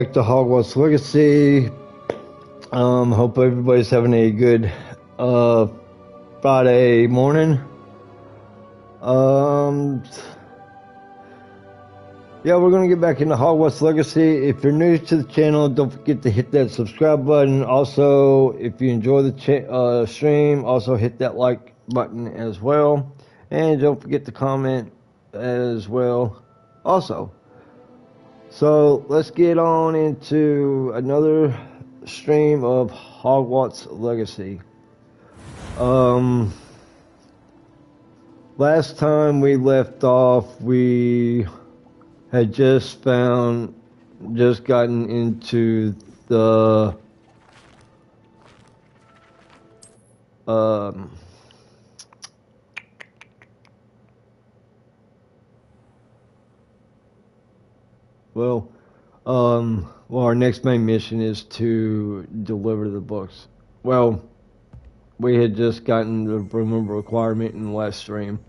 Back to Hogwarts Legacy. Hope everybody's having a good Friday morning. Yeah, we're gonna get back into Hogwarts Legacy. If you're new to the channel, don't forget to hit that subscribe button. Also, if you enjoy the stream, also hit that like button as well, and don't forget to comment as well. Also. So let's get on into another stream of Hogwarts Legacy. Last time we left off, we had just gotten into the our next main mission is to deliver the books. Well, we had just gotten the remember requirement in the last stream,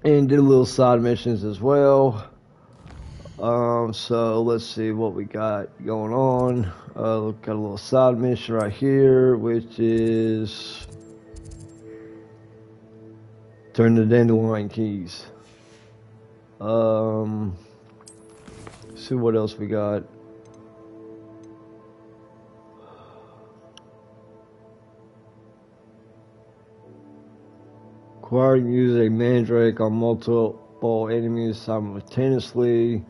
and did a little side missions as well. So let's see what we got going on. Got a little side mission right here, which is turn the dandelion keys. See what else we got. Acquire and use a mandrake on multiple enemies simultaneously.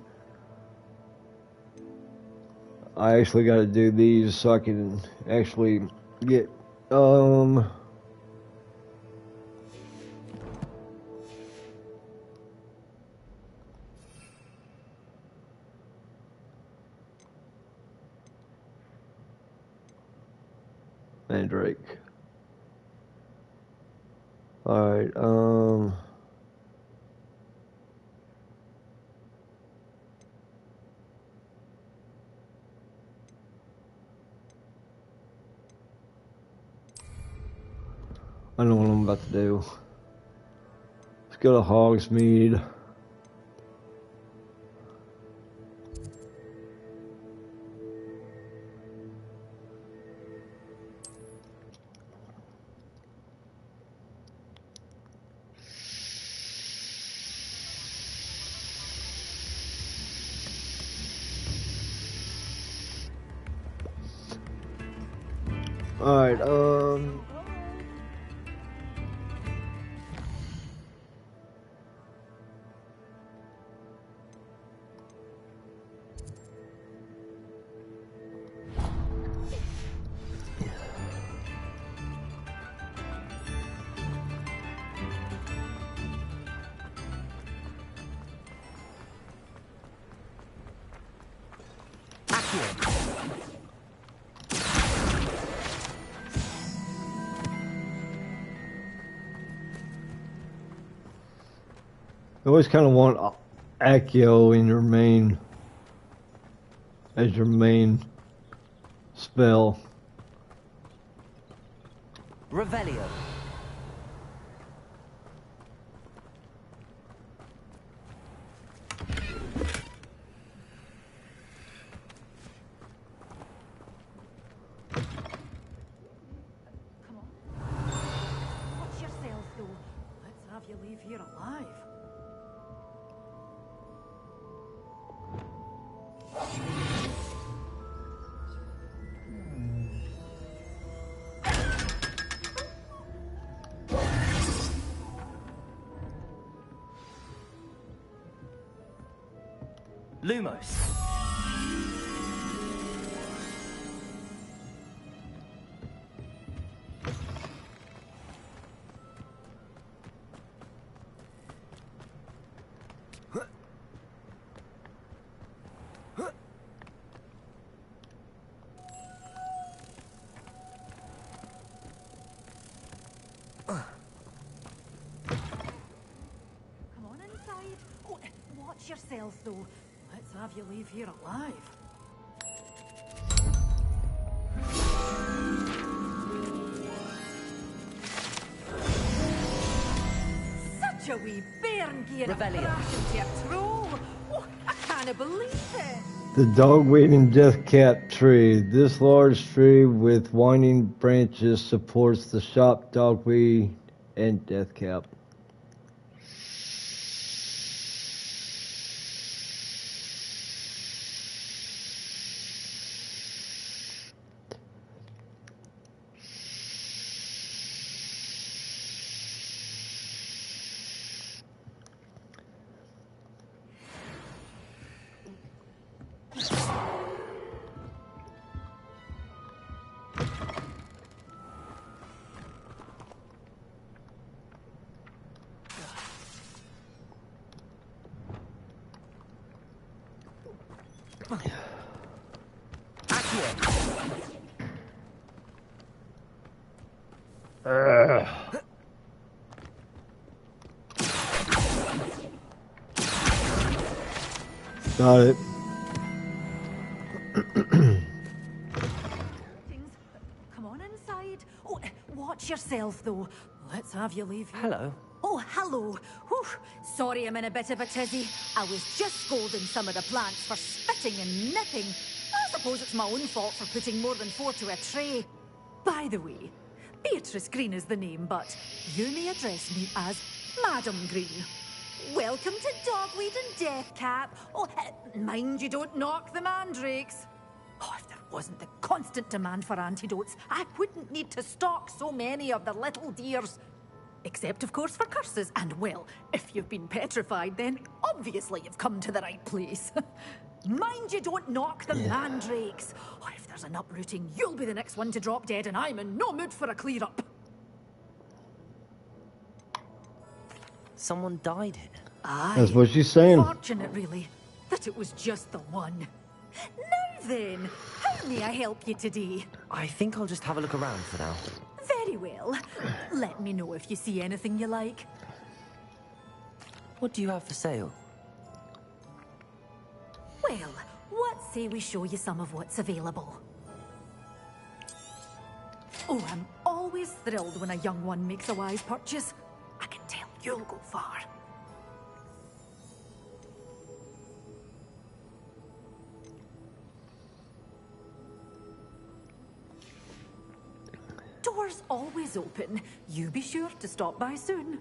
I actually got to do these so I can actually get mandrake. Alright, I know what I'm about to do. Let's go to Hogsmeade. Alright, I always kind of want Accio in your main, as your main spell. Revelio. Come on. Watch yourself, though. Let's have you leave here alive. Lumos. Come on inside. Oh, watch yourself, though. Let's have you leave here alive. Such a wee bairn gear Revelio. crashing to a troll. Oh, I can't believe it. The dogweed and deathcap tree. This large tree with winding branches supports the shop dogweed and deathcap. Got it. Come on inside. Oh, watch yourself, though. Let's have you leave here. Hello. Oh, hello. Whew. Sorry I'm in a bit of a tizzy. I was just scolding some of the plants for spitting and nipping. I suppose it's my own fault for putting more than 4 to a tray. By the way, Beatrice Green is the name, but you may address me as Madam Green. Welcome to Dogweed and Deathcap. Oh, mind you don't knock the mandrakes. Oh, if there wasn't the constant demand for antidotes, I wouldn't need to stock so many of the little dears. Except, of course, for curses. And, well, if you've been petrified, then obviously you've come to the right place. Mind you don't knock the mandrakes. Oh, if there's an uprooting, you'll be the next one to drop dead, and I'm in no mood for a clear-up. Someone died here. Aye. That's what she's saying. Fortunate, really, that it was just the one. Now then, how may I help you today? I think I'll just have a look around for now. Very well. Let me know if you see anything you like. What do you have for sale? Well, what say we show you some of what's available? Oh, I'm always thrilled when a young one makes a wise purchase. I can tell you'll go far. Doors always open. You be sure to stop by soon.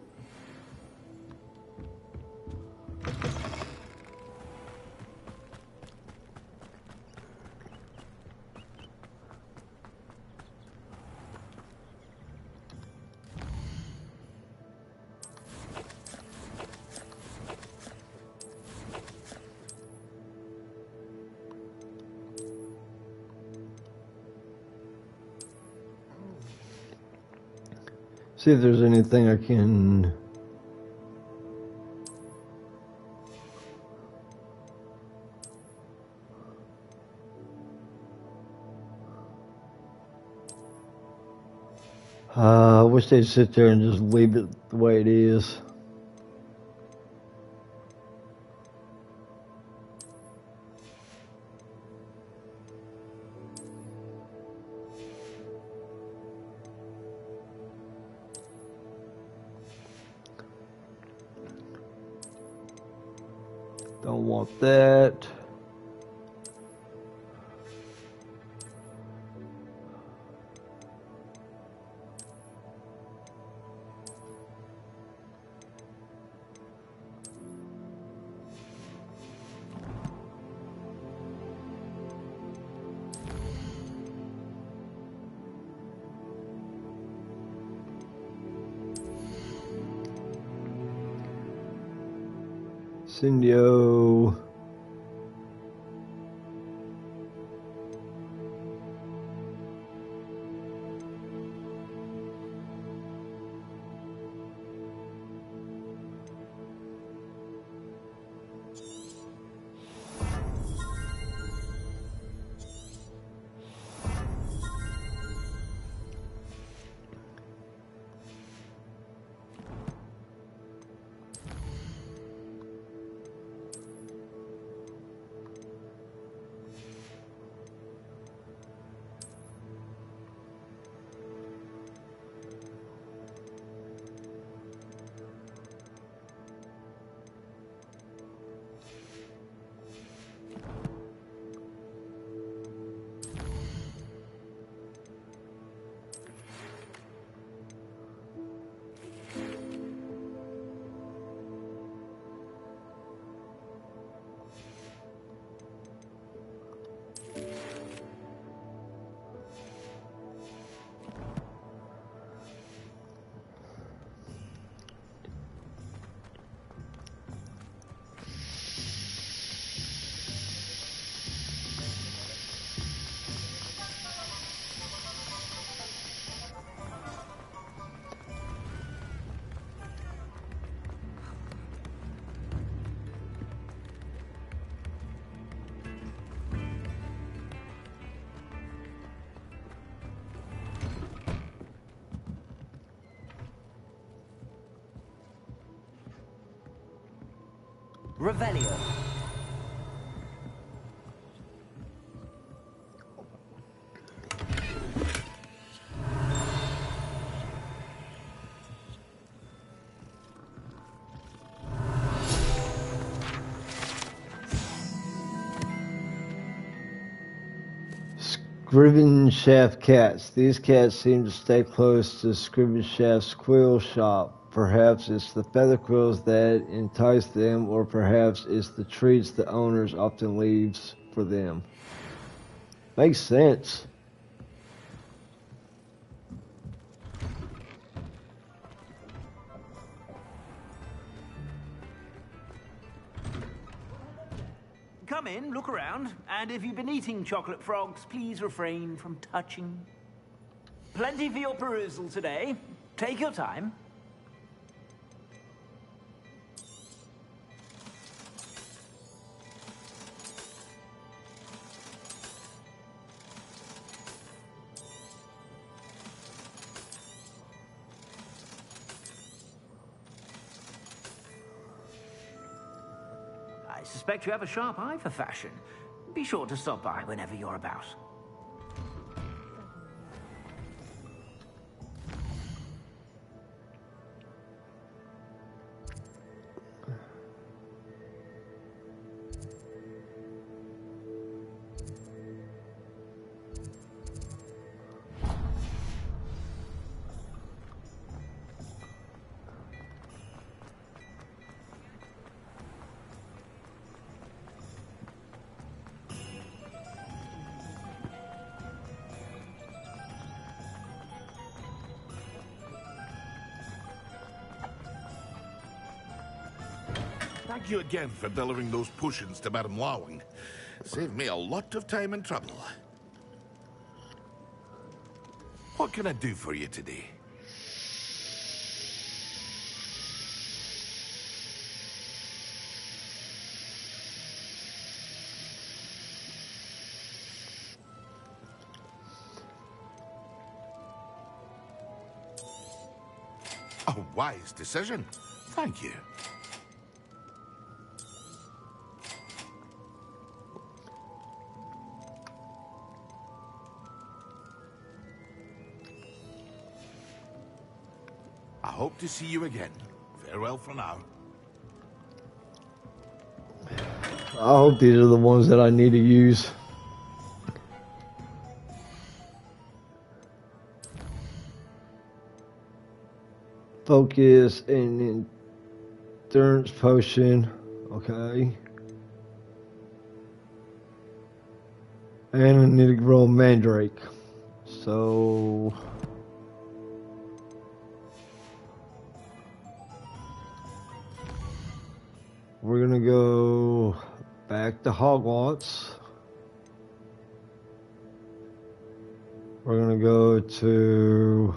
See if there's anything I can. I wish they'd sit there and just leave it the way it is. Don't want that. Cindio. Revelio. Scriven Shaft cats. These cats seem to stay close to Scriven Shaft's quill shop. Perhaps it's the feather quills that entice them, or perhaps it's the treats the owners often leaves for them. Makes sense. Come in, look around, and if you've been eating chocolate frogs, please refrain from touching. Plenty for your perusal today. Take your time. I suspect you have a sharp eye for fashion. Be sure to stop by whenever you're about. Thank you again for delivering those potions to Madame Lawing. Saved me a lot of time and trouble. What can I do for you today? A wise decision. Thank you. I hope to see you again. Farewell for now. I hope these are the ones that I need to use. Focus and endurance potion. Okay. And I need to grow a mandrake. So we're gonna go back to Hogwarts. We're gonna go to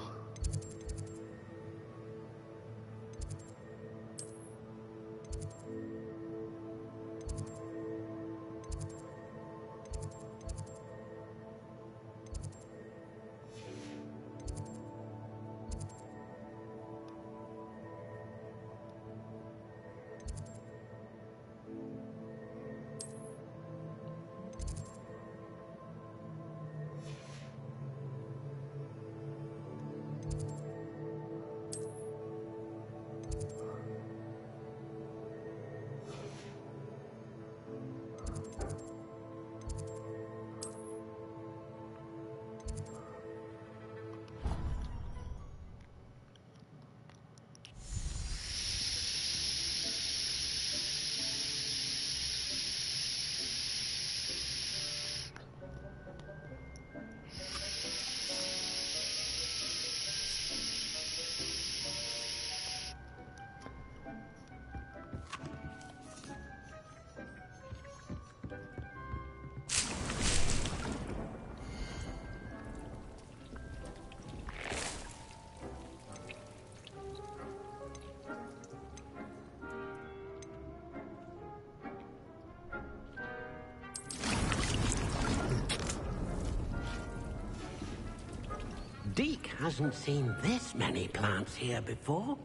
Deke hasn't seen this many plants here before.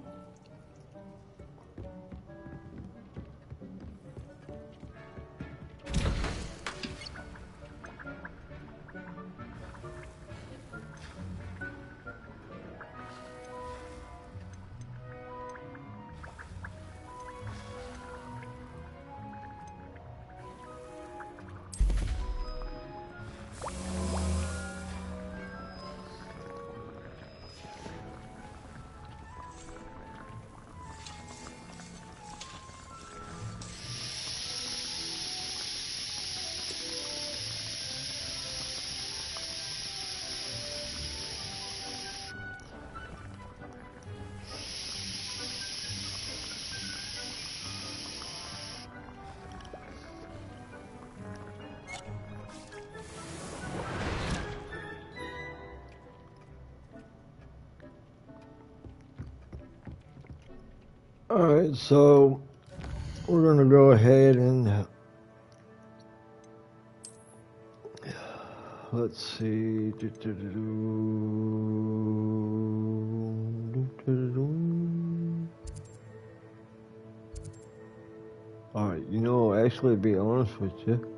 Alright, so we're going to go ahead and let's see. Alright, you know, actually, to be honest with you,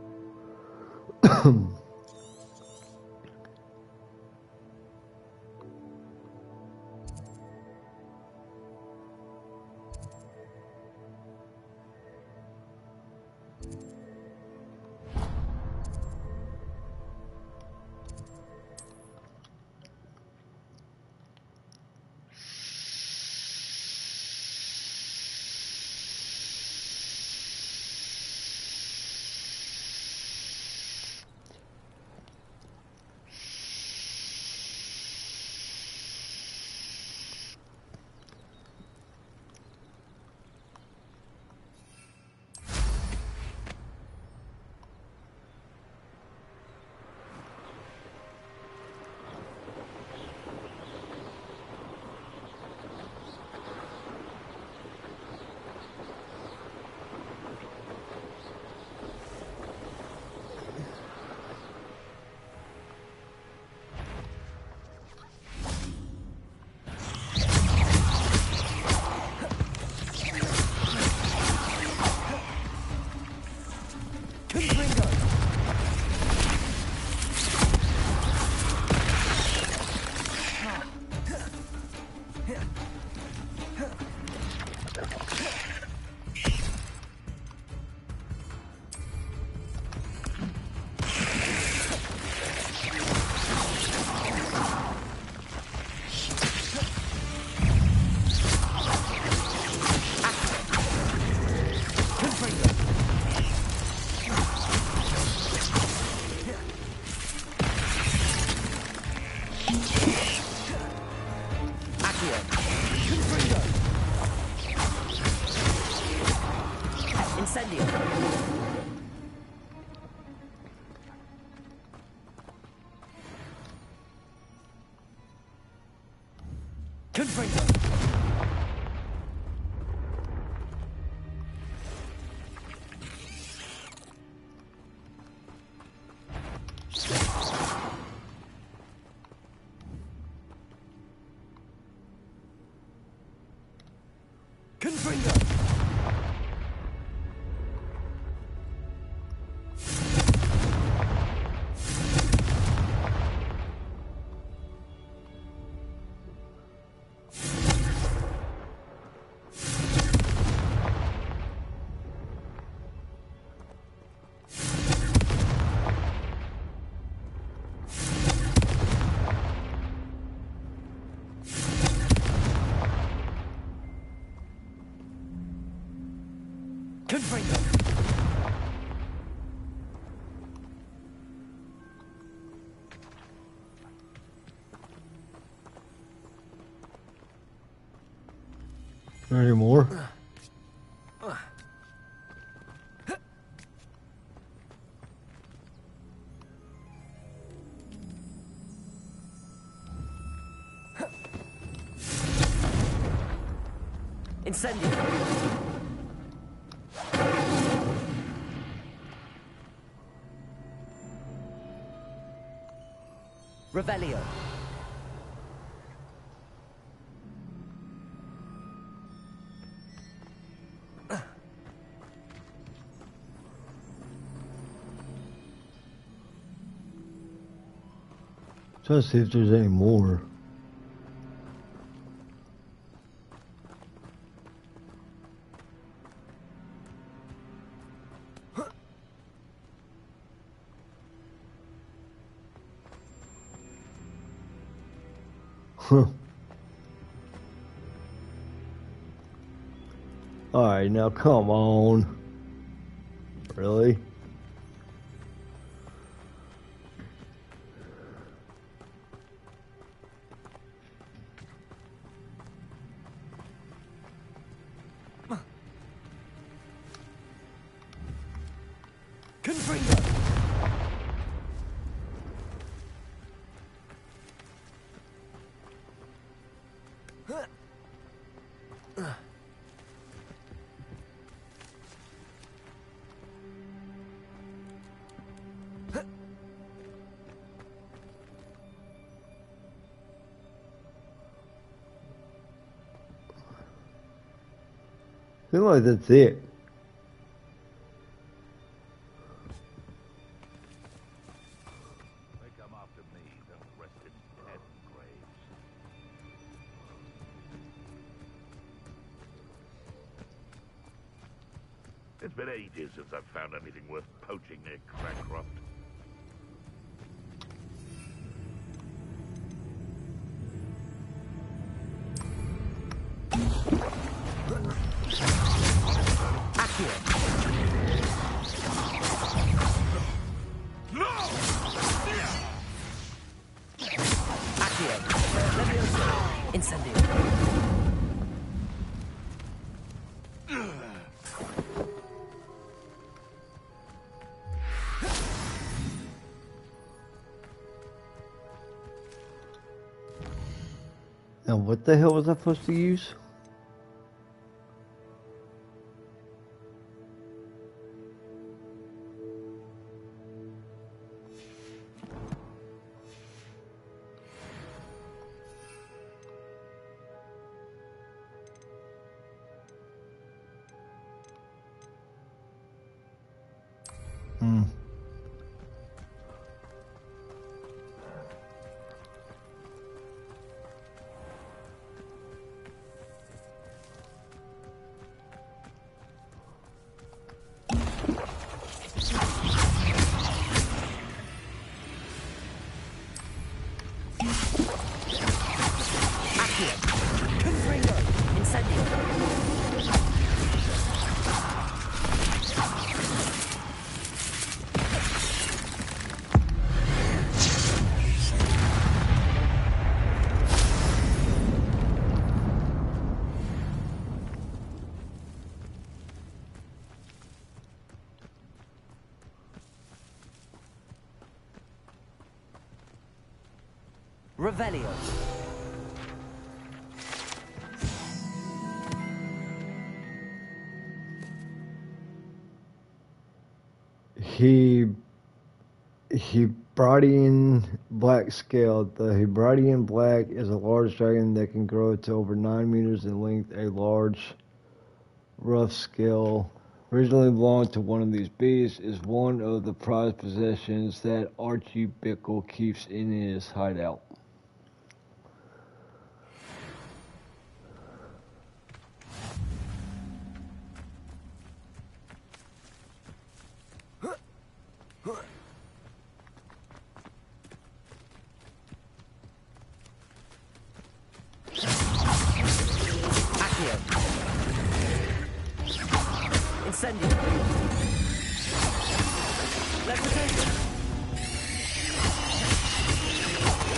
any more? Incendio. Revelio. Trying to see if there's any more. Huh. Alright, now come on. Really? Feel like that's it. They come after me, then rest in dead graves. It's been ages since I've found anything worth poaching near Crackcroft. Incendio. Now, what the hell was I supposed to use? Revelio. Hebridean Black Scale. The Hebridean Black is a large dragon that can grow to over 9 meters in length. A large, rough scale originally belonged to one of these beasts is one of the prized possessions that Archie Bickle keeps in his hideout. Incendio. Levitation.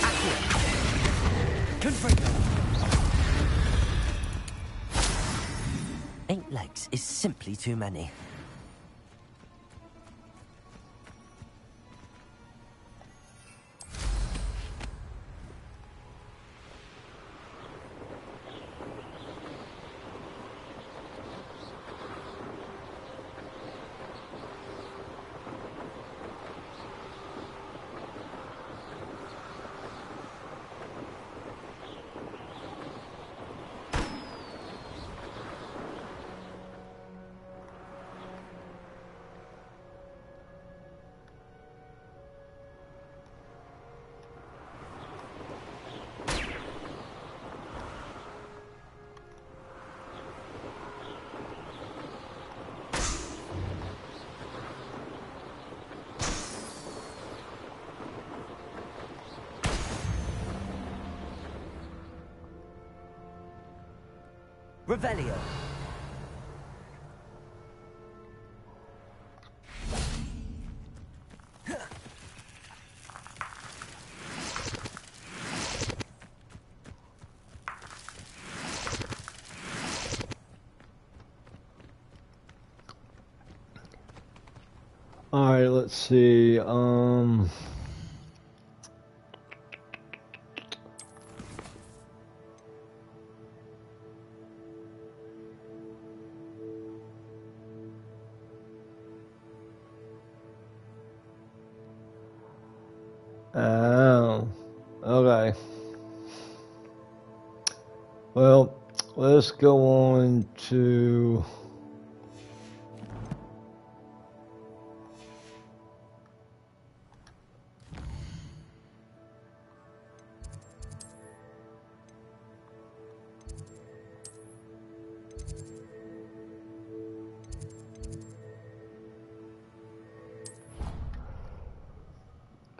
Accio. Confringo. 8 legs is simply too many. Revelio. All right, let's see. Oh, okay. Well, let's go on to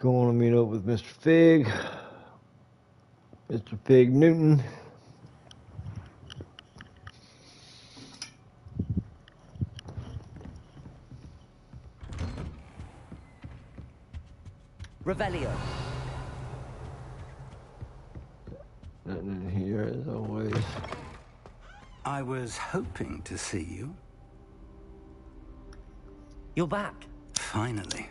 Going to meet up with Mr. Fig. Mr. Fig Newton. Revelio. Nothing in here as always. I was hoping to see you. You're back. Finally.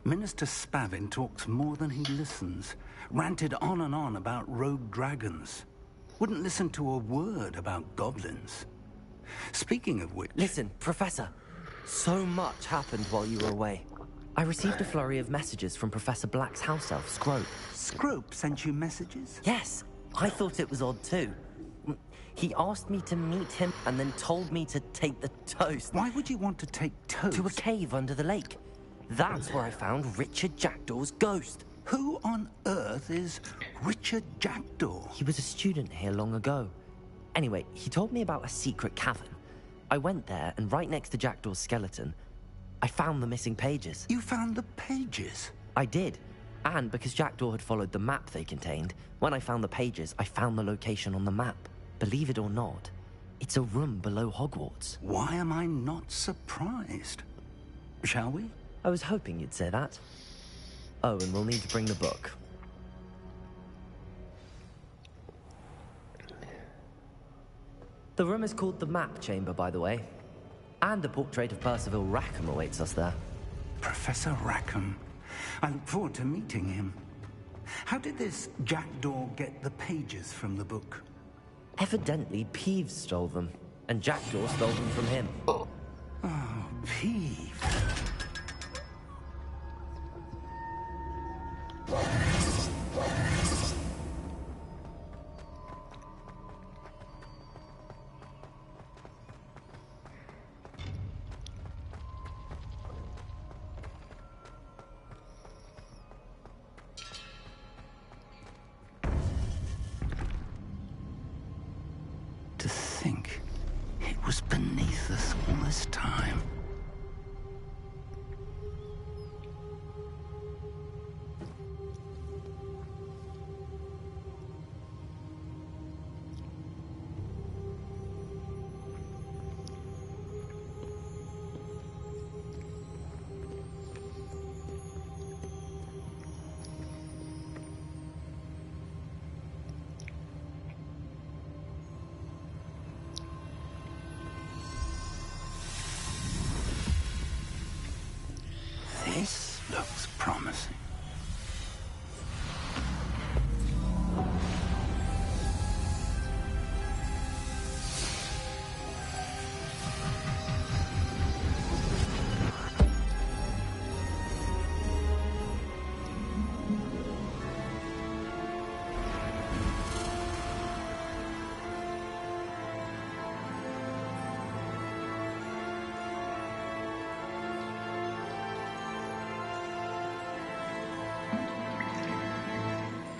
Minister Spavin talks more than he listens. Ranted on and on about rogue dragons. Wouldn't listen to a word about goblins. Speaking of which... Listen, Professor. So much happened while you were away. I received a flurry of messages from Professor Black's house elf, Scrope. Scrope sent you messages? Yes, I thought it was odd too. He asked me to meet him and then told me to take the toast. Why would you want to take toast? To a cave under the lake. That's where I found Richard Jackdaw's ghost. Who on earth is Richard Jackdaw? He was a student here long ago. Anyway, he told me about a secret cavern. I went there, and right next to Jackdaw's skeleton, I found the missing pages. You found the pages? I did. And because Jackdaw had followed the map they contained, when I found the pages, I found the location on the map. Believe it or not, it's a room below Hogwarts. Why am I not surprised? Shall we? I was hoping you'd say that. Oh, and we'll need to bring the book. The room is called the Map Chamber, by the way. And a portrait of Percival Rackham awaits us there. Professor Rackham. I look forward to meeting him. How did this Jackdaw get the pages from the book? Evidently, Peeves stole them, and Jackdaw stole them from him. Oh, Peeves. To think it was beneath us all this time. This looks promising.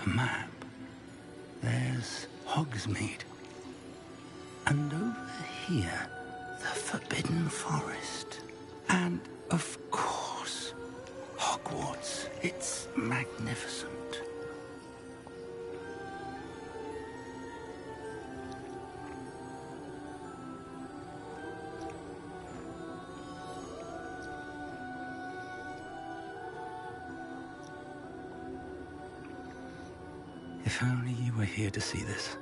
Map. There's Hogsmeade. And over here, the Forbidden Forest. And, of course, Hogwarts. It's magnificent. If only you were here to see this.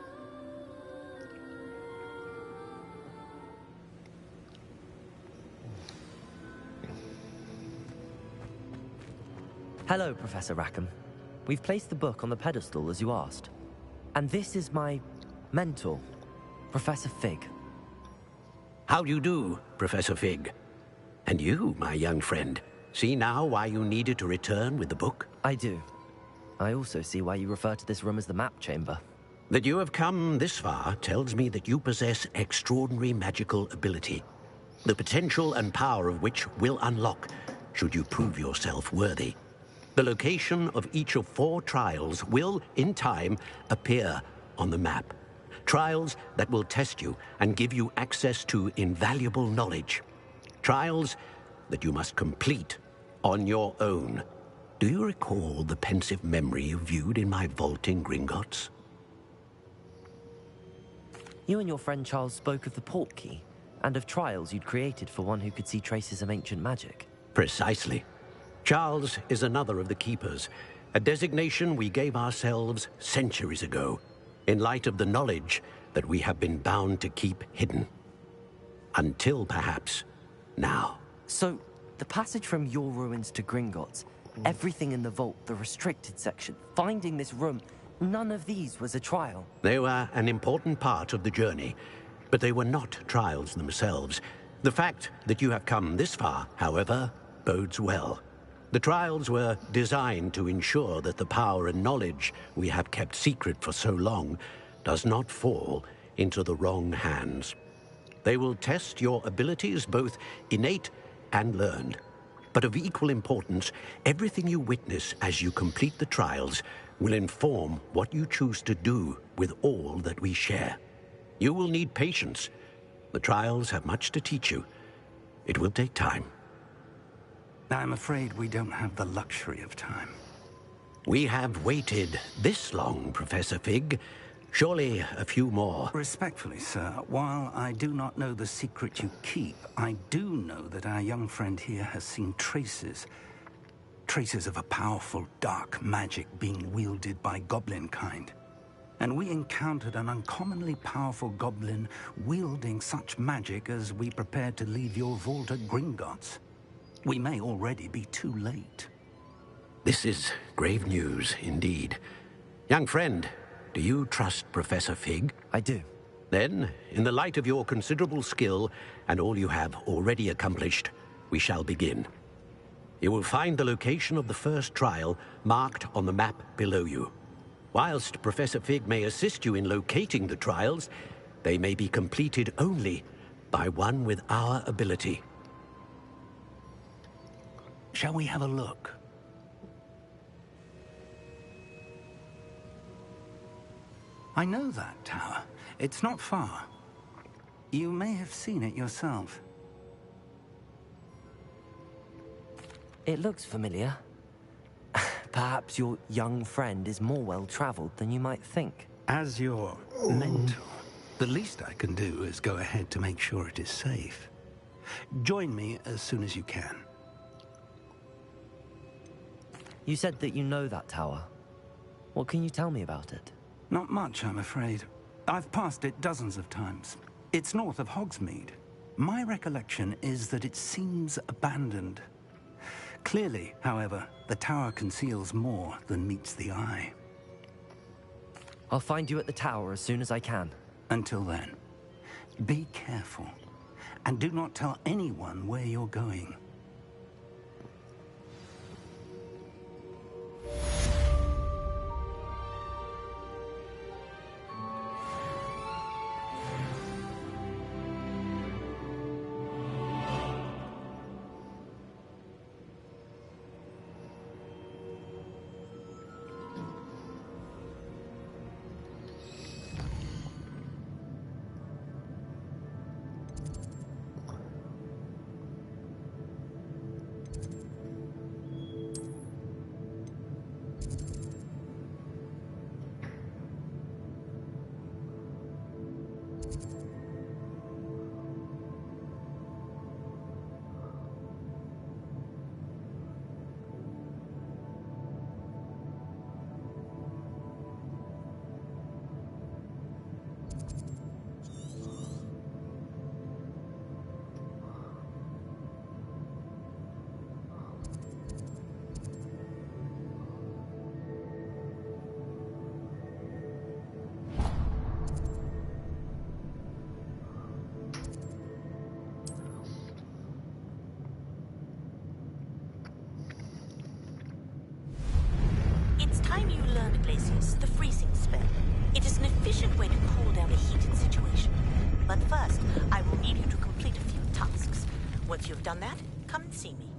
Hello, Professor Rackham. We've placed the book on the pedestal, as you asked. And this is my mentor, Professor Fig. How do you do, Professor Fig? And you, my young friend, see now why you needed to return with the book? I do. I also see why you refer to this room as the Map Chamber. That you have come this far tells me that you possess extraordinary magical ability, the potential and power of which will unlock should you prove yourself worthy. The location of each of 4 trials will, in time, appear on the map. Trials that will test you and give you access to invaluable knowledge. Trials that you must complete on your own. Do you recall the pensive memory you viewed in my vault in Gringotts? You and your friend Charles spoke of the port key, and of trials you'd created for one who could see traces of ancient magic. Precisely. Charles is another of the Keepers, a designation we gave ourselves centuries ago, in light of the knowledge that we have been bound to keep hidden. Until, perhaps, now. So, the passage from your ruins to Gringotts, everything in the vault, the restricted section, finding this room, none of these was a trial. They were an important part of the journey, but they were not trials themselves. The fact that you have come this far, however, bodes well. The trials were designed to ensure that the power and knowledge we have kept secret for so long does not fall into the wrong hands. They will test your abilities, both innate and learned. But of equal importance, everything you witness as you complete the trials will inform what you choose to do with all that we share. You will need patience. The trials have much to teach you. It will take time. I'm afraid we don't have the luxury of time. We have waited this long, Professor Fig. Surely a few more. Respectfully, sir, while I do not know the secret you keep, I do know that our young friend here has seen traces of a powerful dark magic being wielded by goblin kind. And we encountered an uncommonly powerful goblin wielding such magic as we prepared to leave your vault at Gringotts. We may already be too late. This is grave news, indeed. Young friend, do you trust Professor Fig? I do. Then, in the light of your considerable skill and all you have already accomplished, we shall begin. You will find the location of the first trial marked on the map below you. Whilst Professor Fig may assist you in locating the trials, they may be completed only by one with our ability. Shall we have a look? I know that tower. It's not far. You may have seen it yourself. It looks familiar. Perhaps your young friend is more well-traveled than you might think. As your mentor, the least I can do is go ahead to make sure it is safe. Join me as soon as you can. You said that you know that tower. What can you tell me about it? Not much, I'm afraid. I've passed it dozens of times. It's north of Hogsmeade. My recollection is that it seems abandoned. Clearly, however, the tower conceals more than meets the eye. I'll find you at the tower as soon as I can. Until then, be careful, and do not tell anyone where you're going. It's time you learned, Glacius, the freezing spell. It is an efficient way to cool down a heated situation. But first, I will need you to complete a few tasks. Once you've done that, come and see me.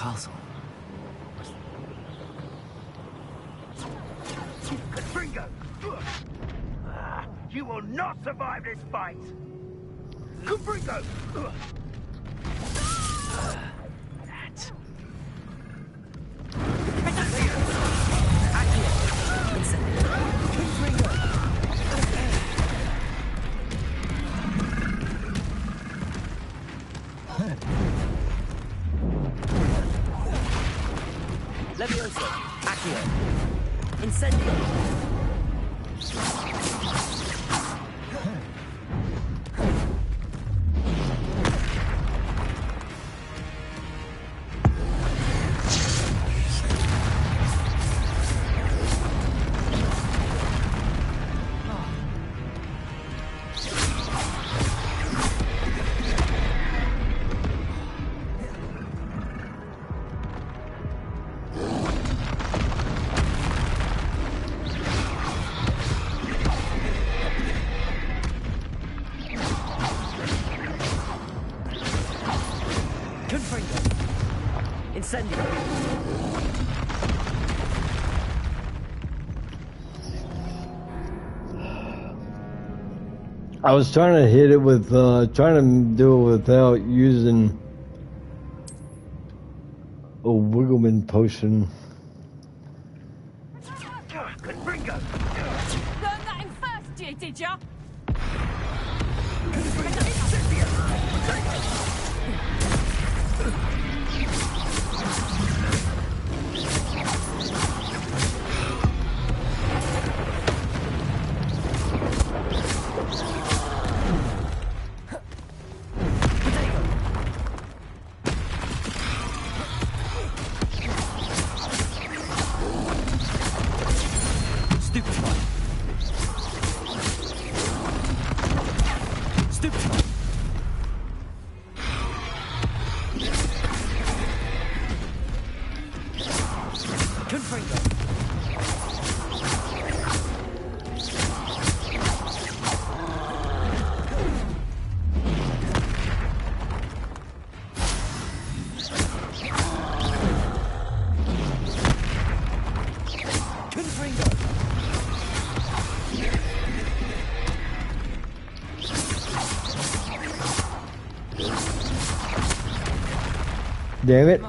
castle. Confringo! You will not survive this fight! Confringo! Levioso, Accio, Incendio. I was trying to hit it with, trying to do it without using a Wiggleman potion. Confringo! Learn that in first year, did ya? Damn it.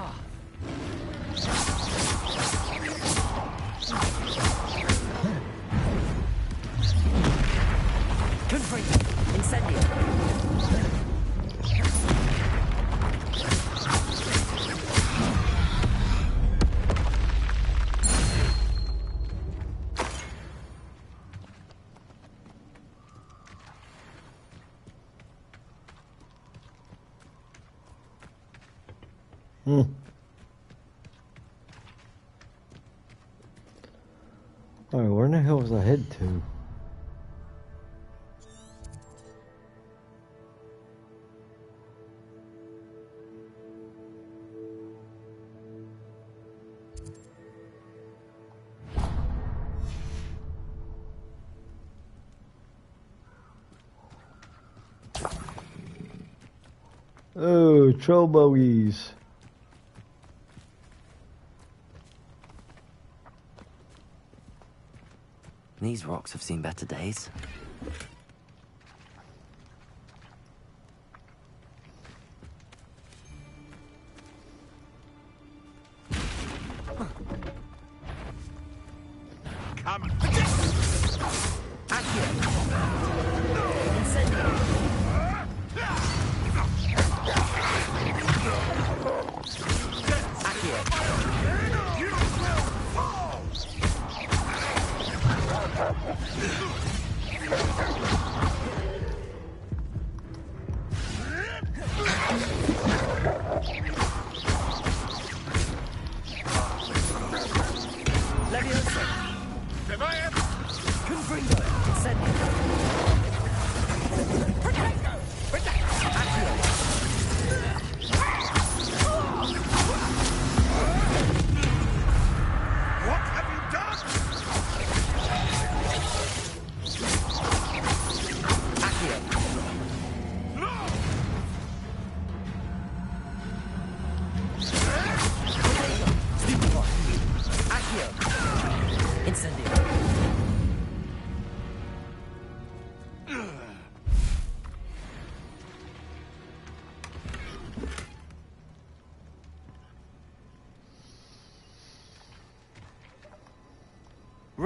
Alright, where in the hell was I head to? Oh, troll bogies. These rocks have seen better days. Come.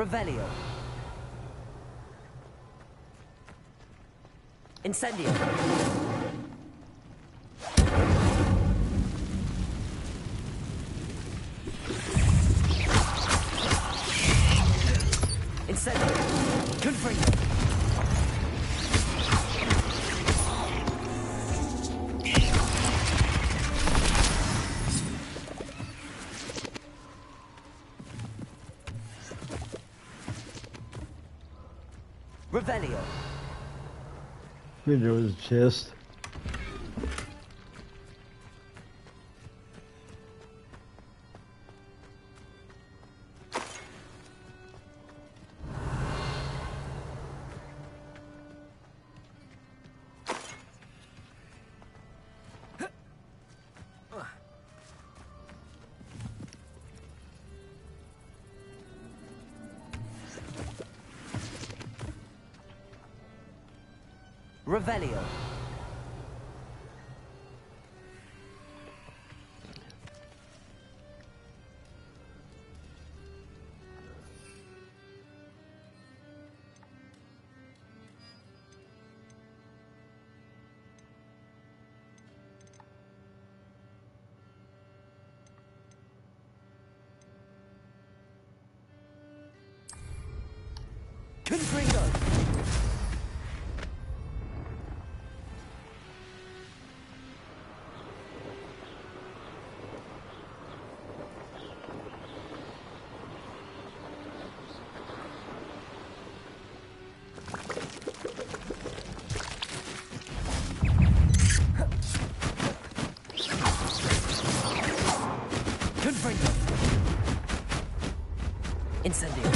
Revelio. Incendio. Incendio. Confringo. Revelio. There was a chest. Revelio. Confringo. Confringo. Incendio.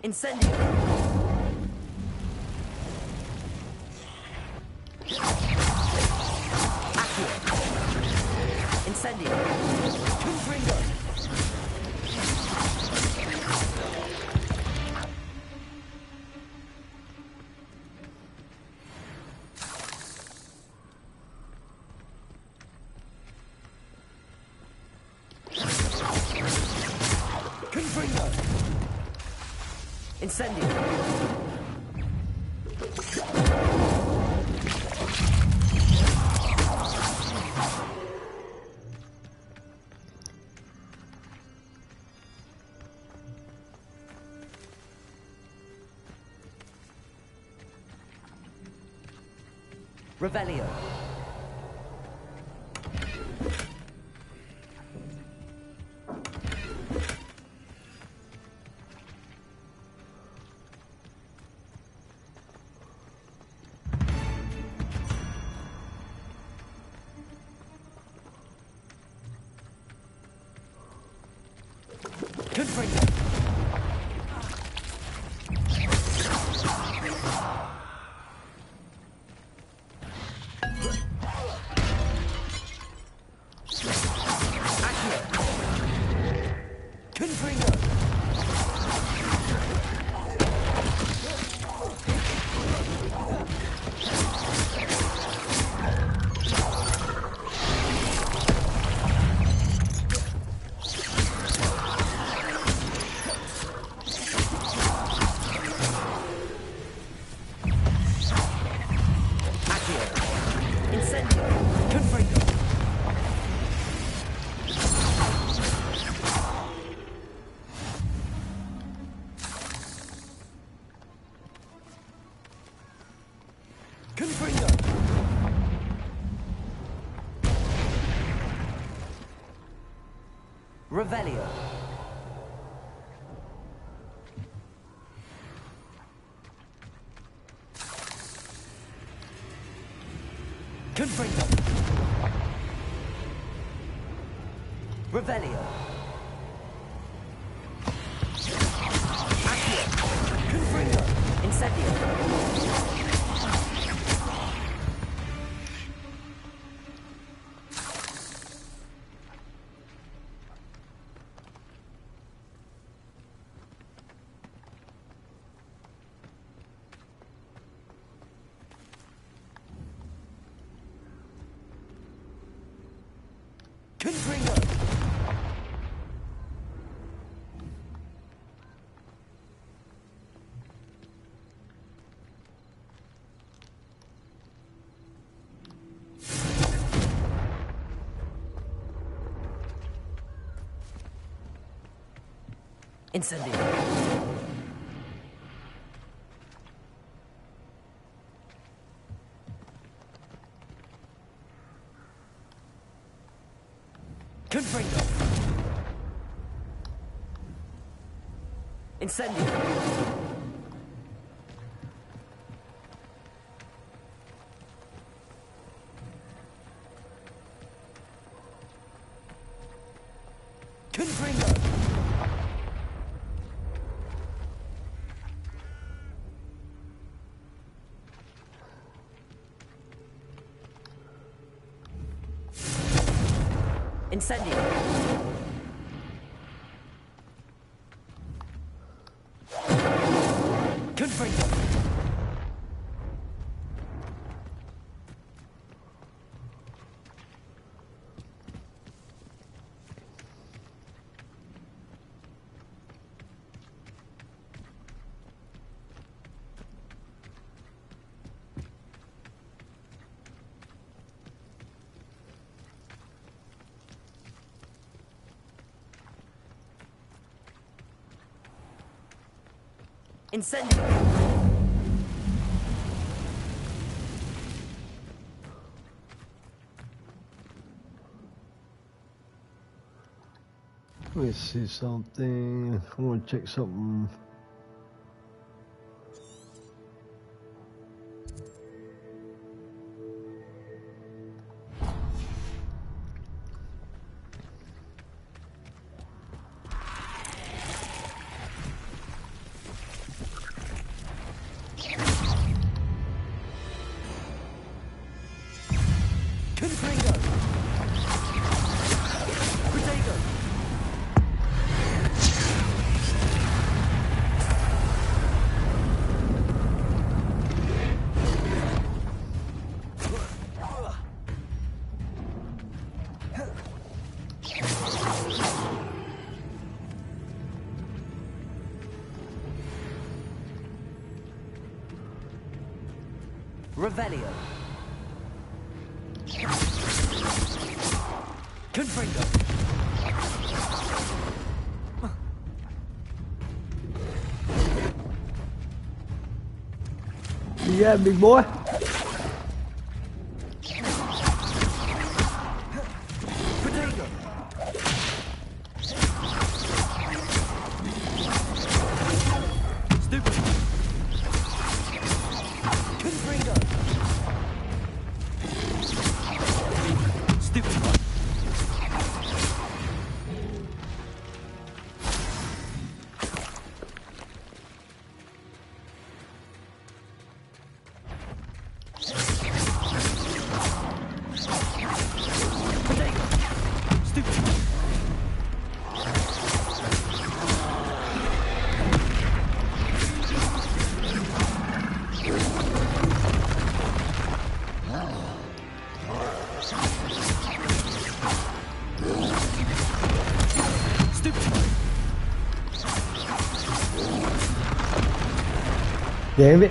Incendio. Accio. Incendio. Confringo. Confringo. Incendio. Revelio. Confringo. Accio. Confringo. Accio. Incendio. Confringo. Confringo. Revelio. Confringo. Revelio. Accio. Confringo. Incendio. Incendio. Confringo. Incendio. Confringo. Incendio. Confringo. Incendio. Let me see something. I want to check something. Confringo. Protego. Revelio. Confringo. Yeah, big boy. Protego. Stupid. Confringo. Stupid one. Damn it.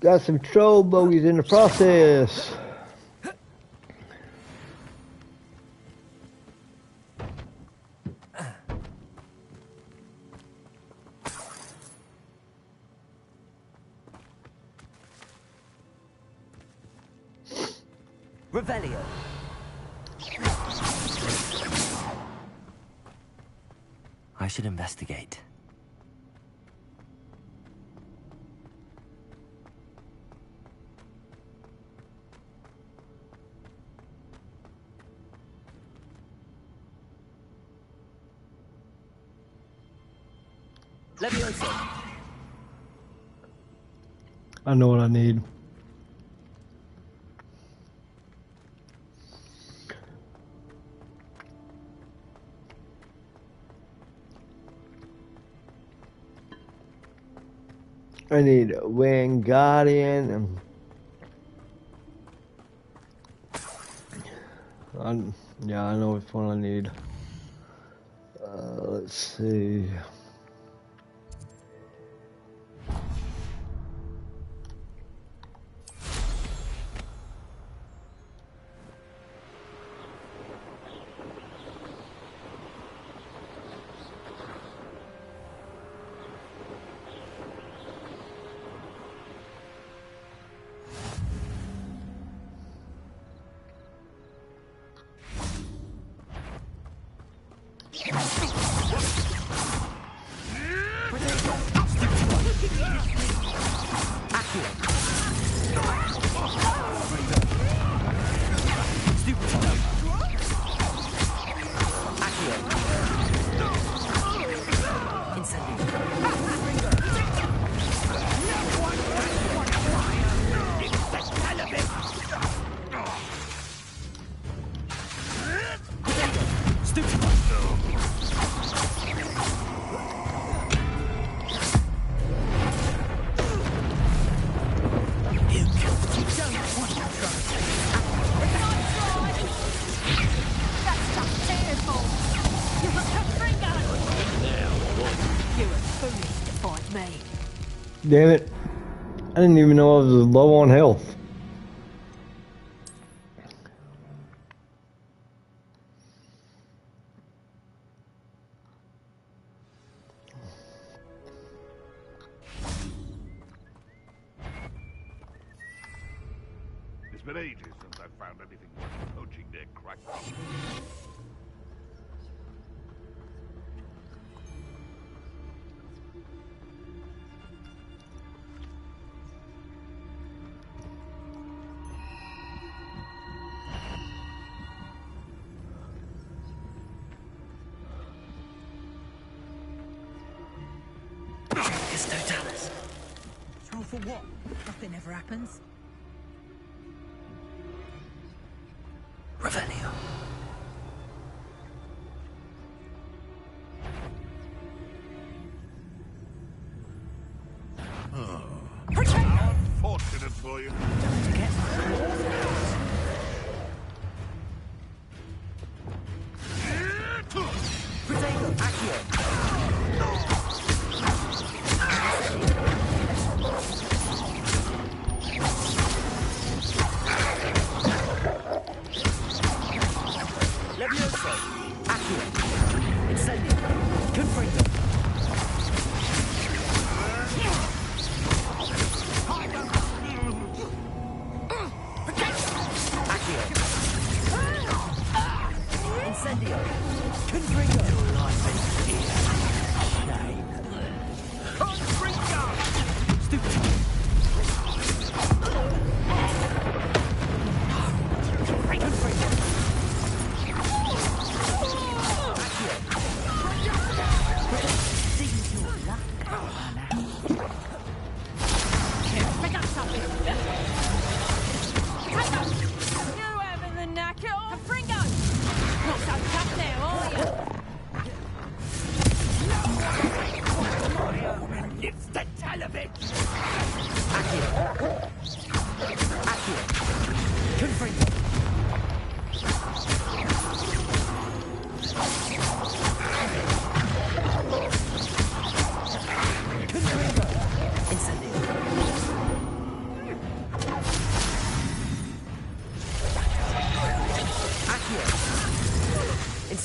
Got some troll bogeys in the process. Revelio. I should investigate. Levioso. I know what I need. I need Wingardium. Yeah, I know which one I need. Let's see. Damn it. I didn't even know I was low on health. It's been ages since I've found anything worth poaching their crack. For what? Nothing ever happens. Revelio. Unfortunate for you. Protego, Accio.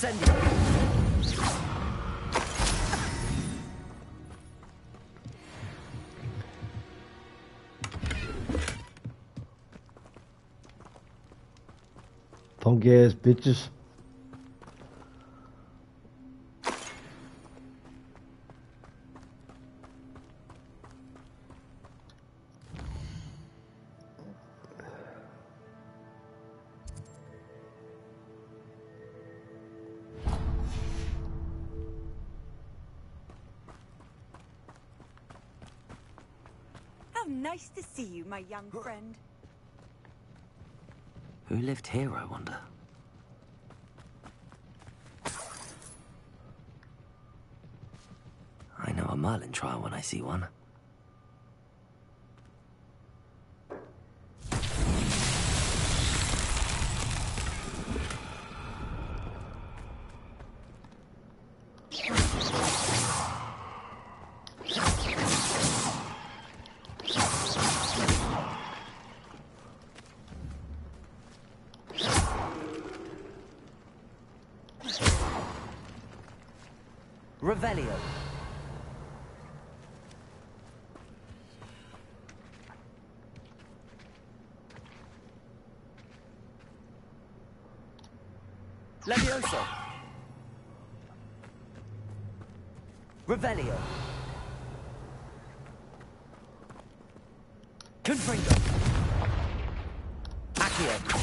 Incendio. Punk ass bitches. How nice to see you, my young friend. Who lived here, I wonder? I know a Merlin trial when I see one. Revelio. Levioso. Revelio. Confringo. Accio.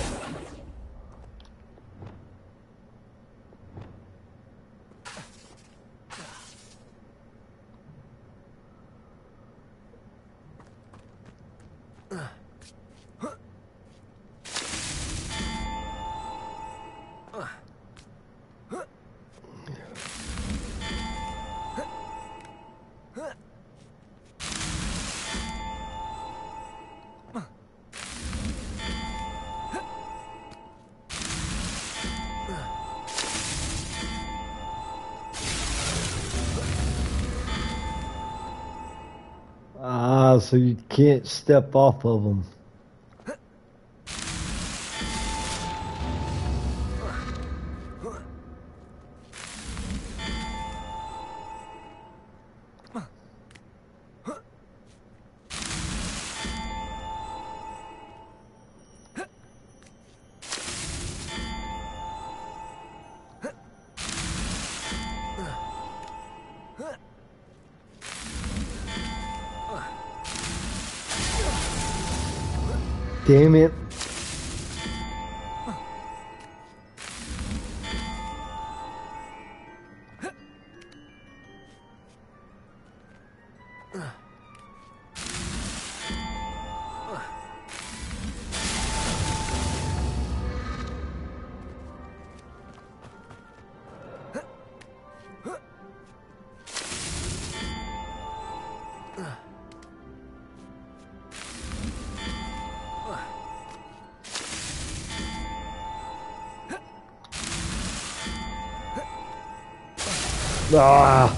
Ah, so you can't step off of them. Damn it. Ah.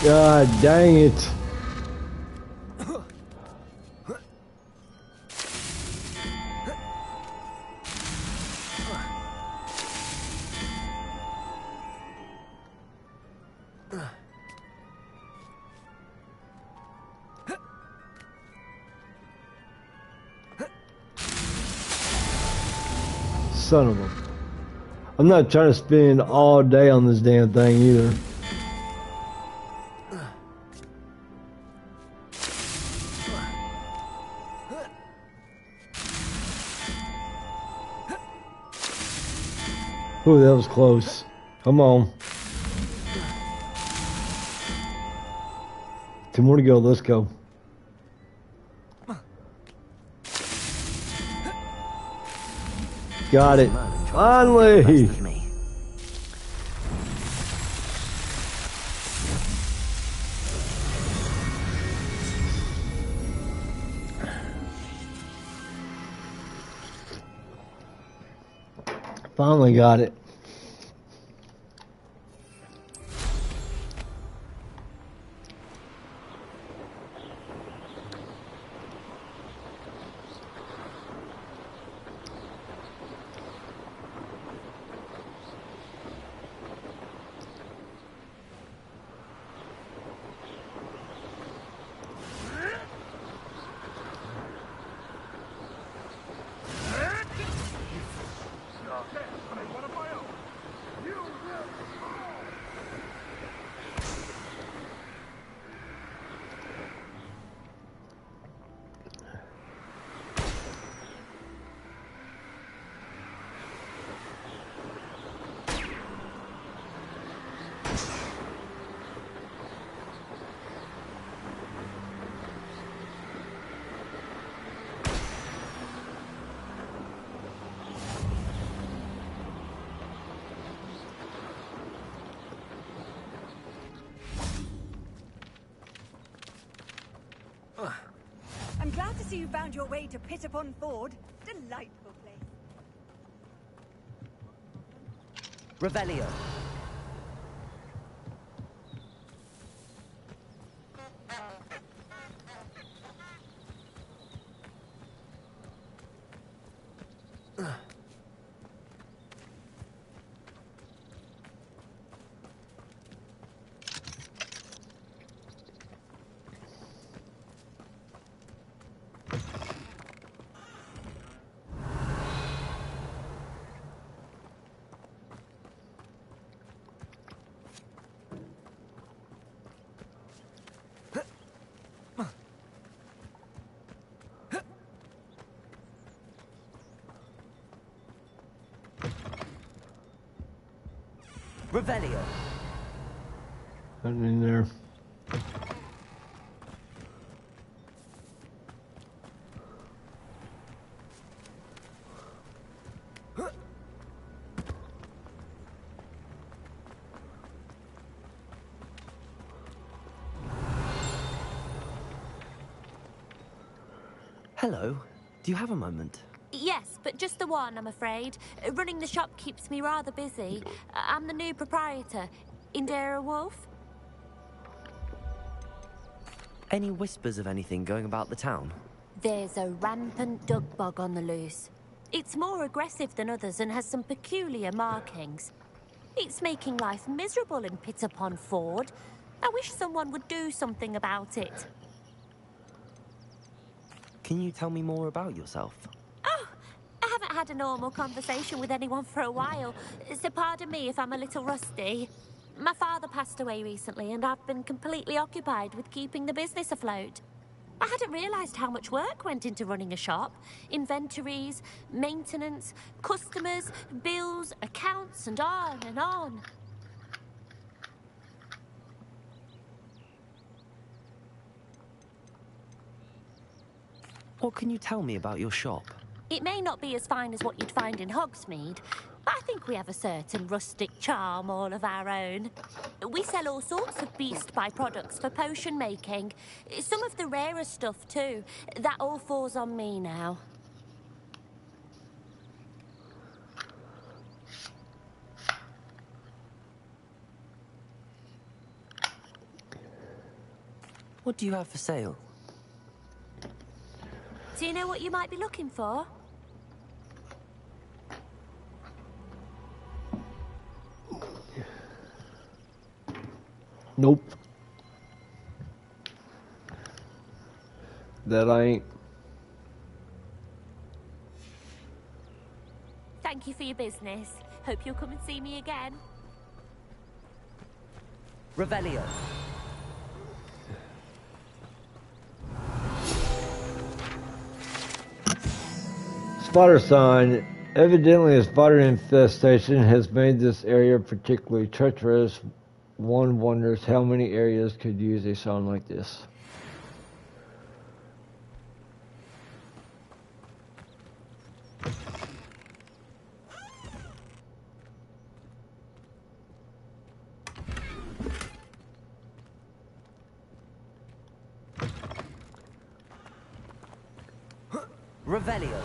God dang it. Son of a... I'm not trying to spend all day on this damn thing either. Ooh, that was close. Come on. 2 more to go. Let's go. Got it. Merlin trying to Finally. get the best of me. Finally got it. I'm glad to see you found your way to Pit-upon-Ford. Delightful place. Revelio. Revelio. Nothing in there. Hello. Do you have a moment? Yes, but just the one, I'm afraid. Running the shop keeps me rather busy. I'm the new proprietor, Indira Wolf. Any whispers of anything going about the town? There's a rampant dug bug on the loose. It's more aggressive than others and has some peculiar markings. It's making life miserable in Pit-upon-Ford. I wish someone would do something about it. Can you tell me more about yourself? Oh, I haven't had a normal conversation with anyone for a while, so pardon me if I'm a little rusty. My father passed away recently and I've been completely occupied with keeping the business afloat. I hadn't realised how much work went into running a shop. Inventories, maintenance, customers, bills, accounts, and on and on. What can you tell me about your shop? It may not be as fine as what you'd find in Hogsmeade, but I think we have a certain rustic charm all of our own. We sell all sorts of beast by-products for potion making. Some of the rarer stuff too. That all falls on me now. What do you have for sale? Do you know what you might be looking for? Nope. That I ain't. Thank you for your business. Hope you'll come and see me again. Revelio. Spotter sign. Evidently, a spotter infestation has made this area particularly treacherous. One wonders how many areas could use a sign like this. Revelio.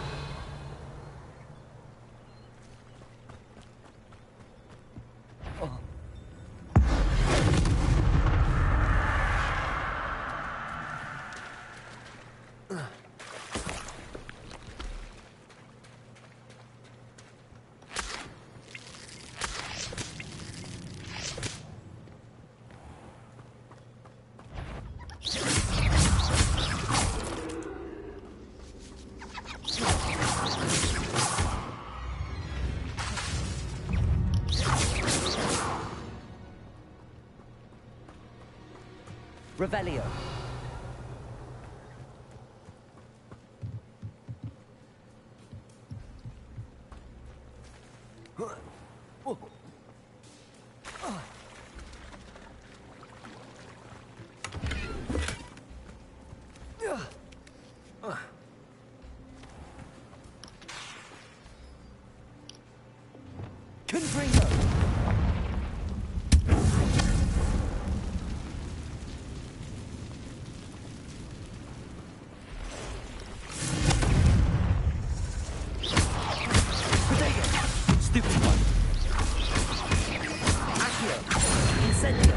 Revelio. Confringo. Stupid one. Accio. Incendio.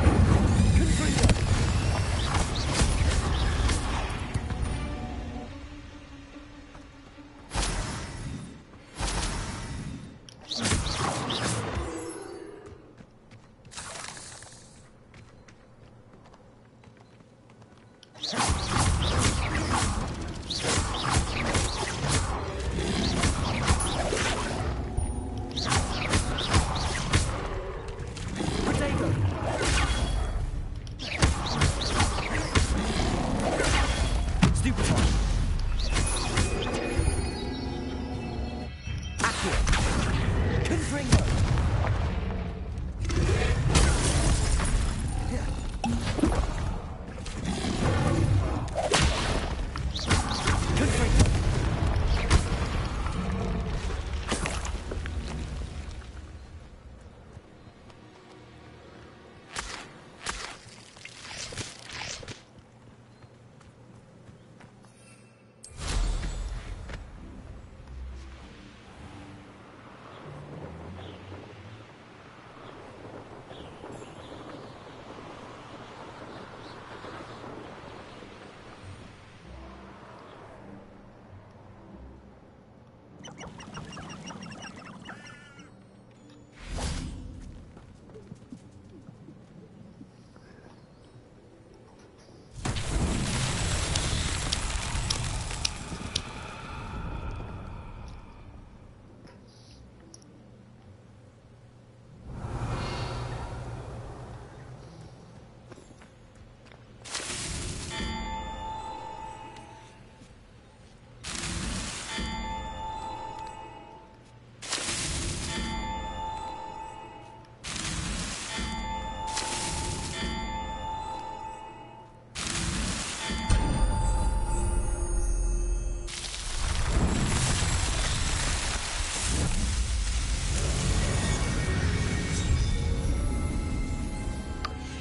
Confringo.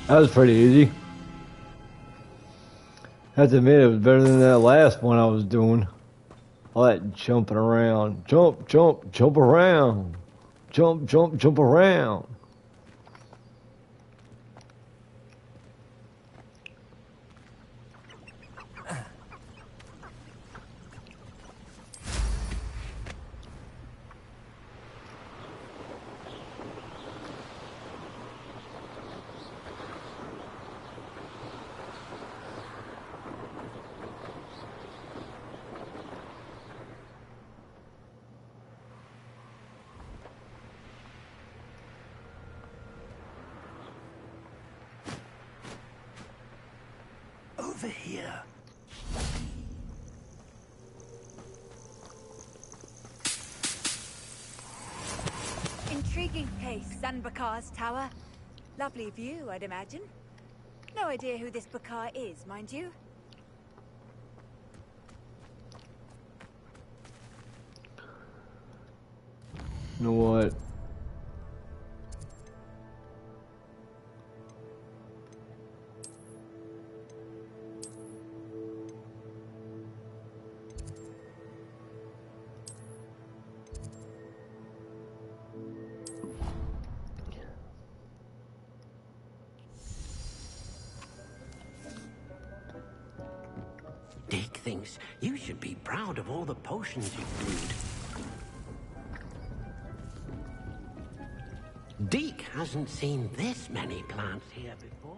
That was pretty easy. I have to admit, it was better than that last one I was doing. All that jumping around. Jump, jump, jump around. Jump, jump, jump around. Over here. Intriguing place, Zanbakar's tower. Lovely view, I'd imagine. No idea who this Bakar is, mind you. You know what? Dick thinks you should be proud of all the potions you've brewed. Deke hasn't seen this many plants here before.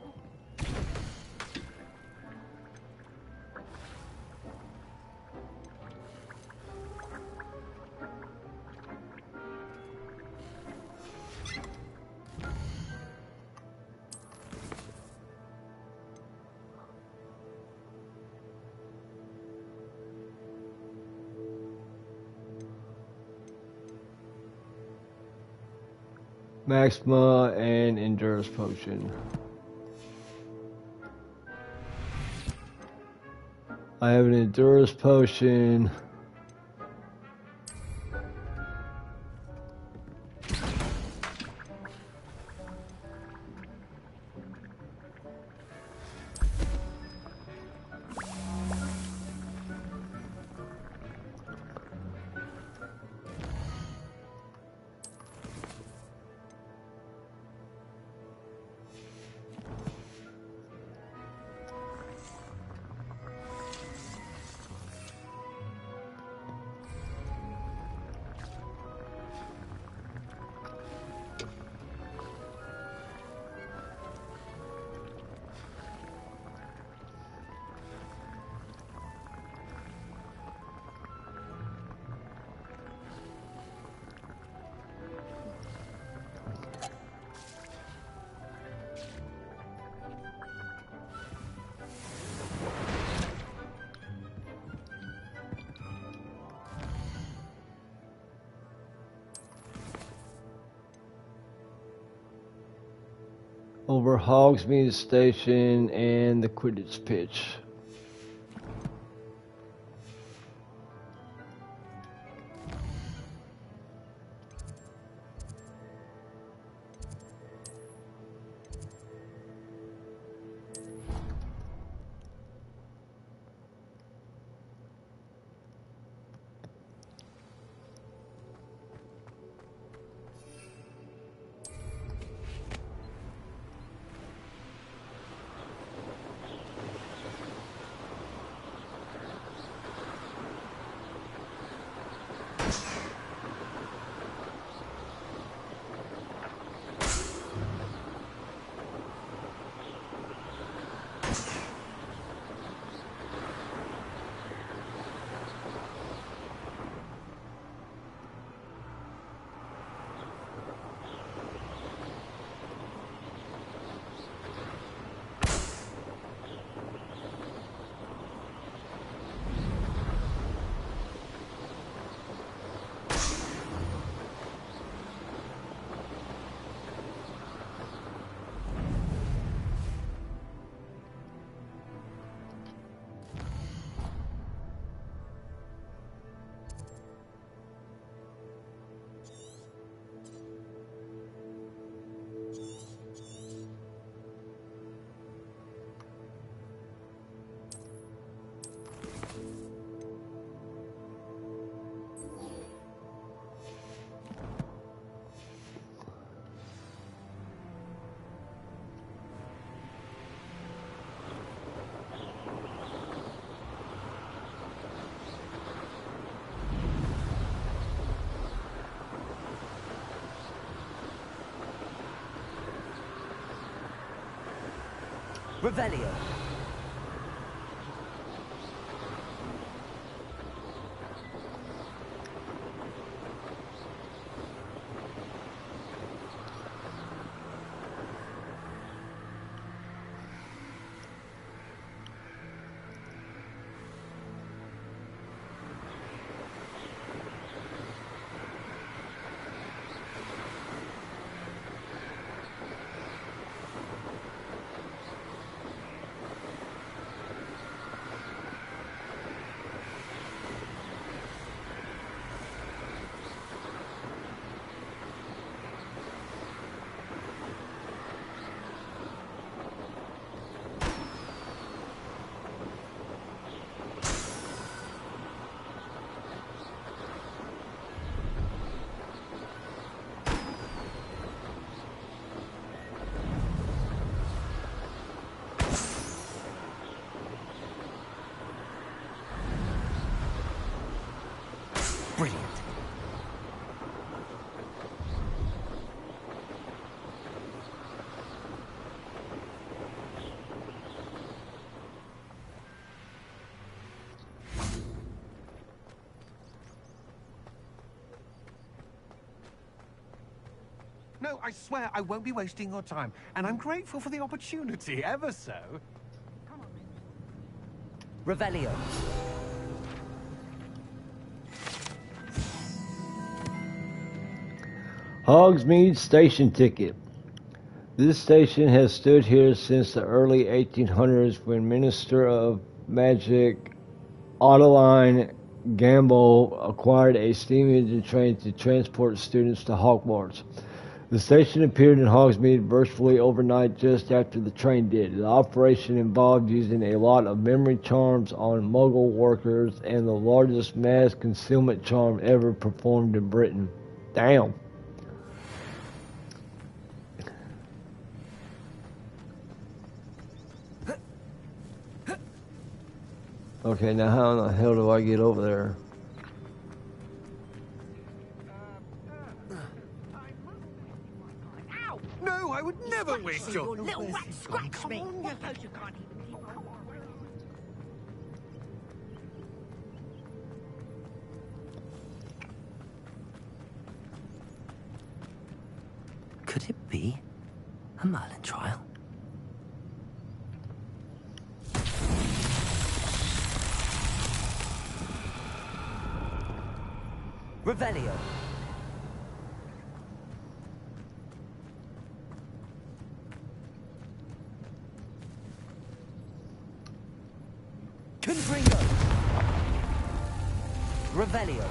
Maxima and Endurance Potion. I have an Endurance Potion. Over Hogsmeade Station and the Quidditch pitch. Revelio. No, I swear I won't be wasting your time, and I'm grateful for the opportunity, ever so. Revelio. Hogsmeade Station Ticket. This station has stood here since the early 1800s when Minister of Magic Ottoline Gamble acquired a steam engine train to transport students to Hogwarts. The station appeared in Hogsmeade virtually overnight just after the train did. The operation involved using a lot of memory charms on Muggle workers and the largest mass concealment charm ever performed in Britain. Damn. Okay, now how in the hell do I get over there? No, I would never waste your... Little rat scratch me. Suppose you can't even keep up. Could it be a Merlin trial? Revelio. Confringo. Revelio.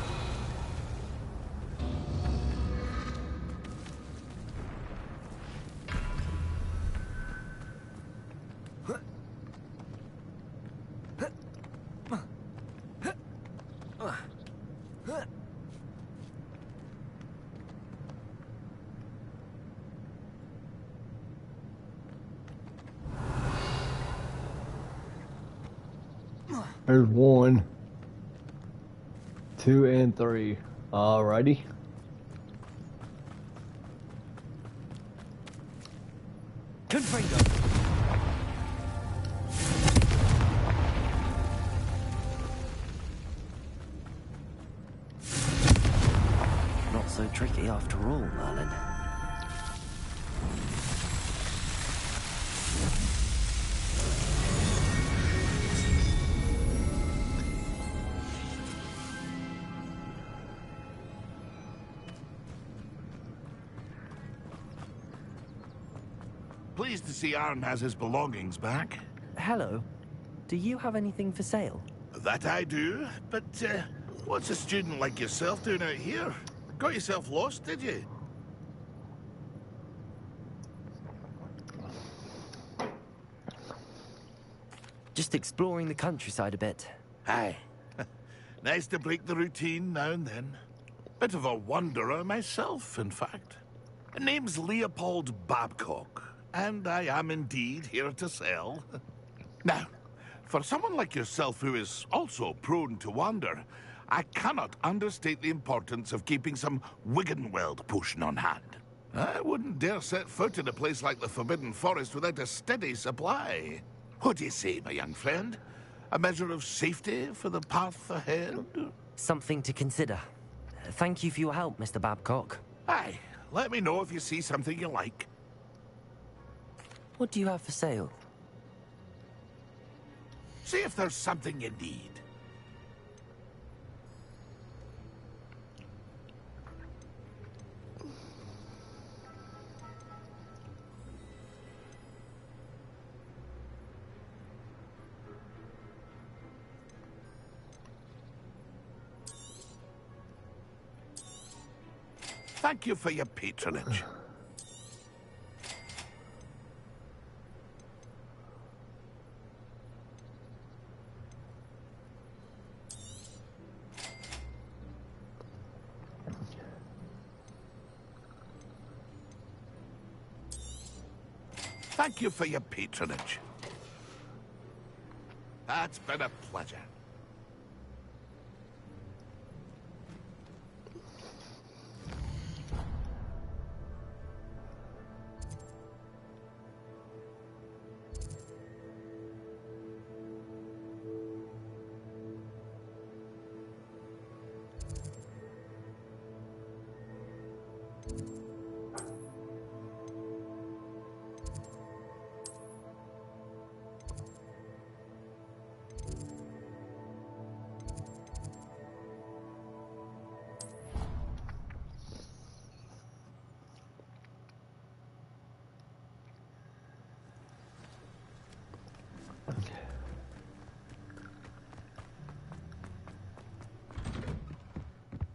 There's 1, 2, and 3. Alrighty. Confringo. Not so tricky after all, Merlin. Pleased to see Aaron has his belongings back. Hello. Do you have anything for sale? That I do, but what's a student like yourself doing out here? Got yourself lost, did you? Just exploring the countryside a bit. Aye. Nice to break the routine now and then. Bit of a wanderer myself, in fact. Name's Leopold Babcock, and I am indeed here to sell. Now, for someone like yourself who is also prone to wander, I cannot understate the importance of keeping some Wiggenweld potion on hand. I wouldn't dare set foot in a place like the Forbidden Forest without a steady supply. What do you say, my young friend? A measure of safety for the path ahead? Something to consider. Thank you for your help, Mr. Babcock. Aye, let me know if you see something you like. What do you have for sale? See if there's something you need. Thank you for your patronage. Thank you for your patronage. That's been a pleasure.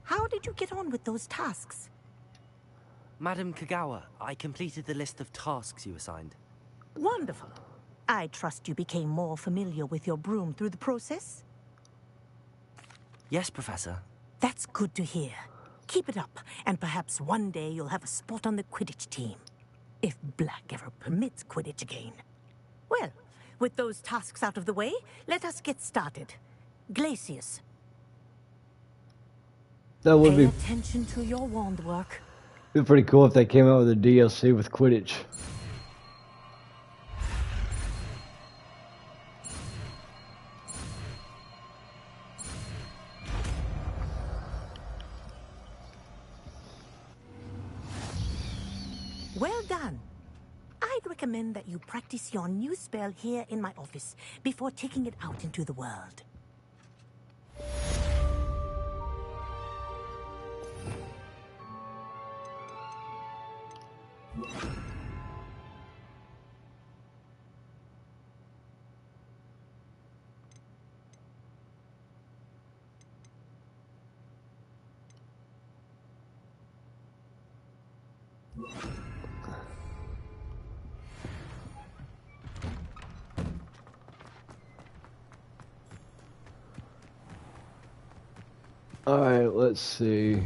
How did you get on with those tasks? Madam Kagawa, I completed the list of tasks you assigned. Wonderful. I trust you became more familiar with your broom through the process? Yes, Professor. That's good to hear. Keep it up, and perhaps one day you'll have a spot on the Quidditch team. If Black ever permits Quidditch again. Well, with those tasks out of the way, let us get started. Glacius. That would Pay be attention to your wand work. It'd be pretty cool if they came out with a DLC with Quidditch. Well done. I'd recommend that you practice your new spell here in my office before taking it out into the world. Alright, let's see.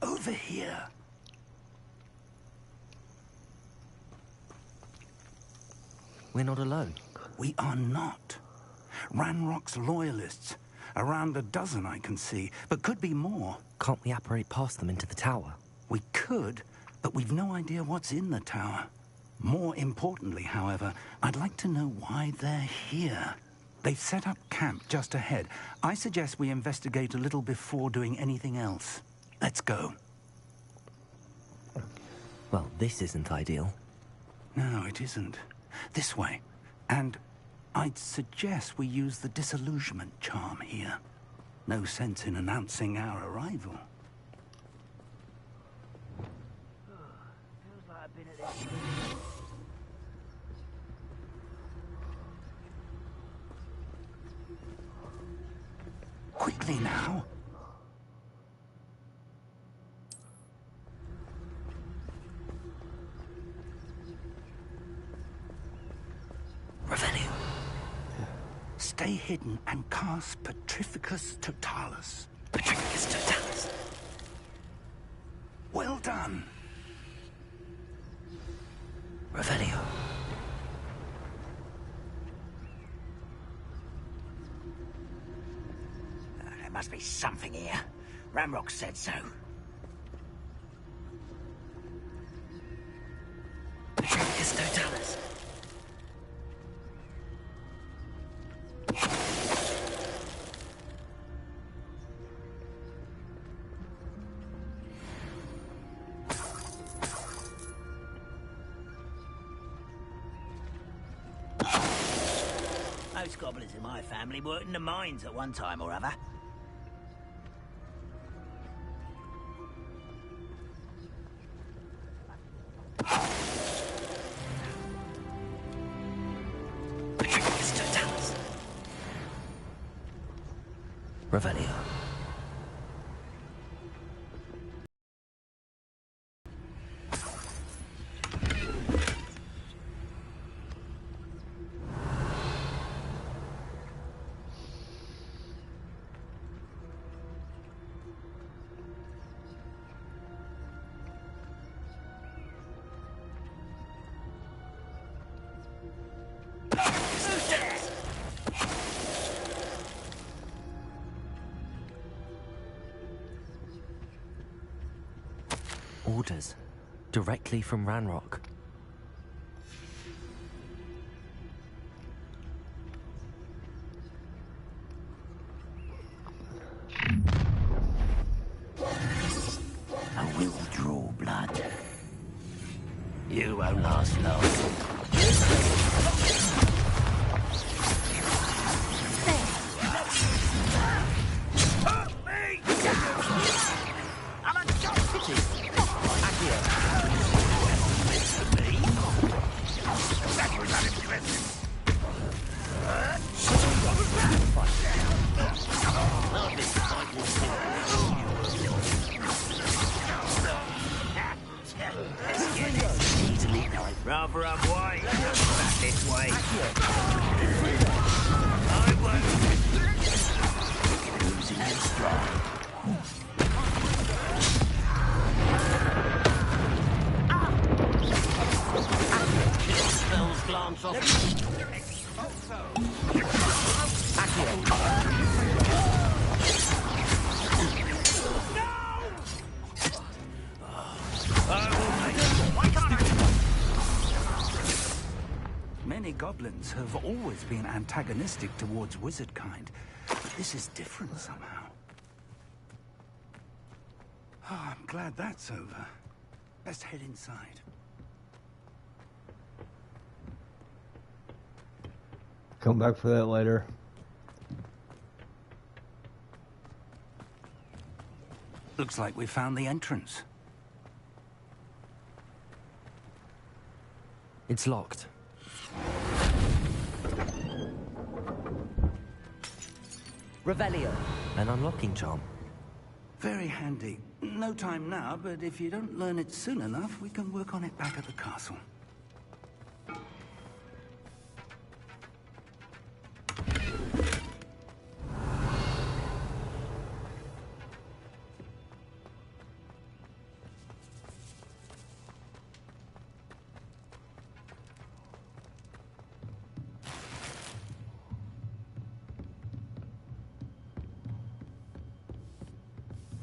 Over here. We're not alone. We are not. Ranrock's loyalists. Around a dozen I can see, but could be more. Can't we apparate past them into the tower? We could, but we've no idea what's in the tower. More importantly, however, I'd like to know why they're here. They've set up camp just ahead. I suggest we investigate a little before doing anything else. Let's go. Well, this isn't ideal. No, it isn't. This way. And I'd suggest we use the disillusionment charm here. No sense in announcing our arrival. Feels like I've been at this. Quickly now. Revelio. Stay hidden and cast Petrificus Totalis. Petrificus Totalis. Well done. Revelio. There must be something here. Ramrock said so. Petrificus Totalis. Most goblins in my family worked in the mines at one time or other. Petrificus Totalis. Revelio. Orders. Directly from Ranrock. I will draw blood. You won't last long. Rather unwise. Back this way. I won't. Losing their stride. Spells glance off. Many goblins have always been antagonistic towards wizard kind, but this is different somehow. Oh, I'm glad that's over. Let's head inside. Come back for that later. Looks like we found the entrance. It's locked. Revelio. An unlocking charm. Very handy. No time now, but if you don't learn it soon enough, we can work on it back at the castle.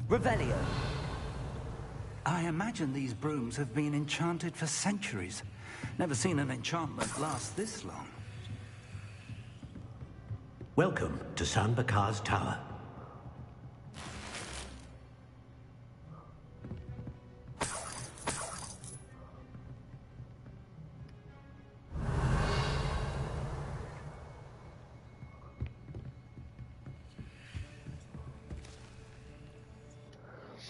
Revelio. I imagine these brooms have been enchanted for centuries. Never seen an enchantment last this long. Welcome to San Bakar's Tower.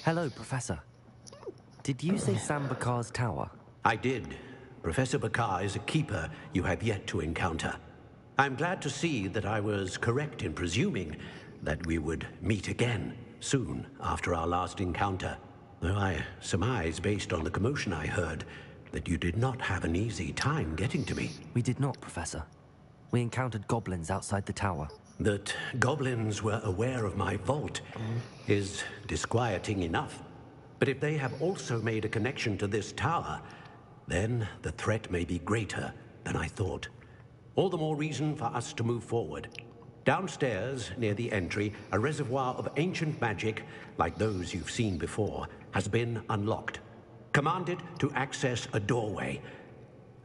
Hello, Professor. Did you say San Bakar's tower? I did. Professor Bakar is a keeper you have yet to encounter. I'm glad to see that I was correct in presuming that we would meet again soon after our last encounter. Though I surmise, based on the commotion I heard, that you did not have an easy time getting to me. We did not, Professor. We encountered goblins outside the tower. That goblins were aware of my vault is disquieting enough. But if they have also made a connection to this tower, then the threat may be greater than I thought. All the more reason for us to move forward. Downstairs, near the entry, a reservoir of ancient magic, like those you've seen before, has been unlocked. Commanded to access a doorway.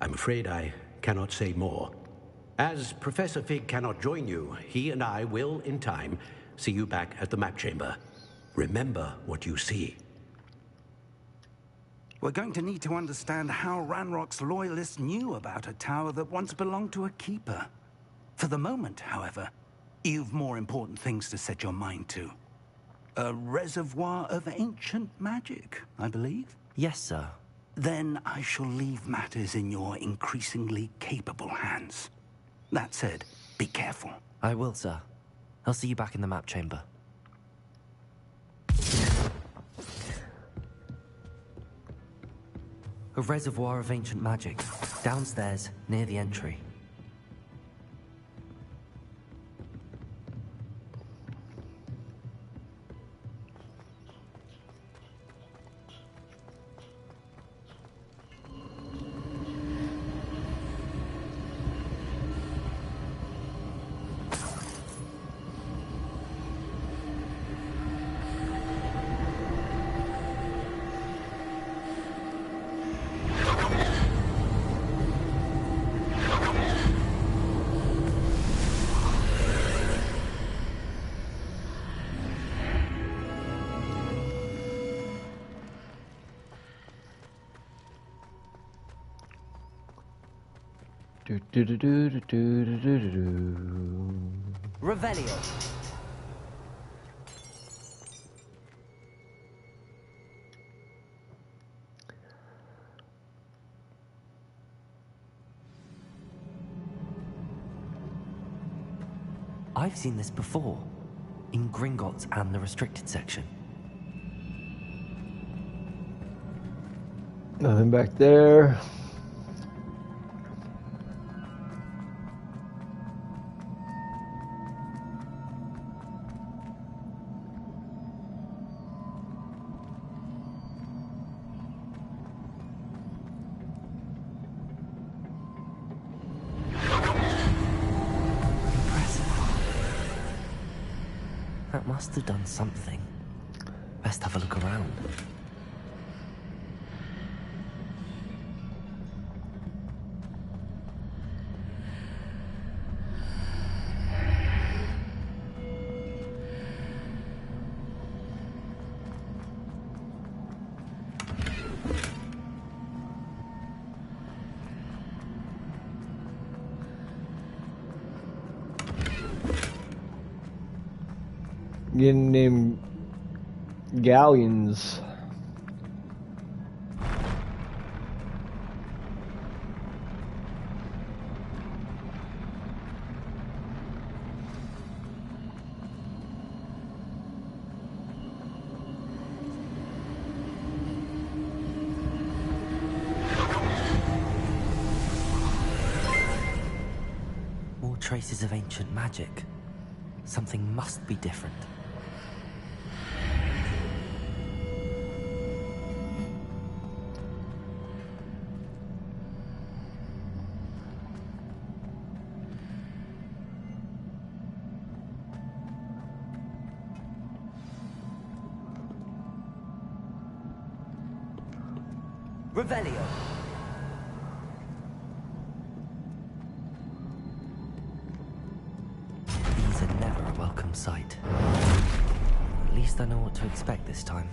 I'm afraid I cannot say more. As Professor Fig cannot join you, he and I will, in time, see you back at the map chamber. Remember what you see. We're going to need to understand how Ranrock's loyalists knew about a tower that once belonged to a keeper. For the moment, however, you've more important things to set your mind to. A reservoir of ancient magic, I believe? Yes, sir. Then I shall leave matters in your increasingly capable hands. That said, be careful. I will, sir. I'll see you back in the map chamber. A reservoir of ancient magic, downstairs, near the entry. Revelio. I've seen this before, in Gringotts and the restricted section. Nothing back there. That must have done something. Best have a look around. Getting them galleons. More traces of ancient magic. Something must be different. Revelio. These are never a welcome sight. At least I know what to expect this time.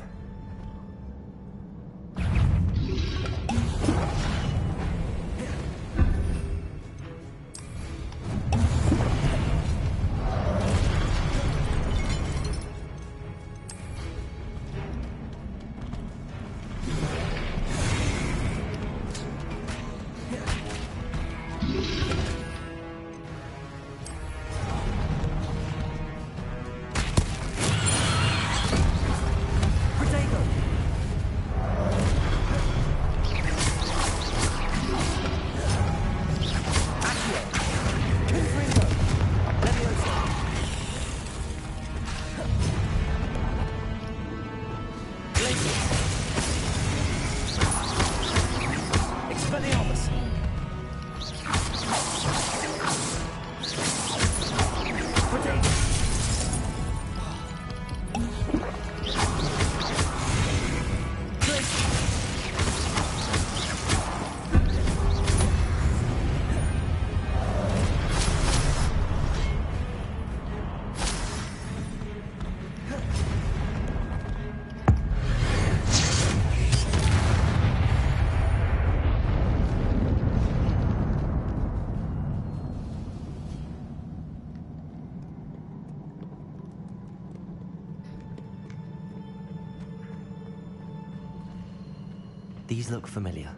These look familiar.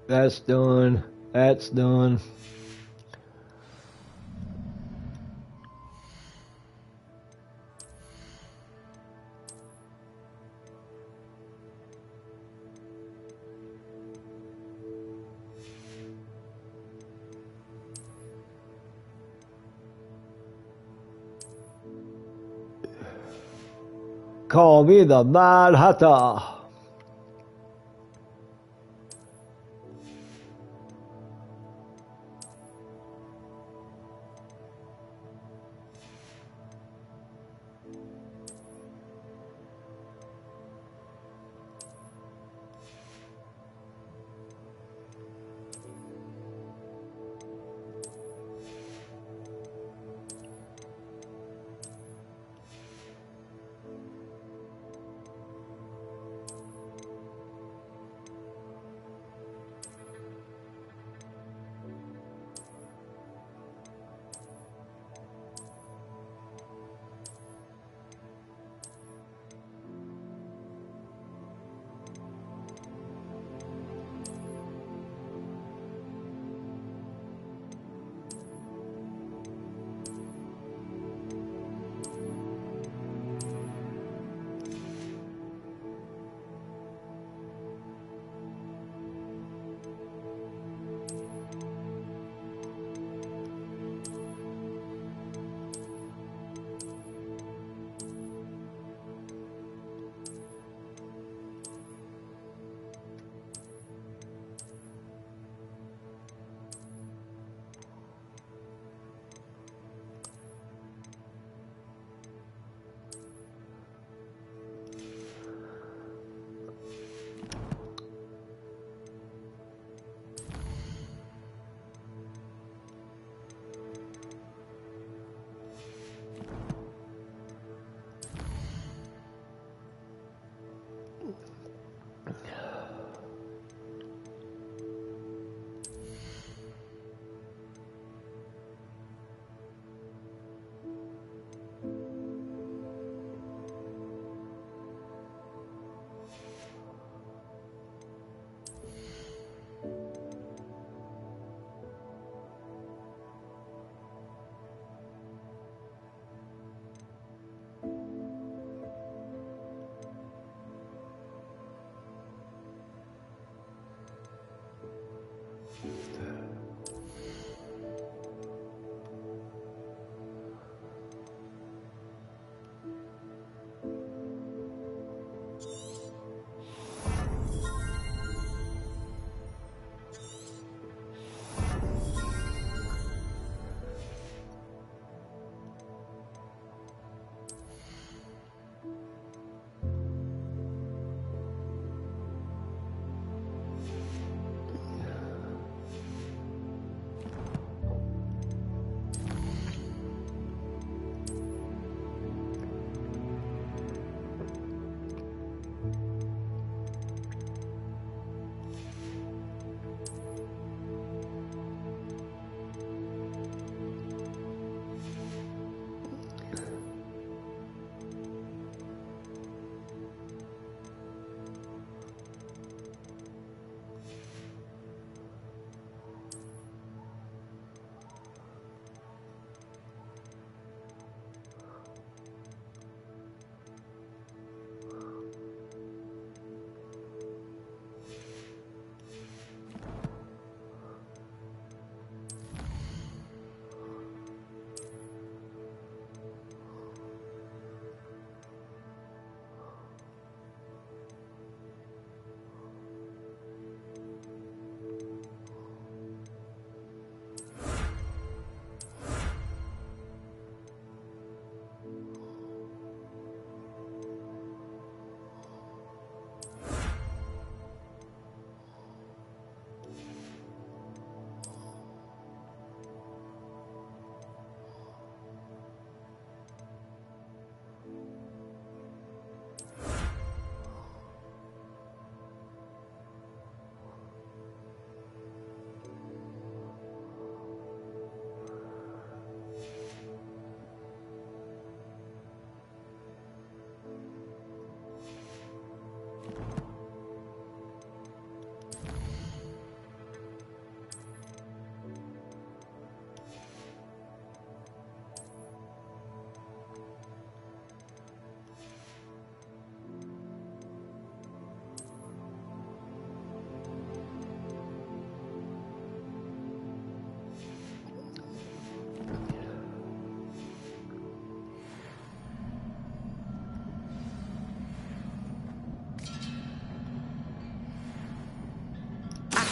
That's done. That's done. Call me the Mad Hatter.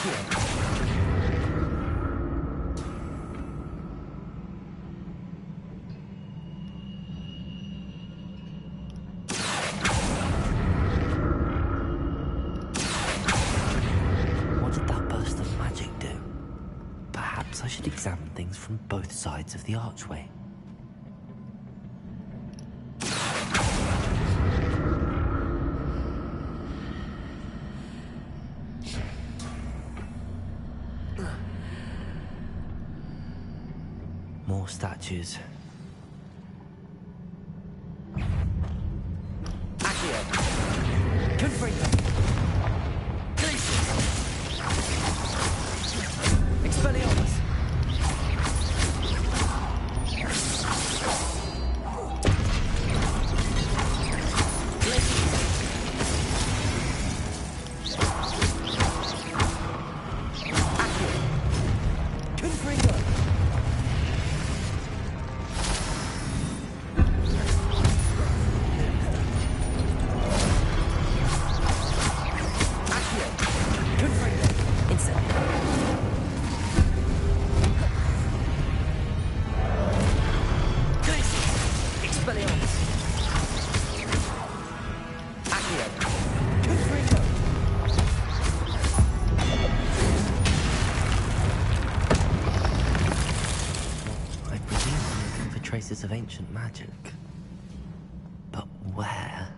What did that burst of magic do? Perhaps I should examine things from both sides of the archway. More statues. Accio! Confringo! Glacius! Expelliarmus! Traces of ancient magic. But where?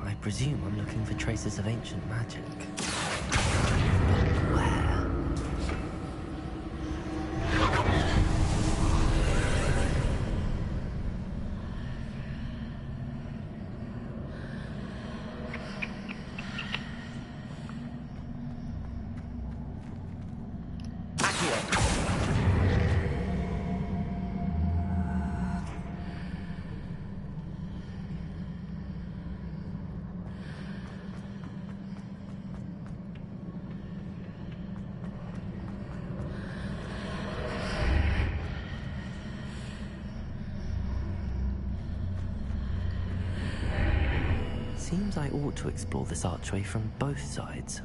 I presume I'm looking for traces of ancient magic. But where? Seems I ought to explore this archway from both sides.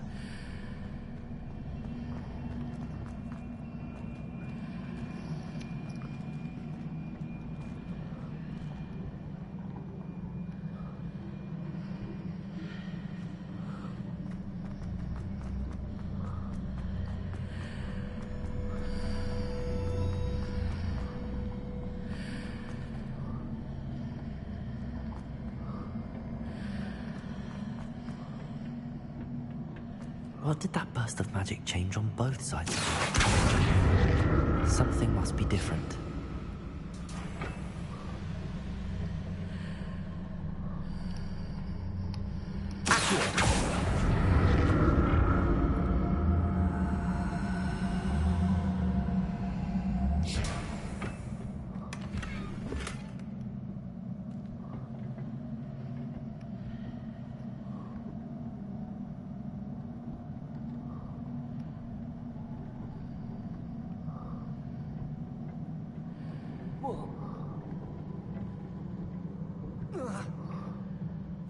What did that burst of magic change on both sides? Something must be different.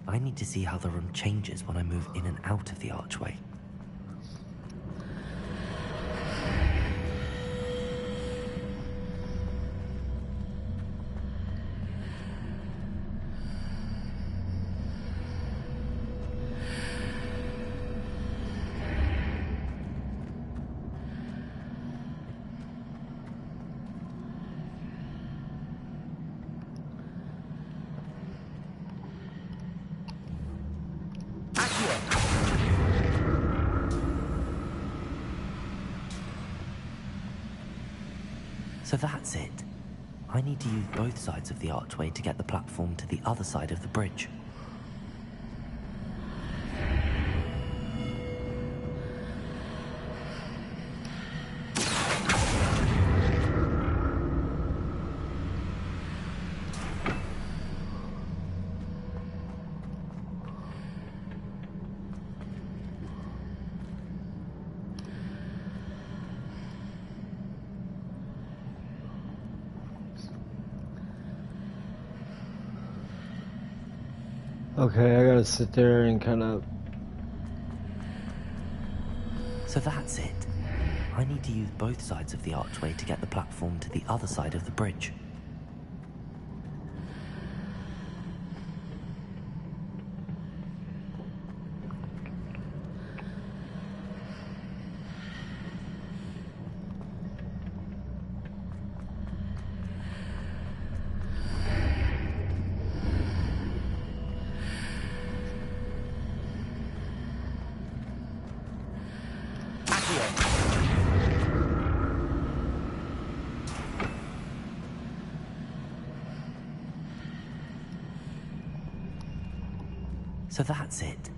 I need to see how the room changes when I move in and out of the archway. So that's it. I need to use both sides of the archway to get the platform to the other side of the bridge. Okay, I gotta sit there and kind of... So that's it. I need to use both sides of the archway to get the platform to the other side of the bridge. So that's it.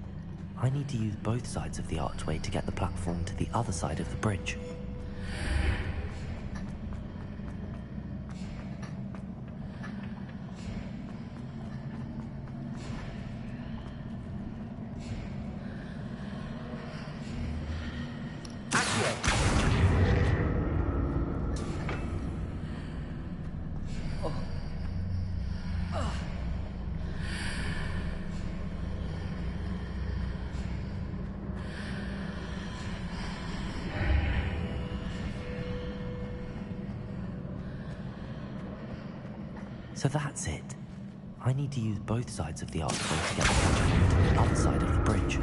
I need to use both sides of the archway to get the platform to the other side of the bridge. So that's it. I need to use both sides of the archway to get the platform to the other side of the bridge.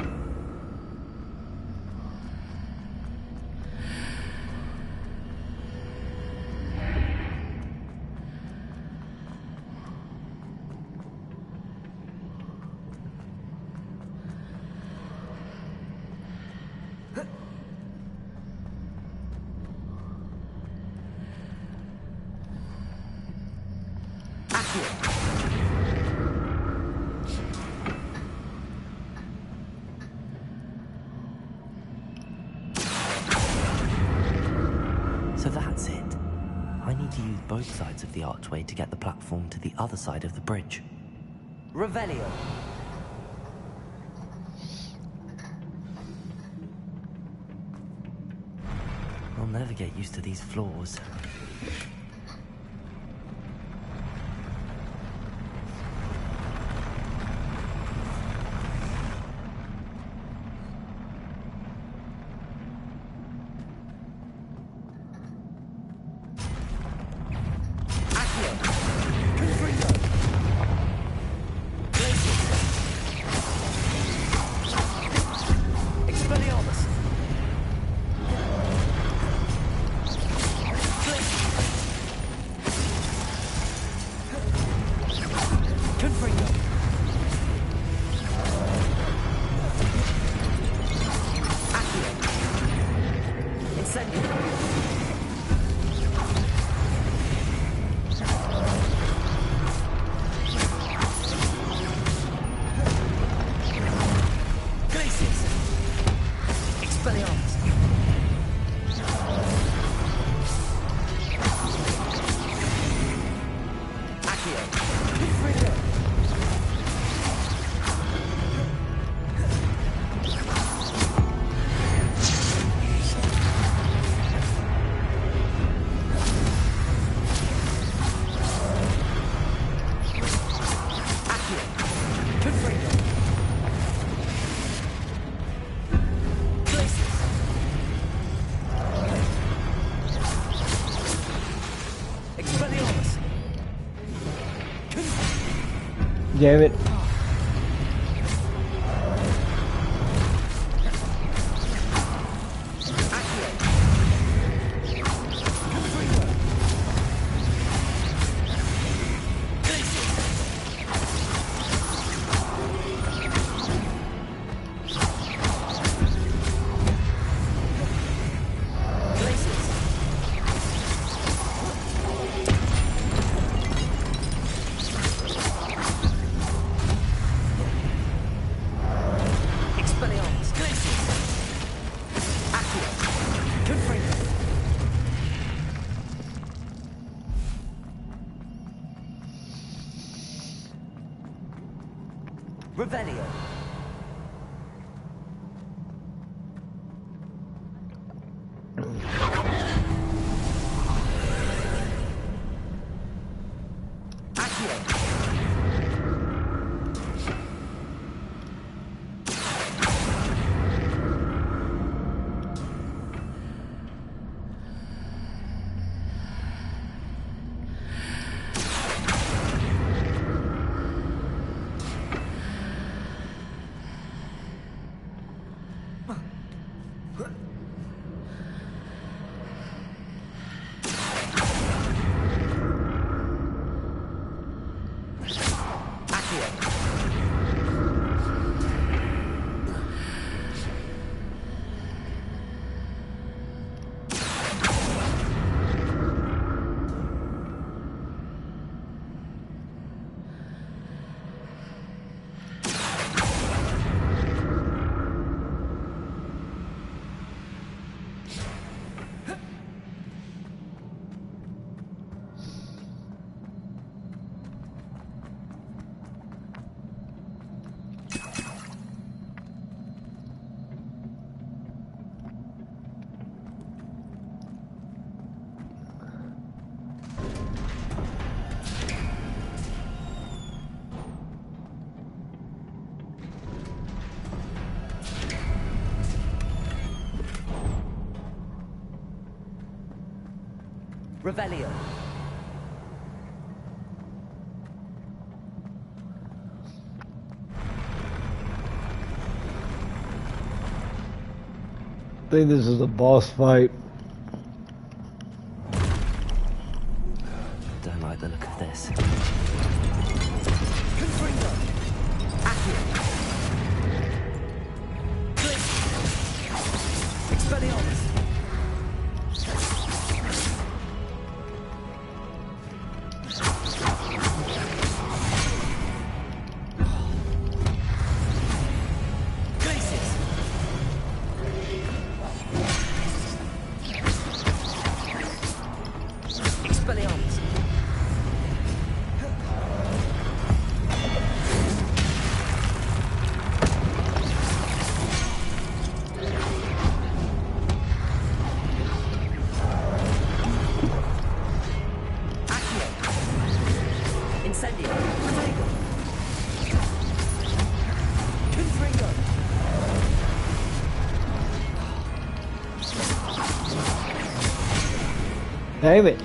So that's it. I need to use both sides of the archway to get the platform to the other side of the bridge. Revelio. I'll never get used to these floors. Damn it. Revelio. Revelio. I think this is a boss fight. Don't like the look of this. Expelliarmus. Damn it.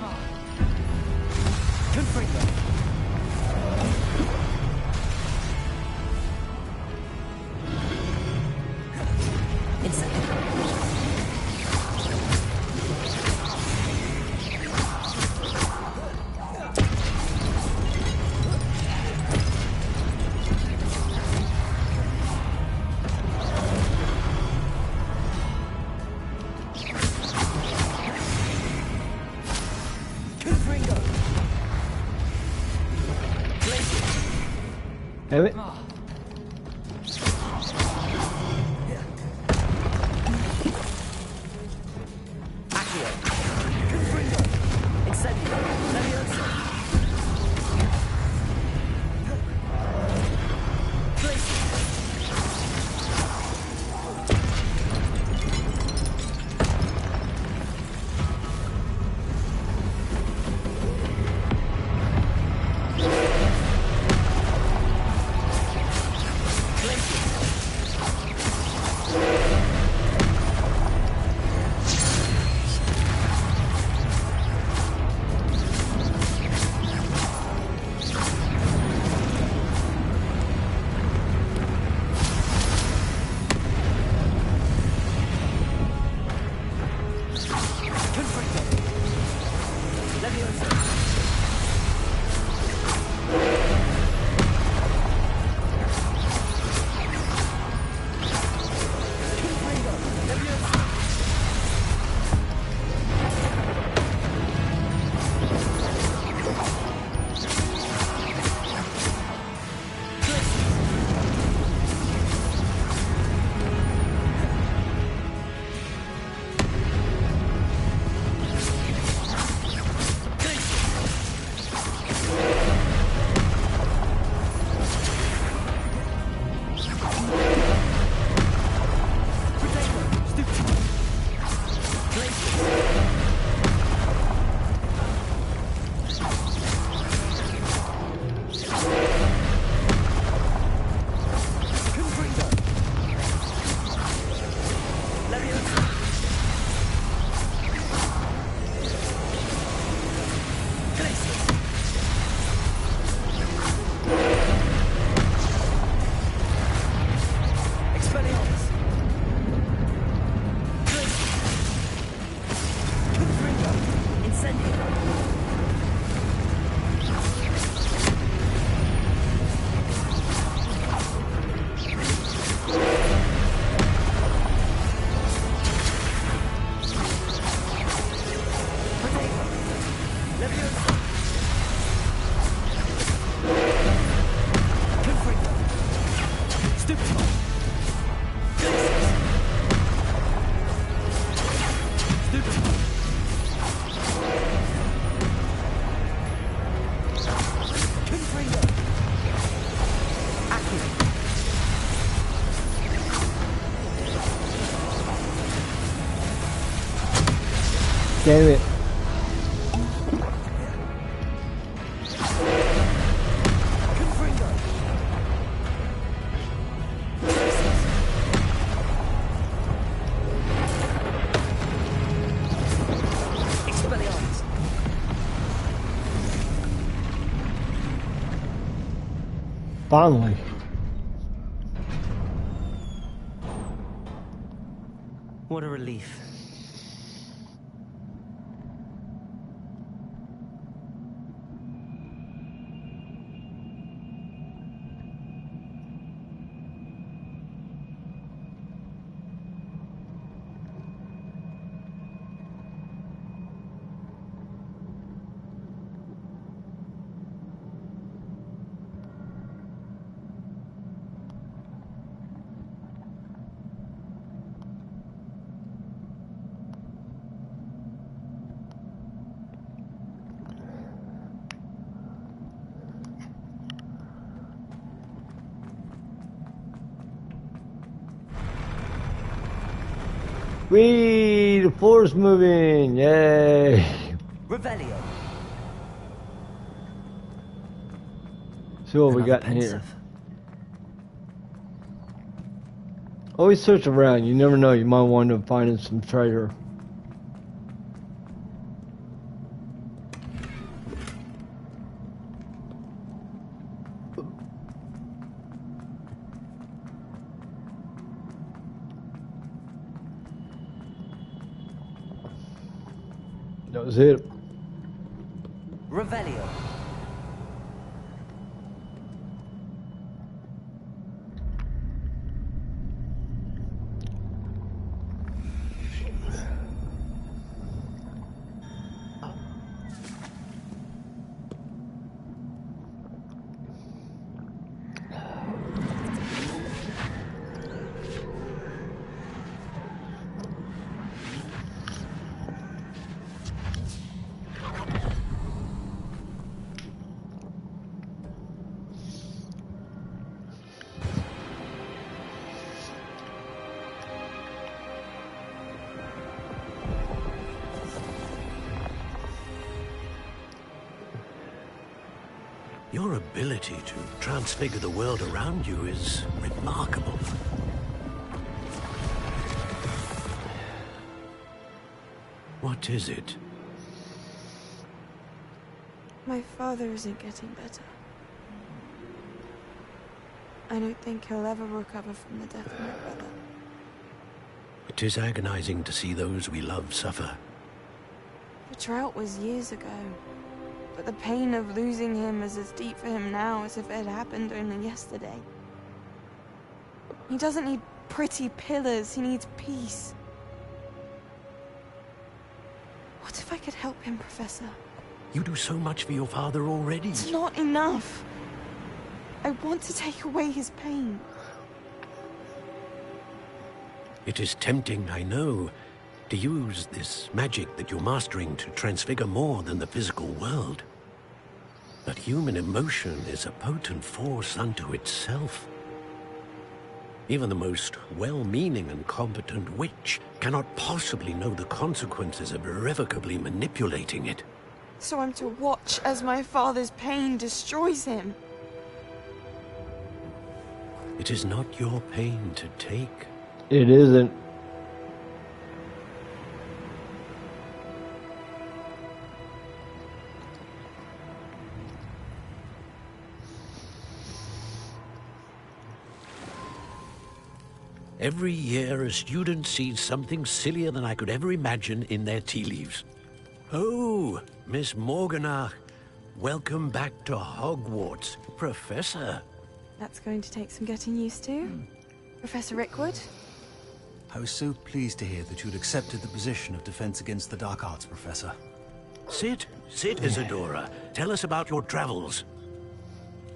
Damn it. Damn it. Finally. What a relief. Whee! The floor's moving! Yay! Revelio. See what we Another got in here. pensive. Always search around. You never know. You might wind up finding some treasure. That was it. Revelio. Your ability to transfigure the world around you is remarkable. What is it? My father isn't getting better. I don't think he'll ever recover from the death of my brother. It is agonizing to see those we love suffer. The drought was years ago. But the pain of losing him is as deep for him now as if it had happened only yesterday. He doesn't need pretty pillars, he needs peace. What if I could help him, Professor? You do so much for your father already. It's not enough. I want to take away his pain. It is tempting, I know, to use this magic that you're mastering to transfigure more than the physical world. But human emotion is a potent force unto itself. Even the most well-meaning and competent witch cannot possibly know the consequences of irrevocably manipulating it. So I'm to watch as my father's pain destroys him. It is not your pain to take. It isn't. Every year, a student sees something sillier than I could ever imagine in their tea leaves. Oh, Miss Morganach, welcome back to Hogwarts, Professor. That's going to take some getting used to. Professor Rickwood? I was so pleased to hear that you'd accepted the position of Defense Against the Dark Arts, Professor. Sit, Isadora. Tell us about your travels.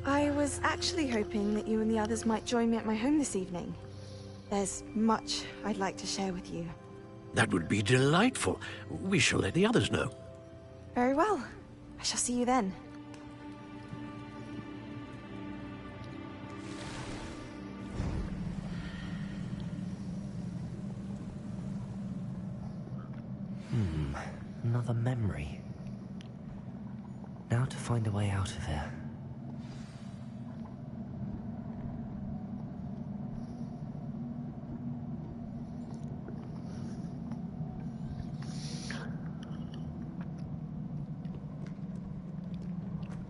I was actually hoping that you and the others might join me at my home this evening. There's much I'd like to share with you. That would be delightful. We shall let the others know. Very well. I shall see you then. Another memory. Now to find a way out of here.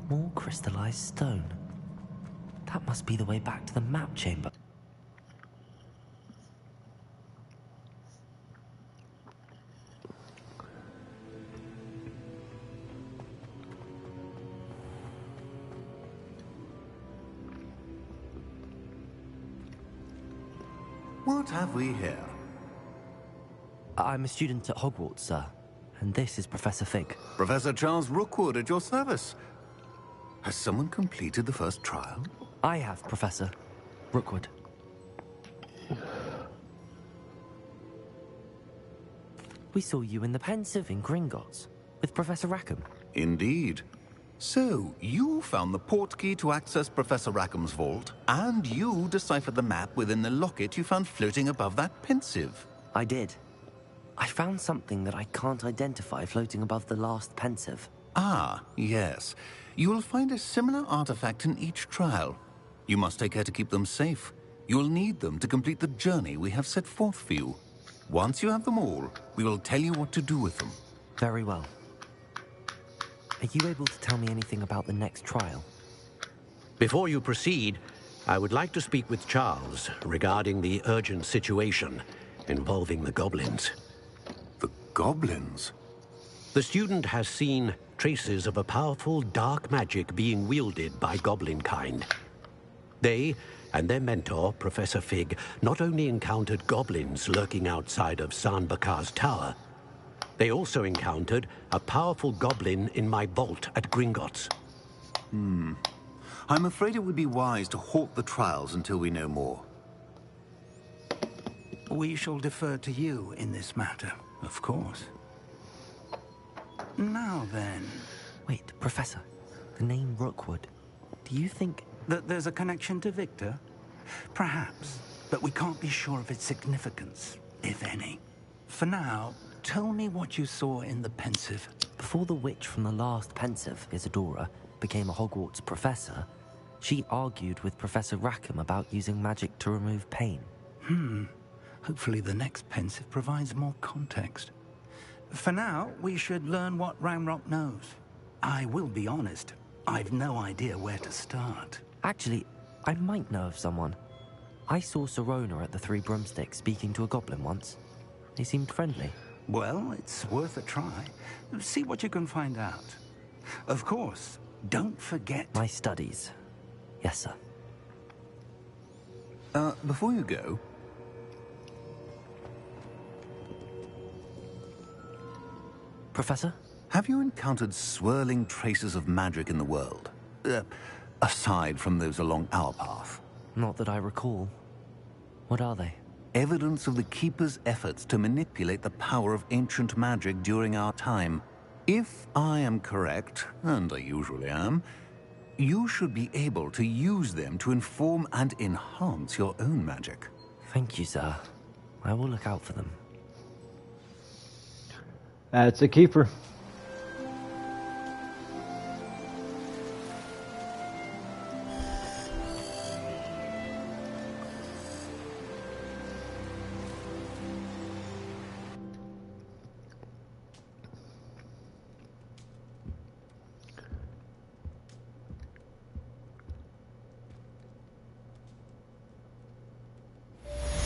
More crystallized stone. That must be the way back to the map chamber. What have we here? I'm a student at Hogwarts, sir. And this is Professor Fig. Professor Charles Rookwood at your service. Has someone completed the first trial? I have, Professor Rookwood. We saw you in the Pensive in Gringotts with Professor Rackham. Indeed. So, you found the portkey to access Professor Rackham's vault, and you deciphered the map within the locket you found floating above that Pensive. I did. I found something that I can't identify floating above the last Pensive. Ah, yes. You will find a similar artifact in each trial. You must take care to keep them safe. You will need them to complete the journey we have set forth for you. Once you have them all, we will tell you what to do with them. Very well. Are you able to tell me anything about the next trial? Before you proceed, I would like to speak with Charles regarding the urgent situation involving the goblins. The goblins? The student has seen traces of a powerful dark magic being wielded by goblin kind. They and their mentor, Professor Fig, not only encountered goblins lurking outside of Sanbakar's tower, they also encountered a powerful goblin in my vault at Gringotts. I'm afraid it would be wise to halt the trials until we know more. We shall defer to you in this matter, of course. Now then... Wait, Professor. The name Rookwood. Do you think... that there's a connection to Victor? Perhaps, but we can't be sure of its significance, if any. For now, tell me what you saw in the Pensive. Before the witch from the last Pensive, Isadora, became a Hogwarts professor, she argued with Professor Rackham about using magic to remove pain. Hopefully the next Pensive provides more context. For now, we should learn what Ramrock knows. I will be honest, I've no idea where to start. Actually, I might know of someone. I saw Sirona at the Three Broomsticks speaking to a goblin once. They seemed friendly. Well, it's worth a try. See what you can find out. Of course, don't forget... my studies. Yes, sir. Before you go... Professor? Have you encountered swirling traces of magic in the world? Aside from those along our path? Not that I recall. What are they? Evidence of the Keeper's efforts to manipulate the power of ancient magic during our time. If I am correct, and I usually am, you should be able to use them to inform and enhance your own magic. Thank you, sir. I will look out for them. That's a keeper.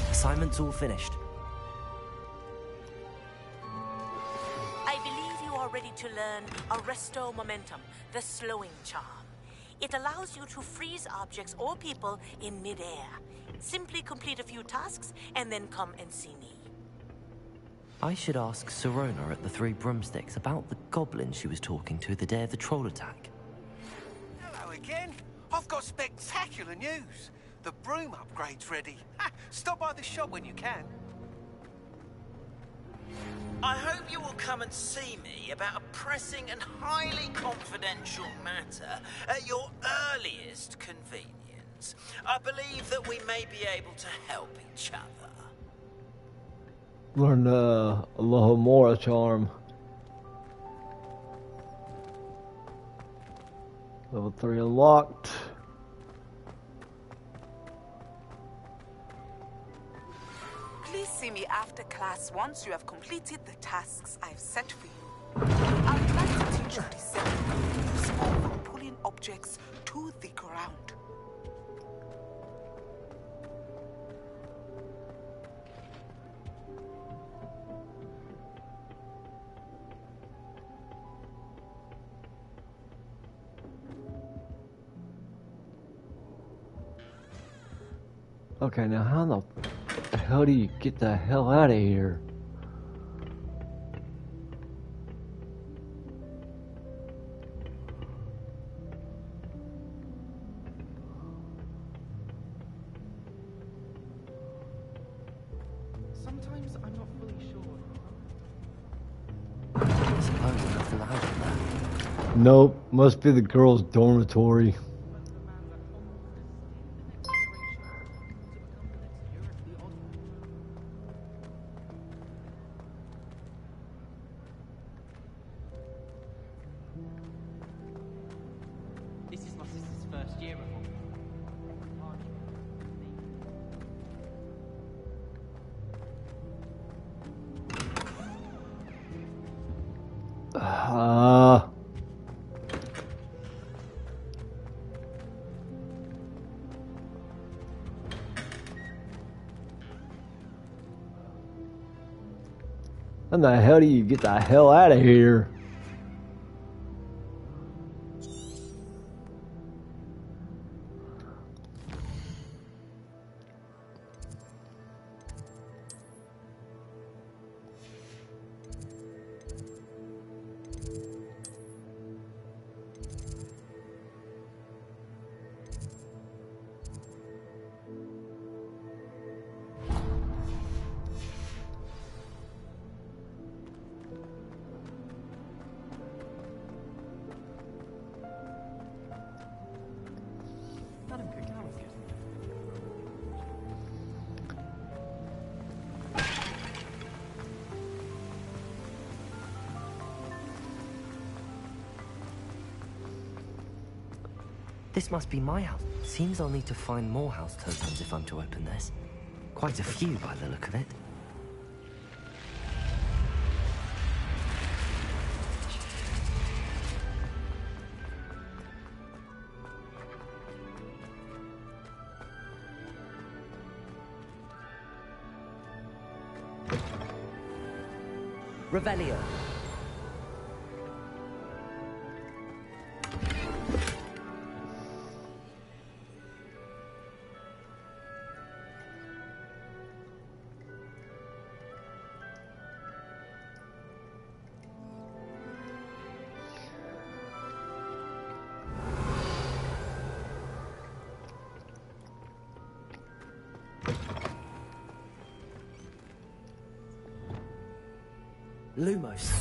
Assignment's all finished. I believe you are ready to learn Arresto Momentum, the slowing charm. It allows you to freeze objects or people in midair. Simply complete a few tasks and then come and see me. I should ask Sirona at the Three Broomsticks about the goblin she was talking to the day of the troll attack. Hello again. I've got spectacular news. The broom upgrade's ready. Stop by the shop when you can. I hope you will come and see me about a pressing and highly confidential matter at your earliest convenience. I believe that we may be able to help each other. Learn the Alohomora charm. Level 3 unlocked. Please see me after class once you have completed the tasks I've set for you. I would like to teach you descent, small from pulling objects to the ground. Okay, now how the hell do you get the hell out of here? Sometimes I'm not fully sure. Suppose nothing out of that. Nope, must be the girls' dormitory. This is my sister's first year of And the hell do you get the hell out of here? This must be my house. Seems I'll need to find more house tokens if I'm to open this. Quite a few by the look of it. Revelio. Lumos.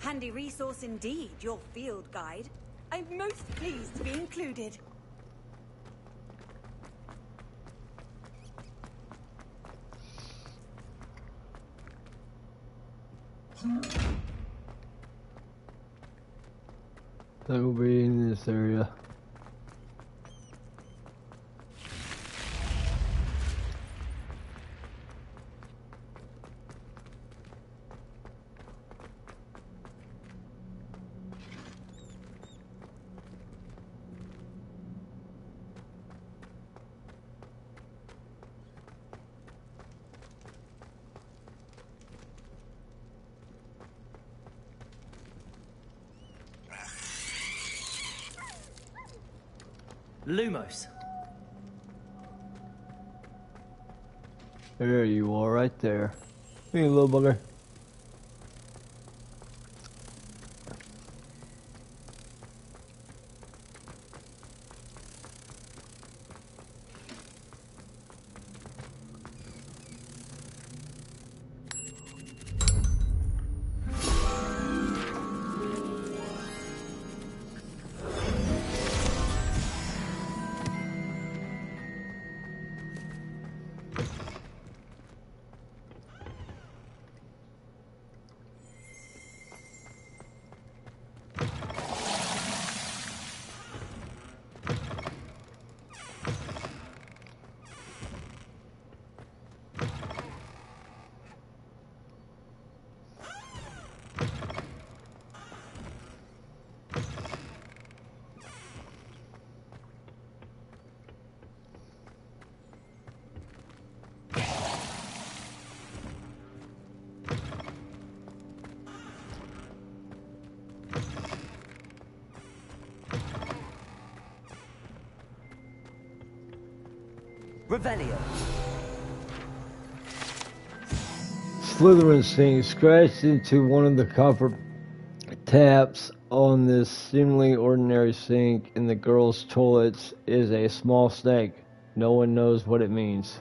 Handy resource indeed, your field guide. I'm most pleased to be included. That will be in this area. Lumos. There you are, right there. Hey, little bugger. Revelio. Slytherin sink scratched into one of the copper taps on this seemingly ordinary sink in the girls' toilets is a small snake. No one knows what it means.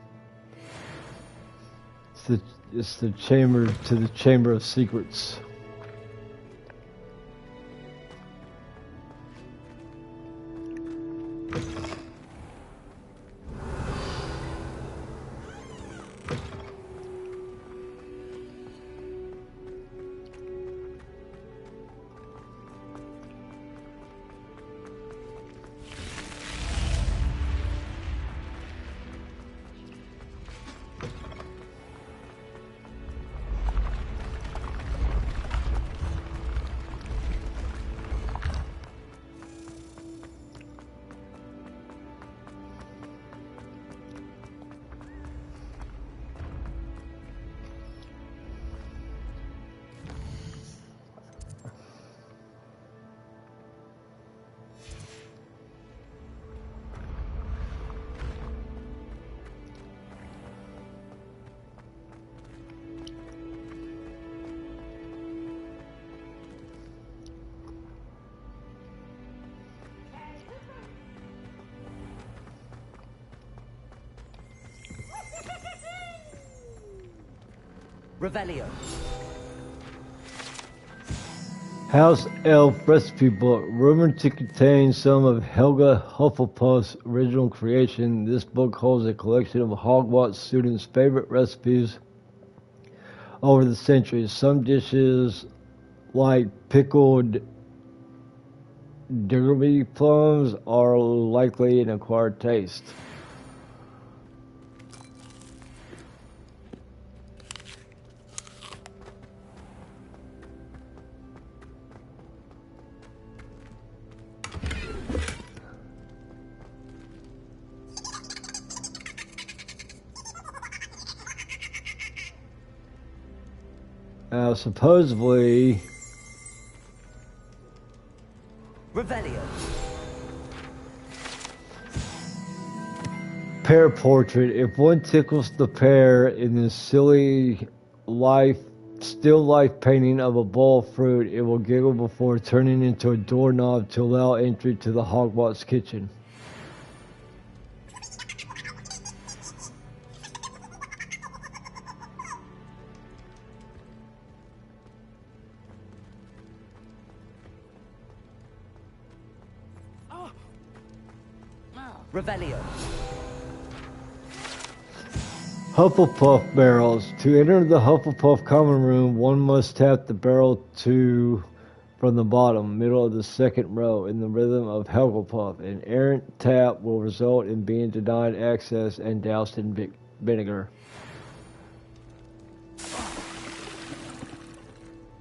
It's the chamber to the Chamber of Secrets. Revelio. House Elf Recipe Book. Rumored to contain some of Helga Hufflepuff's original creation, this book holds a collection of Hogwarts students' favorite recipes over the centuries. Some dishes, like pickled Derby plums, are likely an acquired taste. Supposedly, Revelio. Pear portrait. If one tickles the pear in this silly still life painting of a bowl of fruit, it will giggle before turning into a doorknob to allow entry to the Hogwarts kitchen. Revelio. Hufflepuff barrels. To enter the Hufflepuff common room, one must tap the barrel from the bottom, middle of the second row, in the rhythm of Hufflepuff. An errant tap will result in being denied access and doused in vinegar.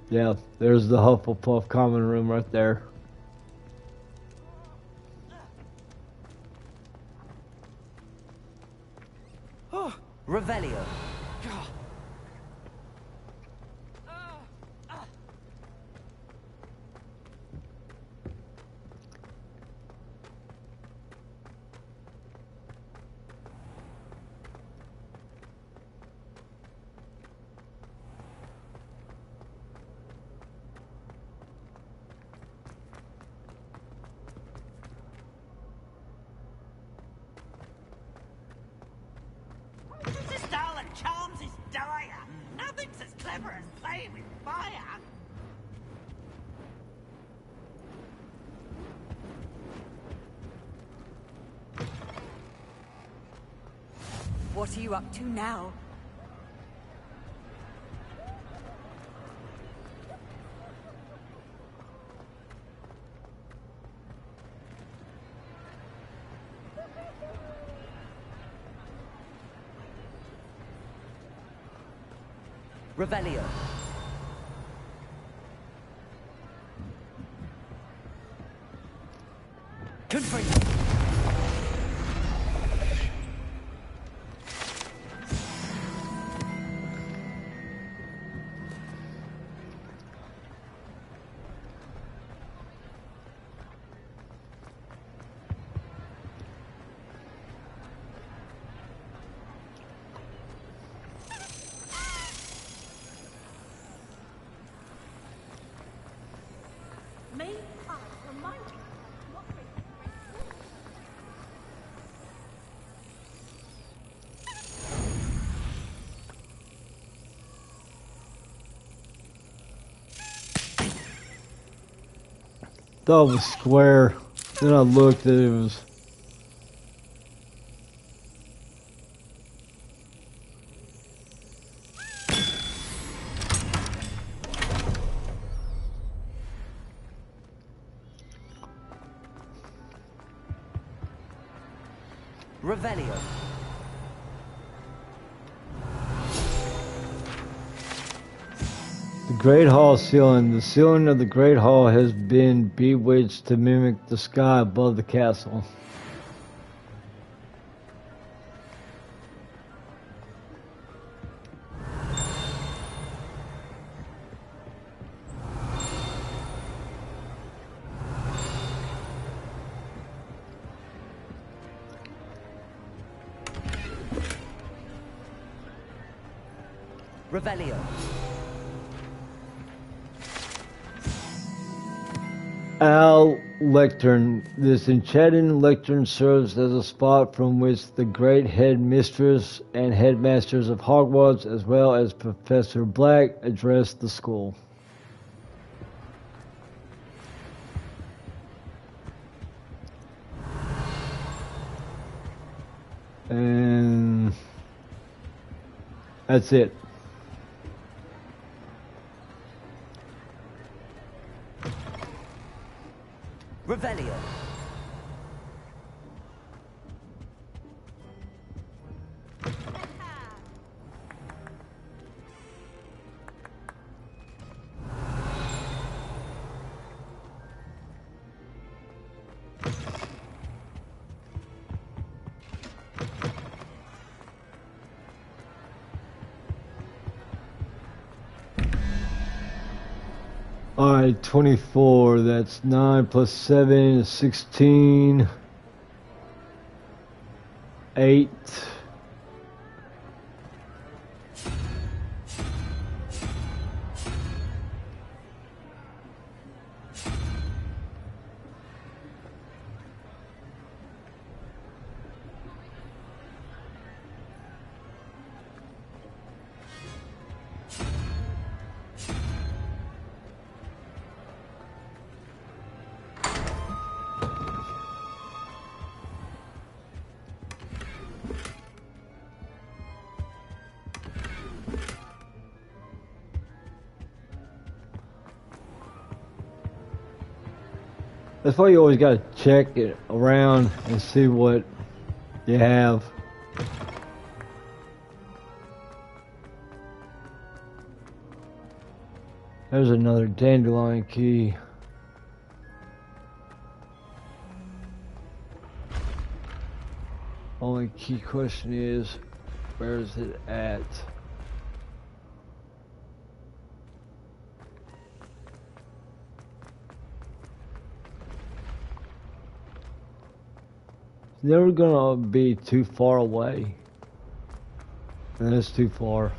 Yeah, there's the Hufflepuff common room right there. Revelio. Stolen charms is dire. Nothing's as clever as playing with fire. What are you up to now? Revelio. Confringo. thought it was square. Then I looked and it was. Revelio. The Great Hall ceiling. The ceiling of the Great Hall has been bewitched to mimic the sky above the castle. Revelio. Al Lectern. This enchanting lectern serves as a spot from which the great headmistress and headmasters of Hogwarts, as well as Professor Black, address the school. And that's it. Revelio. Alright, 24. That's 9 plus 7 is 16. 8. That's why you always gotta check it around and see what you have. There's another dandelion key. Only key question is, where is it at? Never gonna be too far away. And it's too far.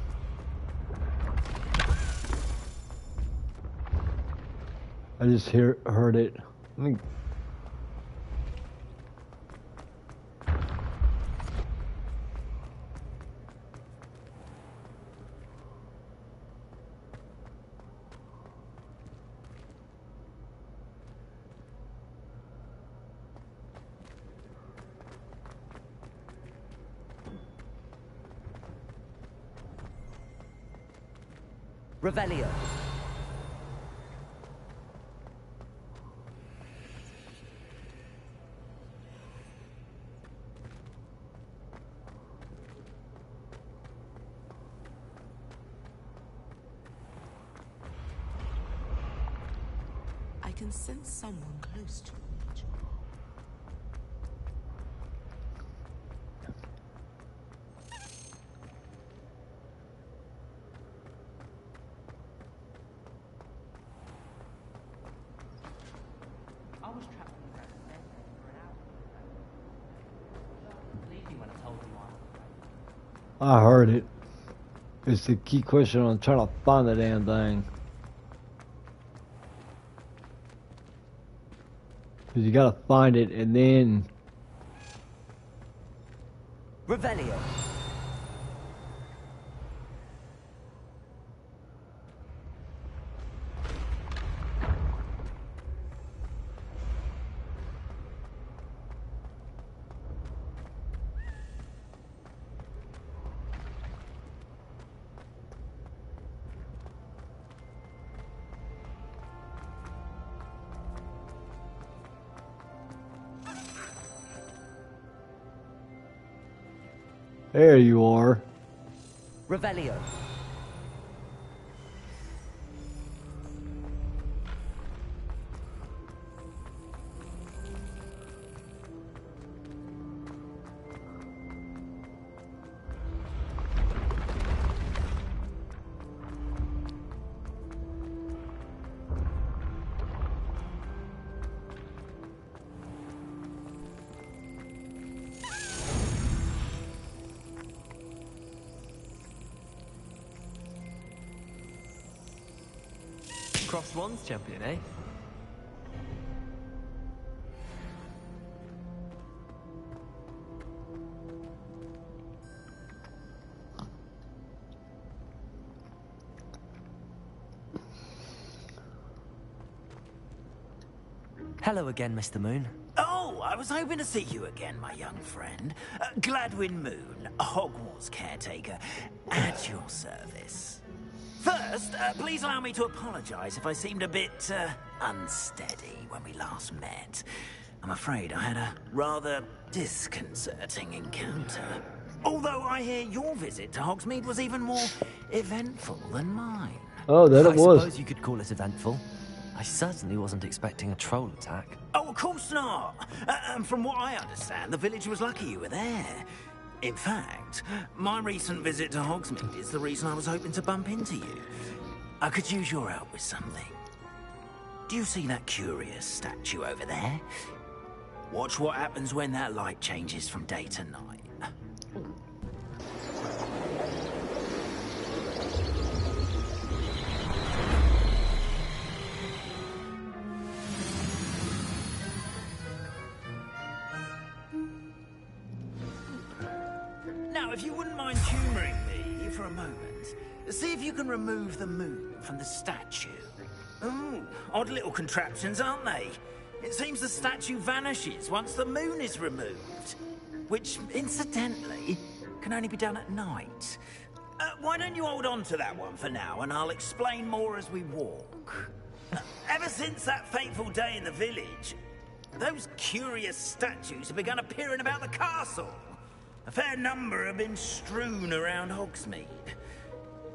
I just heard it. Let me. Revelio. I can sense someone close to me. I was trapped in the present dead for an hour. Believe me when I told you I heard it. It's the key question. I'm trying to find the damn thing. Cause you gotta find it and then. Revelio. There you are. Revelio. Crossed wands champion, eh? Hello again, Mr. Moon. Oh, I was hoping to see you again, my young friend. Gladwin Moon, Hogwarts caretaker, at your service. First, please allow me to apologize if I seemed a bit, unsteady when we last met. I'm afraid I had a rather disconcerting encounter. Although I hear your visit to Hogsmeade was even more eventful than mine. Oh, that it was. I suppose you could call it eventful. I certainly wasn't expecting a troll attack. Oh, of course not. And from what I understand, the village was lucky you were there. In fact, my recent visit to Hogsmeade is the reason I was hoping to bump into you. I could use your help with something. Do you see that curious statue over there? Watch what happens when that light changes from day to night. Now, if you wouldn't mind humoring me for a moment, see if you can remove the moon from the statue. Ooh, odd little contraptions, aren't they? It seems the statue vanishes once the moon is removed, which, incidentally, can only be done at night. Why don't you hold on to that one for now, and I'll explain more as we walk. Ever since that fateful day in the village, those curious statues have begun appearing about the castle. A fair number have been strewn around Hogsmeade.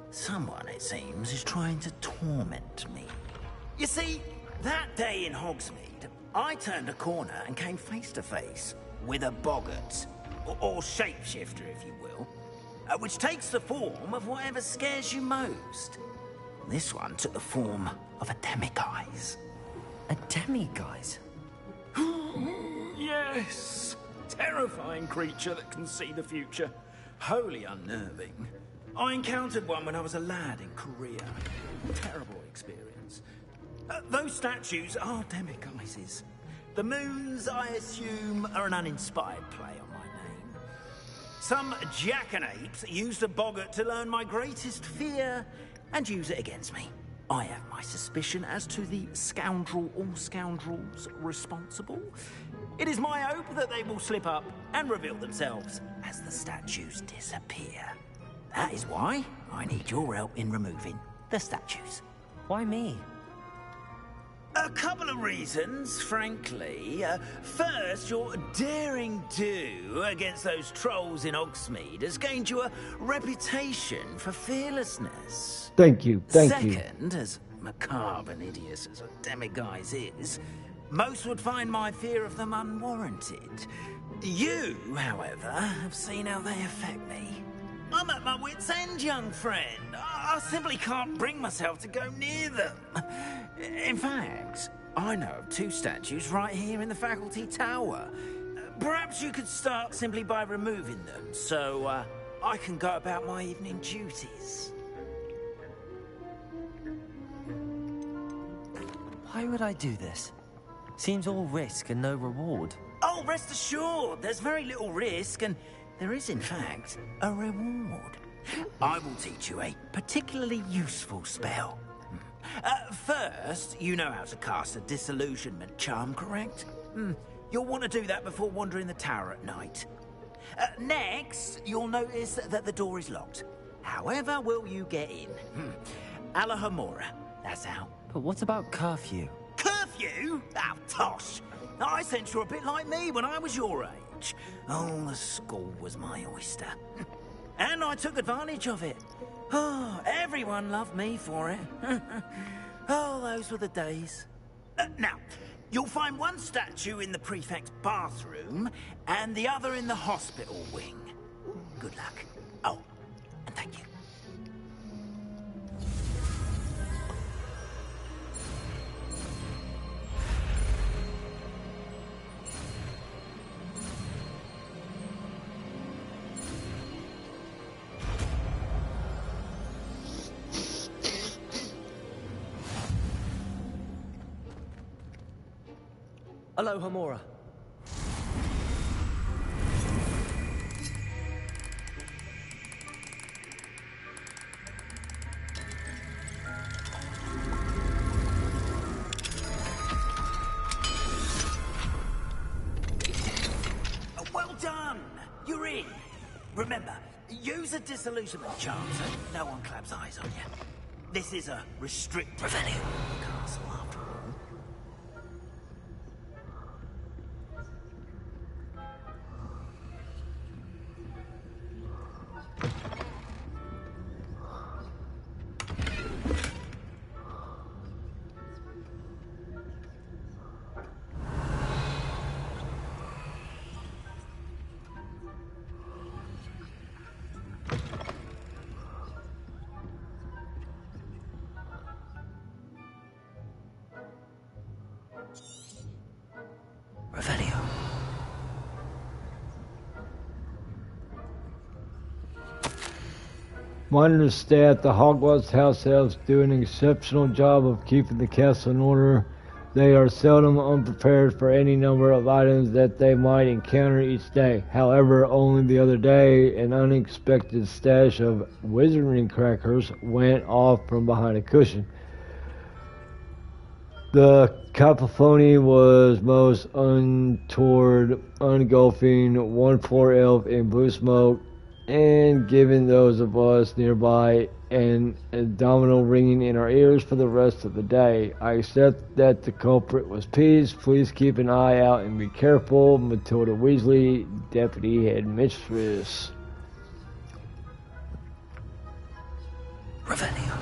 Someone, it seems, is trying to torment me. You see, that day in Hogsmeade, I turned a corner and came face to face with a boggart, or shapeshifter, if you will, which takes the form of whatever scares you most. This one took the form of a demiguise. A demiguise? Yes! Terrifying creature that can see the future. Wholly unnerving. I encountered one when I was a lad in Korea. Terrible experience. Those statues are demiguises. The moons, I assume, are an uninspired play on my name. Some jackanapes used a boggart to learn my greatest fear and use it against me. I have my suspicion as to the scoundrel or scoundrels responsible. It is my hope that they will slip up and reveal themselves as the statues disappear. That is why I need your help in removing the statues. Why me? A couple of reasons, frankly. First, your daring do against those trolls in Hogsmeade has gained you a reputation for fearlessness. Thank you, thank you. Second, as macabre and hideous as a demiguise is, most would find my fear of them unwarranted. You, however, have seen how they affect me. I'm at my wit's end, young friend. I simply can't bring myself to go near them. In fact, I know of two statues right here in the faculty tower. Perhaps you could start simply by removing them, so I can go about my evening duties. Why would I do this? Seems all risk and no reward. Oh, rest assured, there's very little risk, and there is, in fact, a reward. I will teach you a particularly useful spell. First, you know how to cast a disillusionment charm, correct? You'll want to do that before wandering the tower at night. Next, you'll notice that the door is locked. However will you get in? Alahomora, that's how. But what about curfew? Curfew? Oh, tosh. I sense you're a bit like me when I was your age. Oh, the school was my oyster. And I took advantage of it. Oh, everyone loved me for it. Oh, those were the days. Now, you'll find one statue in the prefect's bathroom and the other in the hospital wing. Good luck. Oh, and thank you. Aloha, Mora. Well done! You're in. Remember, use a disillusionment charm so no one claps eyes on you. This is a restricted castle after all. Minor staff, the Hogwarts house elves do an exceptional job of keeping the castle in order. They are seldom unprepared for any number of items that they might encounter each day. However, only the other day, an unexpected stash of wizarding crackers went off from behind a cushion. The cacophony was most untoward, engulfing one poor elf in blue smoke and giving those of us nearby an abdominal ringing in our ears for the rest of the day. I accept that the culprit was Peeves. Please keep an eye out and be careful. Matilda Weasley, Deputy Headmistress. Revelio.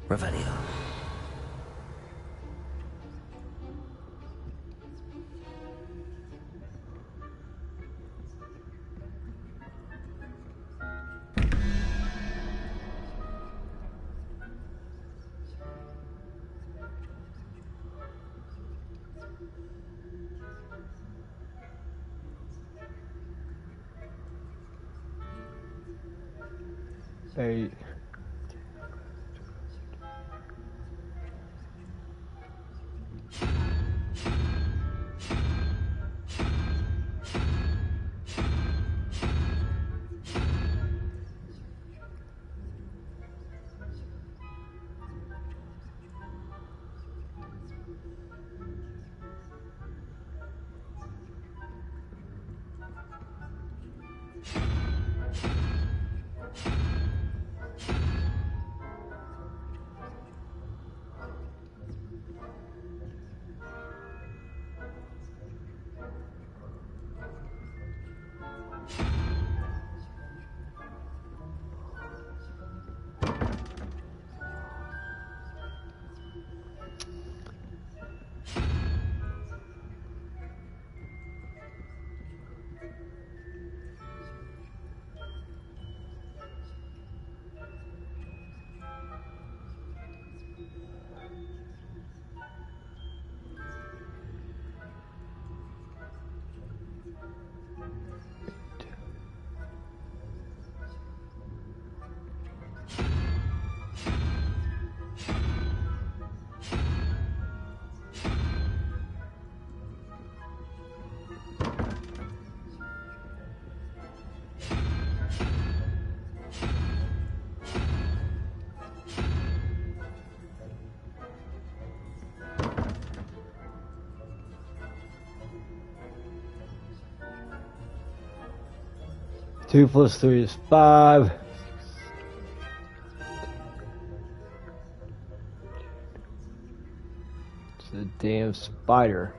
Revelio. Hey. 2 plus 3 is 5. It's a damn spider.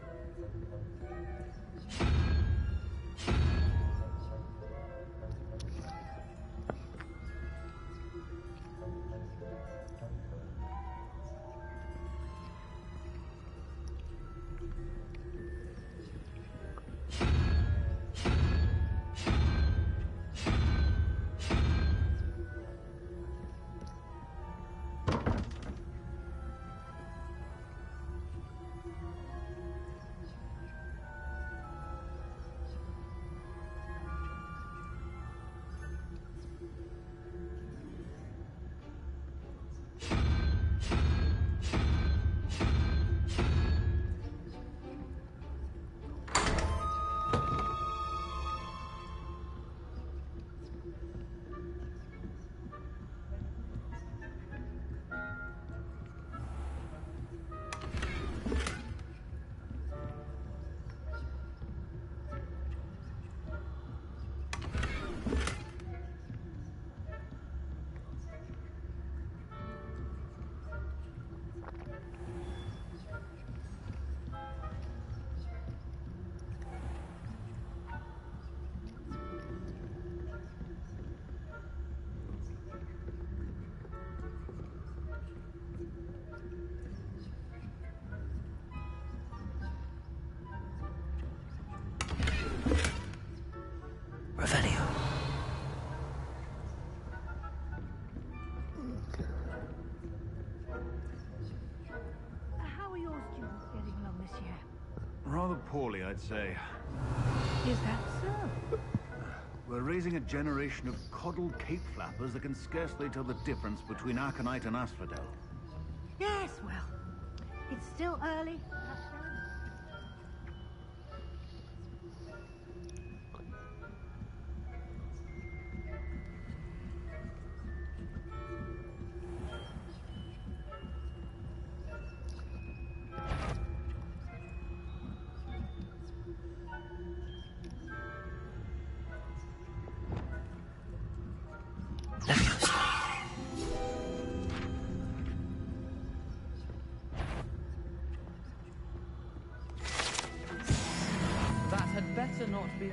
Revelio. How are your students getting along this year? Rather poorly, I'd say. Is that so? We're raising a generation of coddled cape flappers that can scarcely tell the difference between aconite and asphodel. Yes, well, it's still early. That had better not be.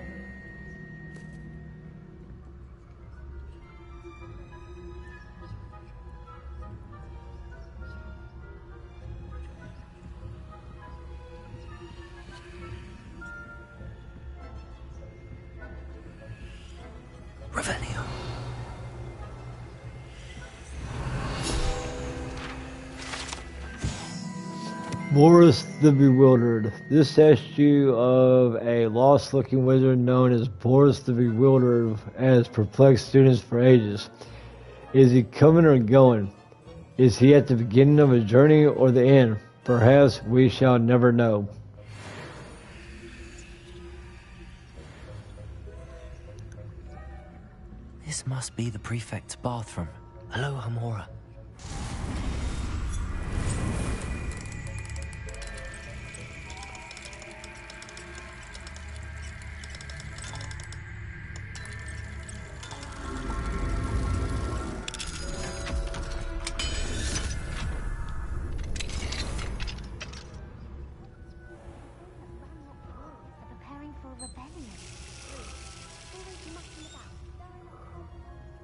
Revelio. Boris the Bewildered. This statue of a lost-looking wizard known as Boris the Bewildered has perplexed students for ages. Is he coming or going? Is he at the beginning of a journey or the end? Perhaps we shall never know. This must be the prefect's bathroom. Aloha Mora. Preparing for a rebellion.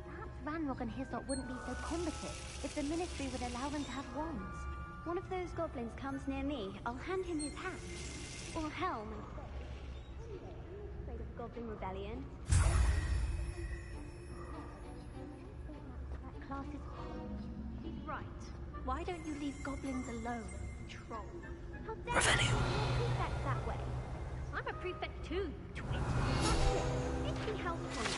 Perhaps Ranrock and his lot wouldn't be so combative if the ministry would allow them to have wands. One of those goblins comes near me, I'll hand him his hat. Or helm and say, afraid of goblin rebellion. That class is... He's right. Why don't you leave goblins alone, troll? How dare you? Prefect that way. I'm a prefect too, twit. Make me help point.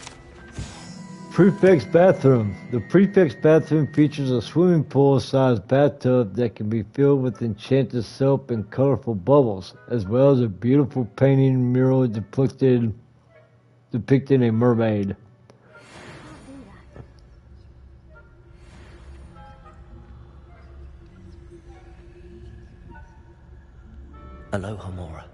Prefect's bathroom. The prefect's bathroom features a swimming pool-sized bathtub that can be filled with enchanted soap and colorful bubbles, as well as a beautiful painting mural depicting a mermaid. Aloha Mora.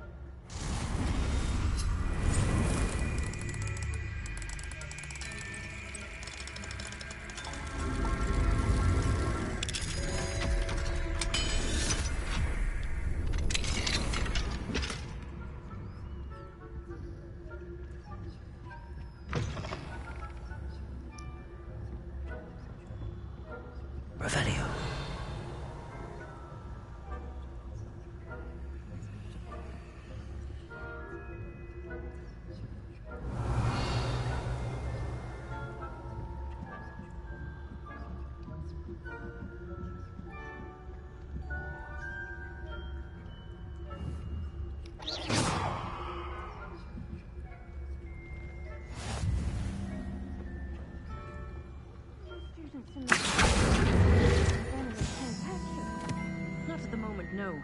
know.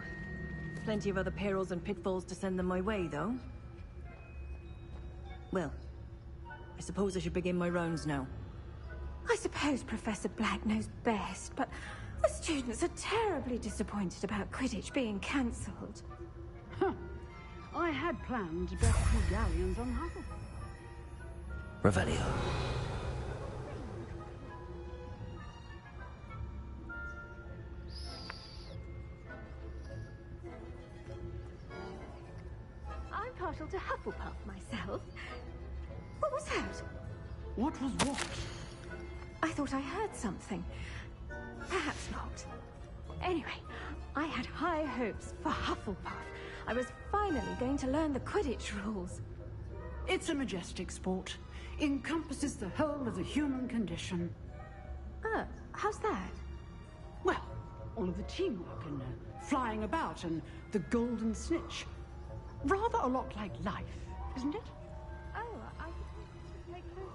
Plenty of other perils and pitfalls to send them my way, though. Well, I suppose I should begin my rounds now. I suppose Professor Black knows best, but the students are terribly disappointed about Quidditch being cancelled. Huh. I had planned to bet 2 galleons on Hufflepuff. Revelio. I'm partial to Hufflepuff myself. What was that? What was what? I thought I heard something. Perhaps not. Anyway, I had high hopes for Hufflepuff. I was finally going to learn the Quidditch rules. It's a majestic sport. Encompasses the whole of the human condition. How's that? Well, all of the teamwork and flying about and the golden snitch. Rather a lot like life, isn't it? Oh, I should take closer.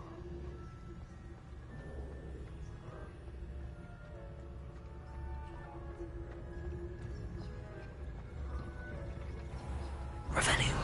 Revelio.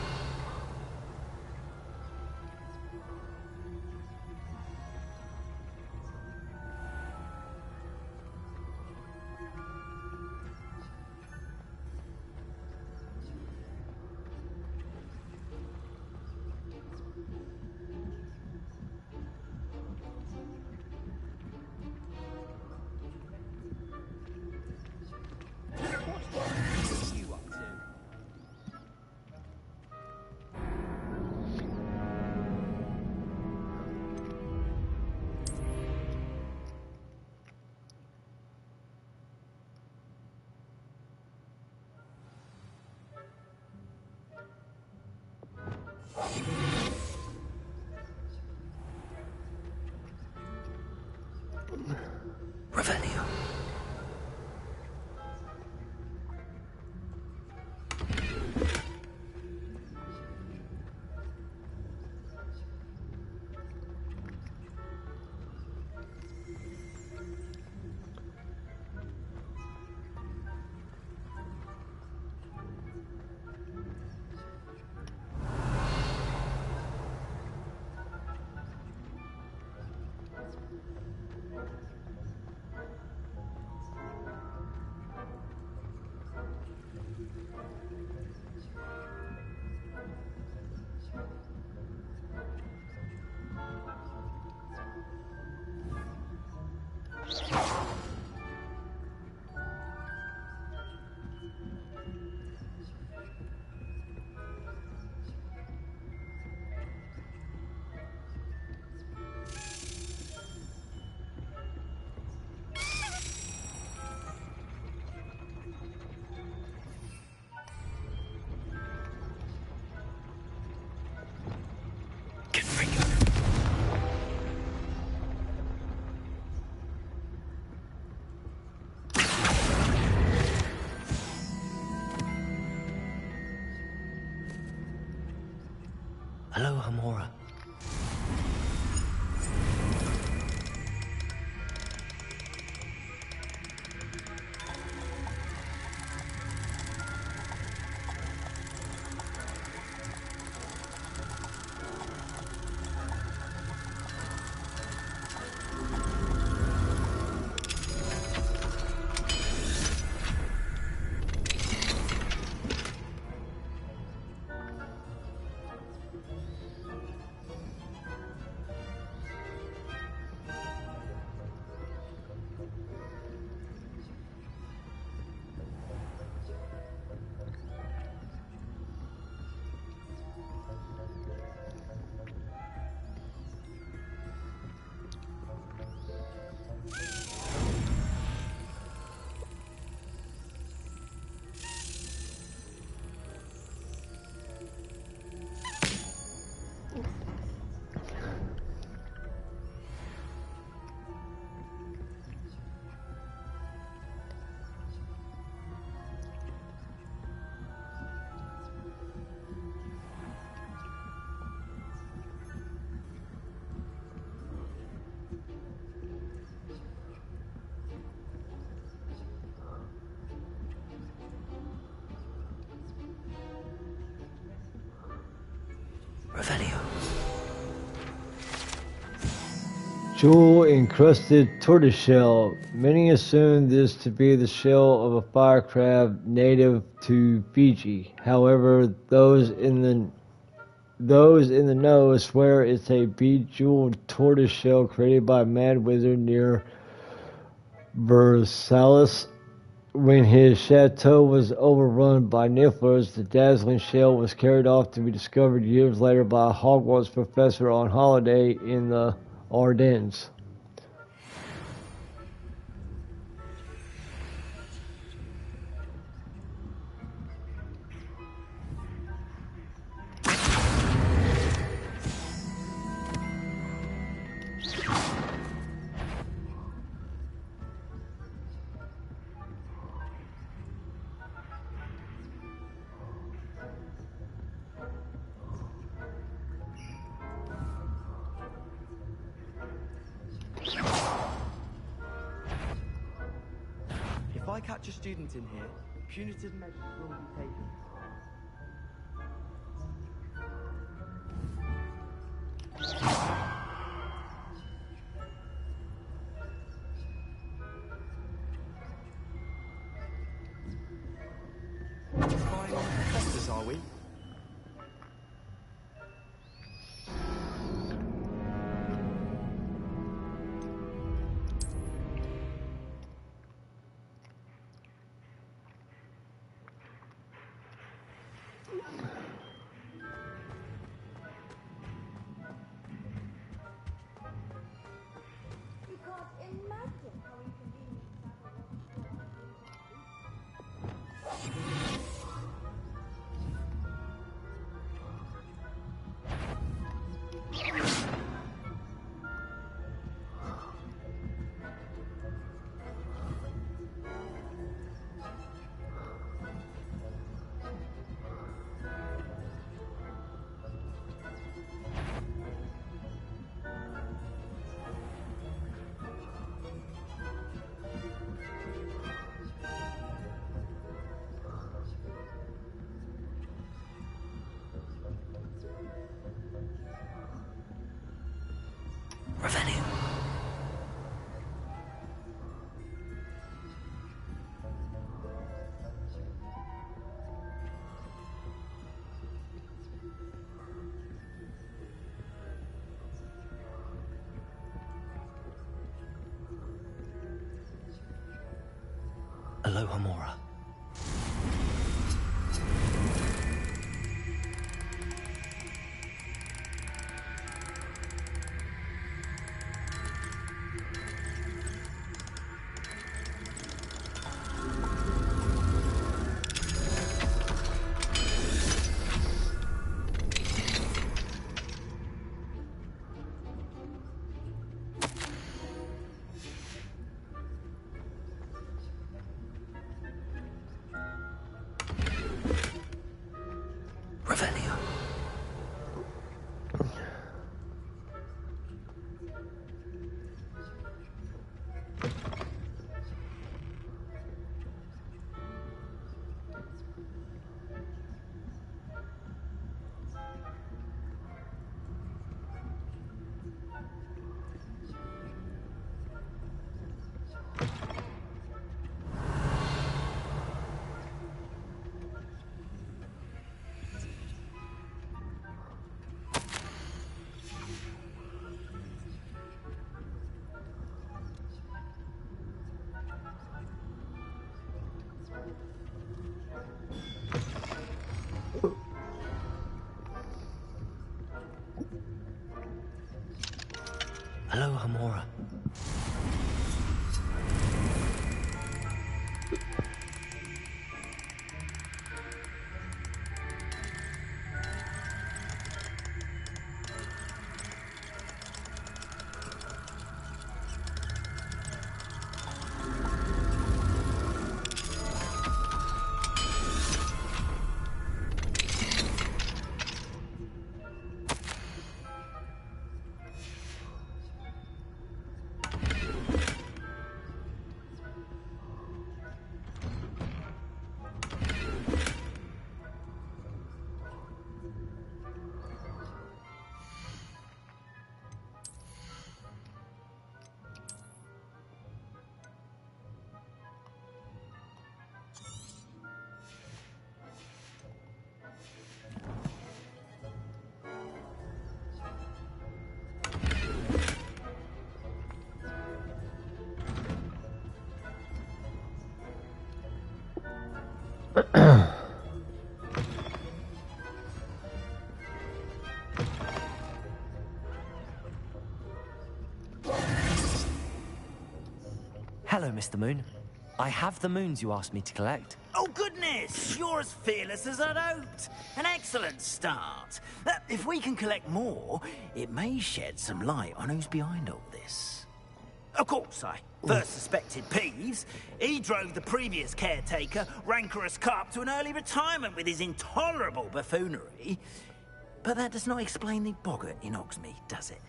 Revelio. Hello, Hamora. Revelio. Jewel-encrusted tortoiseshell. Many assume this to be the shell of a fire crab native to Fiji. However, those in the know swear it's a bejeweled tortoiseshell created by a mad wizard near Versailles. When his chateau was overrun by nifflers, the dazzling shell was carried off to be discovered years later by a Hogwarts professor on holiday in the Ardennes. If I catch a student in here, punitive measures will be taken. Spying on the professors, are we? Revelio. Aloha Mora. Revelio. Aloha Mora. Hello, Mr. Moon. I have the moons you asked me to collect. Oh, goodness! You're as fearless as I'd hoped. An excellent start. If we can collect more, it may shed some light on who's behind all this. Of course, I first suspected Peeves. He drove the previous caretaker, Rancorous Carp, to an early retirement with his intolerable buffoonery. But that does not explain the boggart in Hogsmeade, does it?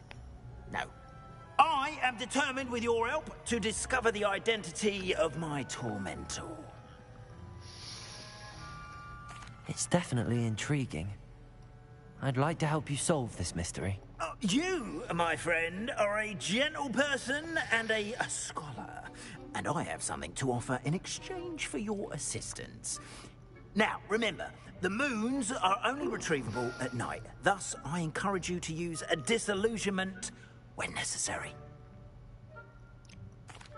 No. I am determined, with your help, to discover the identity of my tormentor. It's definitely intriguing. I'd like to help you solve this mystery. You, my friend, are a gentle person and a scholar. And I have something to offer in exchange for your assistance. Now, remember, the moons are only retrievable at night. Thus, I encourage you to use a disillusionment when necessary.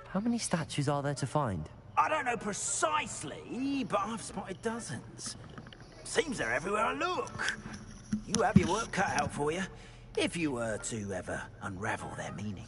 How many statues are there to find? I don't know precisely, but I've spotted dozens. Seems they're everywhere I look. You have your work cut out for you, if you were to ever unravel their meaning.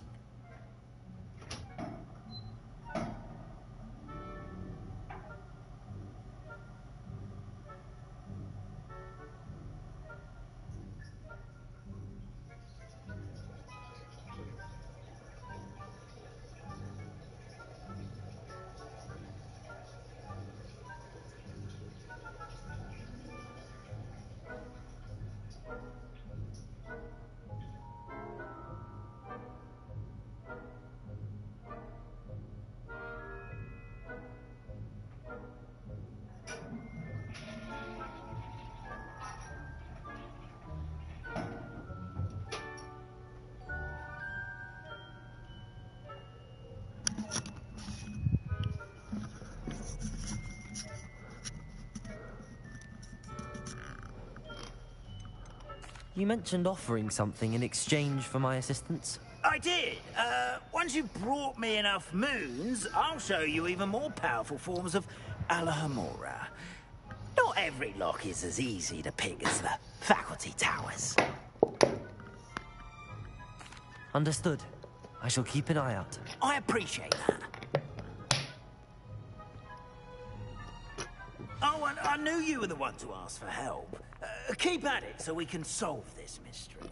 You mentioned offering something in exchange for my assistance? I did. Once you've brought me enough moons, I'll show you even more powerful forms of Alahomora. Not every lock is as easy to pick as the faculty towers. Understood. I shall keep an eye out. I appreciate that. Oh, and I knew you were the one to ask for help. Keep at it so we can solve this mystery.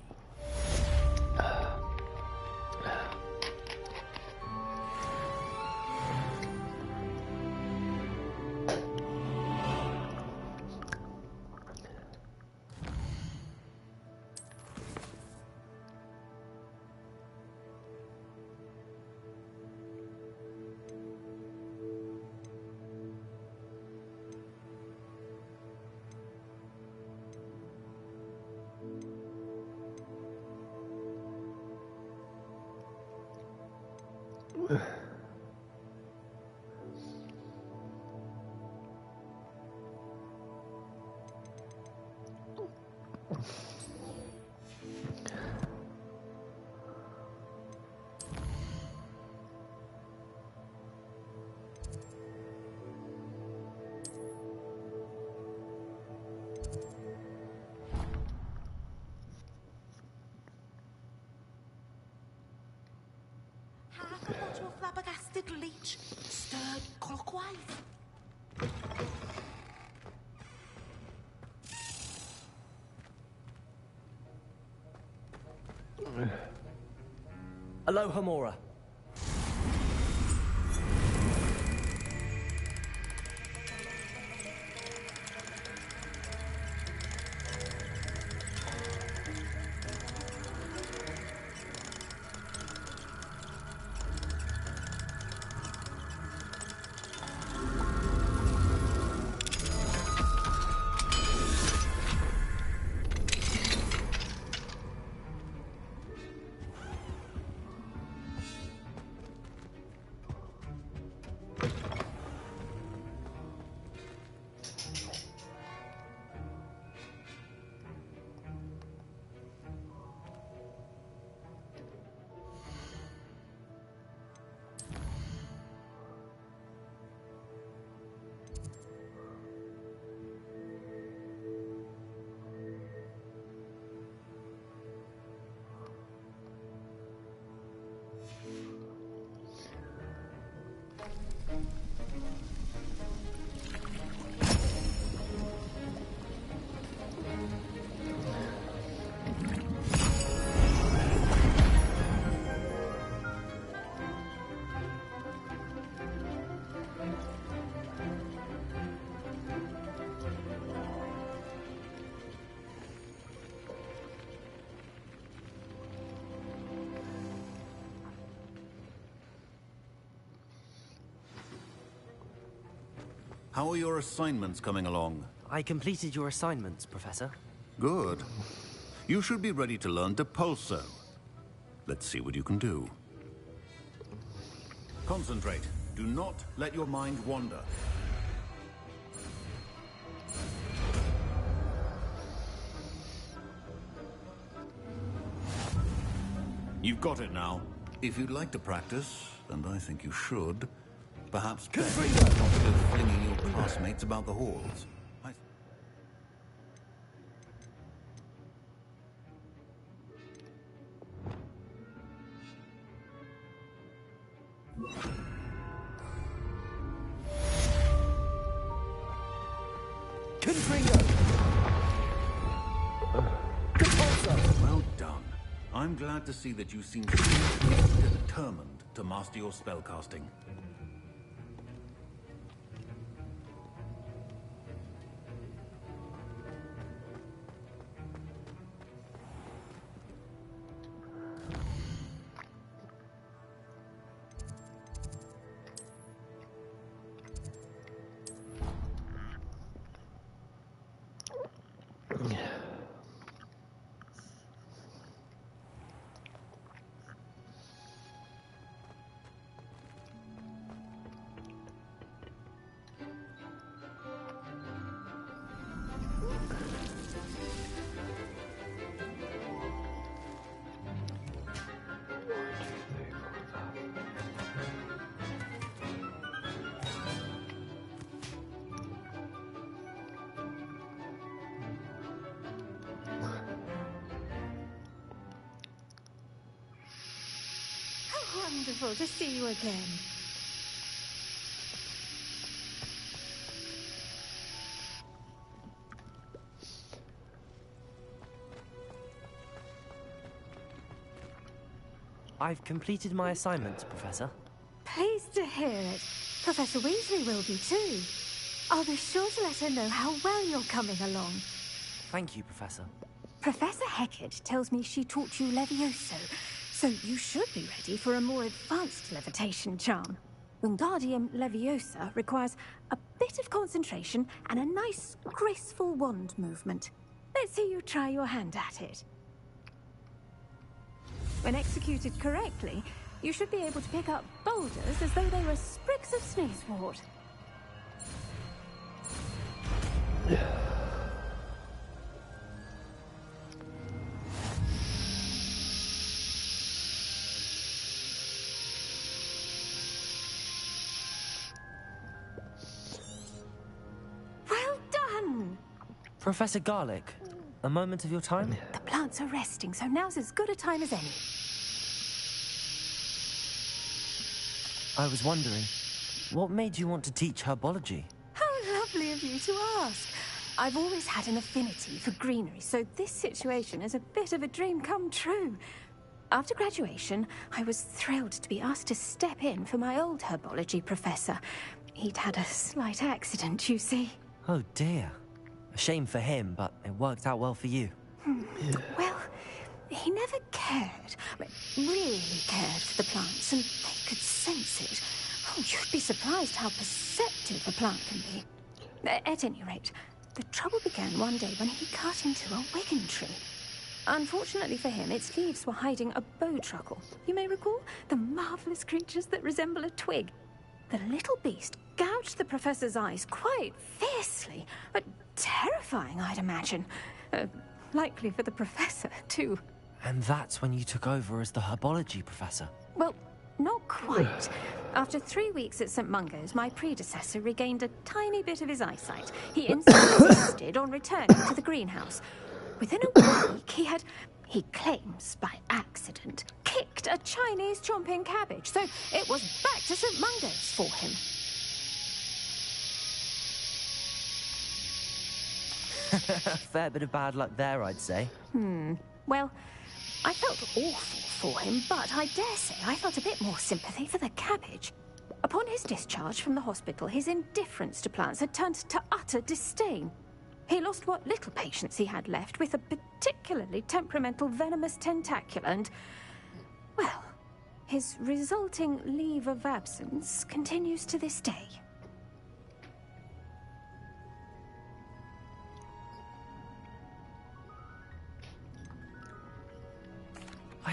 Your flabbergasted leech stirred clockwise. Alohomora. How are your assignments coming along? I completed your assignments, Professor. Good. You should be ready to learn Depulso. Let's see what you can do. Concentrate. Do not let your mind wander. You've got it now. If you'd like to practice, and I think you should, perhaps best not to go flinging your classmates about the halls. Well done. I'm glad to see that you seem determined to master your spellcasting. Wonderful to see you again. I've completed my assignments, Professor. Pleased to hear it. Professor Weasley will be too. I'll be sure to let her know how well you're coming along. Thank you, Professor. Professor Hecat tells me she taught you Levioso, so you should be ready for a more advanced levitation charm. Wingardium Leviosa requires a bit of concentration and a nice, graceful wand movement. Let's see you try your hand at it. When executed correctly, you should be able to pick up boulders as though they were sprigs of sneezewort. Professor Garlick, a moment of your time? The plants are resting, so now's as good a time as any. I was wondering, what made you want to teach herbology? How lovely of you to ask. I've always had an affinity for greenery, so this situation is a bit of a dream come true. After graduation, I was thrilled to be asked to step in for my old herbology professor. He'd had a slight accident, you see. Oh dear. A shame for him, but it worked out well for you. Well, he never cared, really cared for the plants, and they could sense it. Oh, you'd be surprised how perceptive a plant can be. At any rate, the trouble began one day when he cut into a wigan tree. Unfortunately for him, its leaves were hiding a bowtruckle. You may recall the marvelous creatures that resemble a twig. The little beast gouged the professor's eyes quite fiercely, but terrifying, I'd imagine. Likely for the professor, too. And that's when you took over as the herbology professor? Well, not quite. After 3 weeks at St. Mungo's, my predecessor regained a tiny bit of his eyesight. He insisted on returning to the greenhouse. Within a week, he claims by accident, kicked a Chinese chomping cabbage, so it was back to St. Mungo's for him. A fair bit of bad luck there, I'd say. Well, I felt awful for him, but I dare say I felt a bit more sympathy for the cabbage. Upon his discharge from the hospital, his indifference to plants had turned to utter disdain. He lost what little patience he had left with a particularly temperamental venomous tentacula and, well, his resulting leave of absence continues to this day.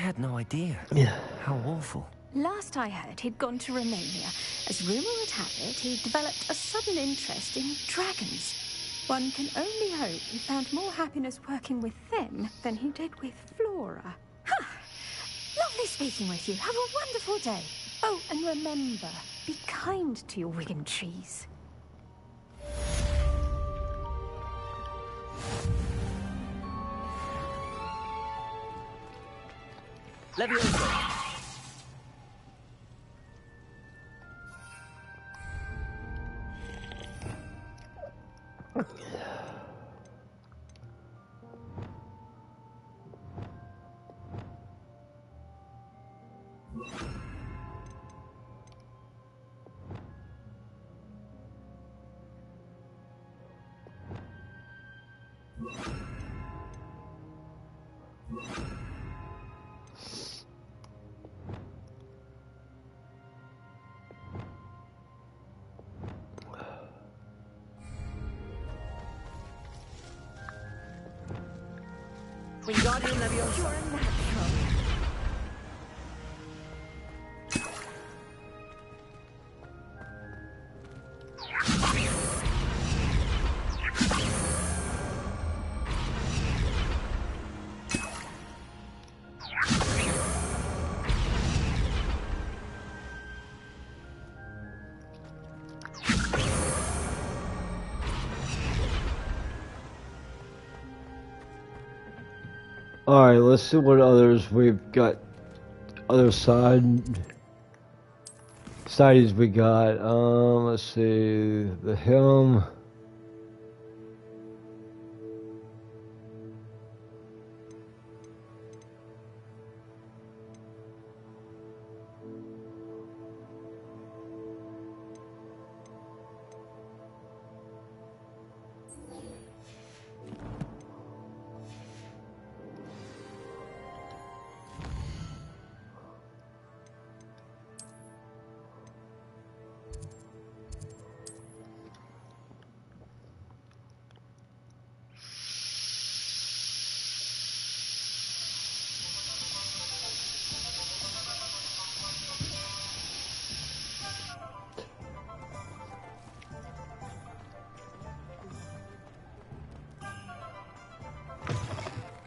had no idea. Yeah. How awful. Last I heard, he'd gone to Romania. As rumour would have it, he developed a sudden interest in dragons. One can only hope he found more happiness working with them than he did with Flora. Huh. Lovely speaking with you. Have a wonderful day. Oh, and remember, be kind to your Wigan trees. Leviosa. Wingardium Leviosa. You're a natural. Alright, let's see what others we've got. Other sides we got. Let's see. The helm.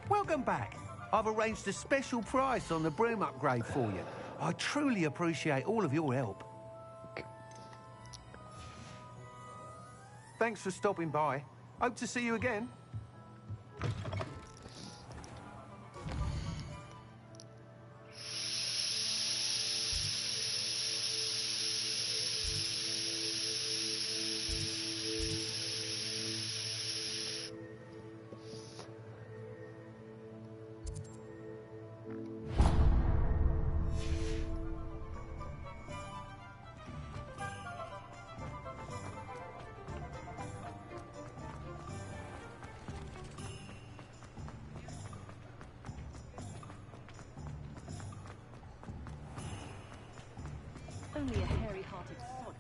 Welcome back. I've arranged a special price on the broom upgrade for you. I truly appreciate all of your help. Thanks for stopping by. Hope to see you again. Only a hairy-hearted sod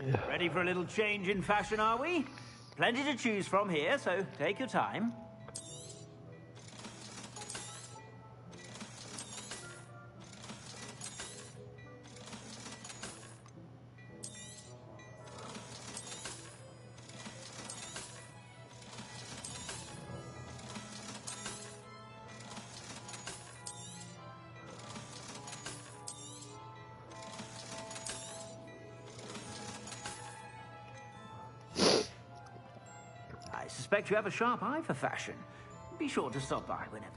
would... Ready for a little change in fashion, are we? Plenty to choose from here, so take your time. I suspect you have a sharp eye for fashion. Be sure to stop by whenever.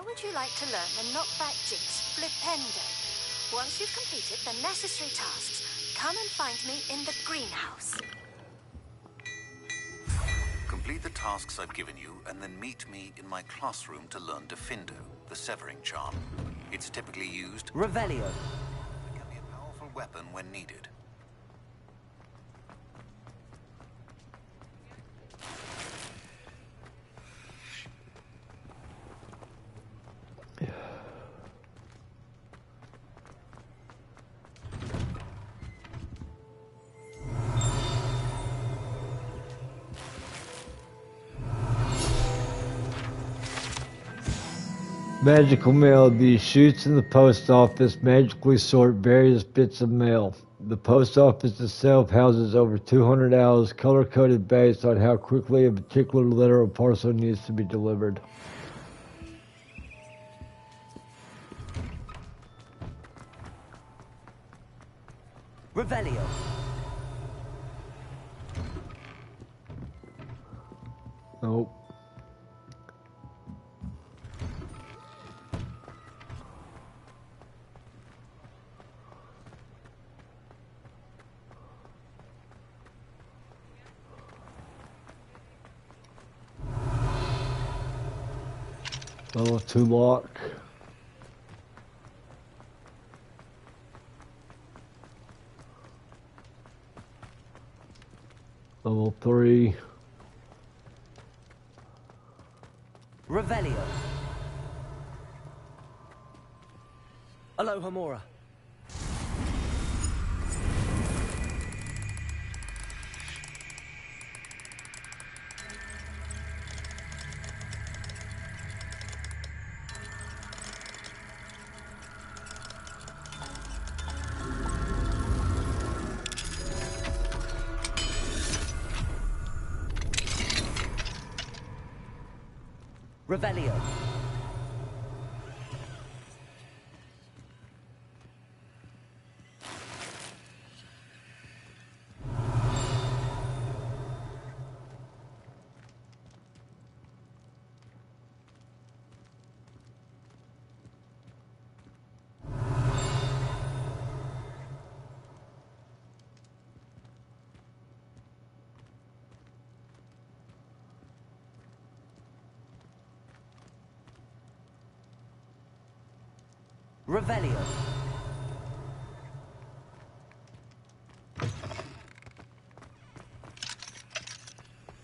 would you like to learn the knockback jigs flipendo? Once you've completed the necessary tasks, come and find me in the greenhouse. Complete the tasks I've given you, and then meet me in my classroom to learn Defendo, the severing charm. It's typically used... Revelio. It can be a powerful weapon when needed. Magical mail. These chutes in the post office magically sort various bits of mail. The post office itself houses over 200 owls, color-coded based on how quickly a particular letter or parcel needs to be delivered. Revelio. Nope. Level 2 lock. Level 3. Revelio. Alohomora. Revelio. Revelio.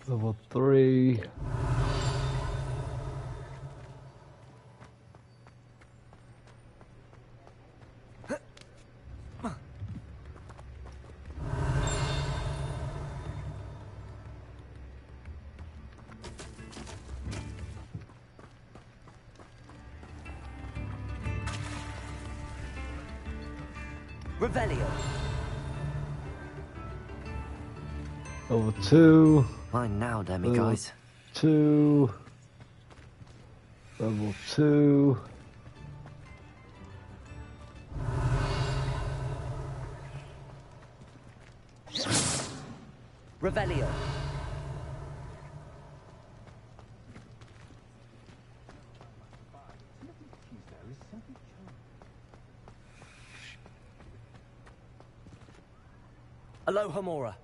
Level 3. Revelio. Level 2. Fine now, demiguise. 2. Level 2. Revelio. Alohomora.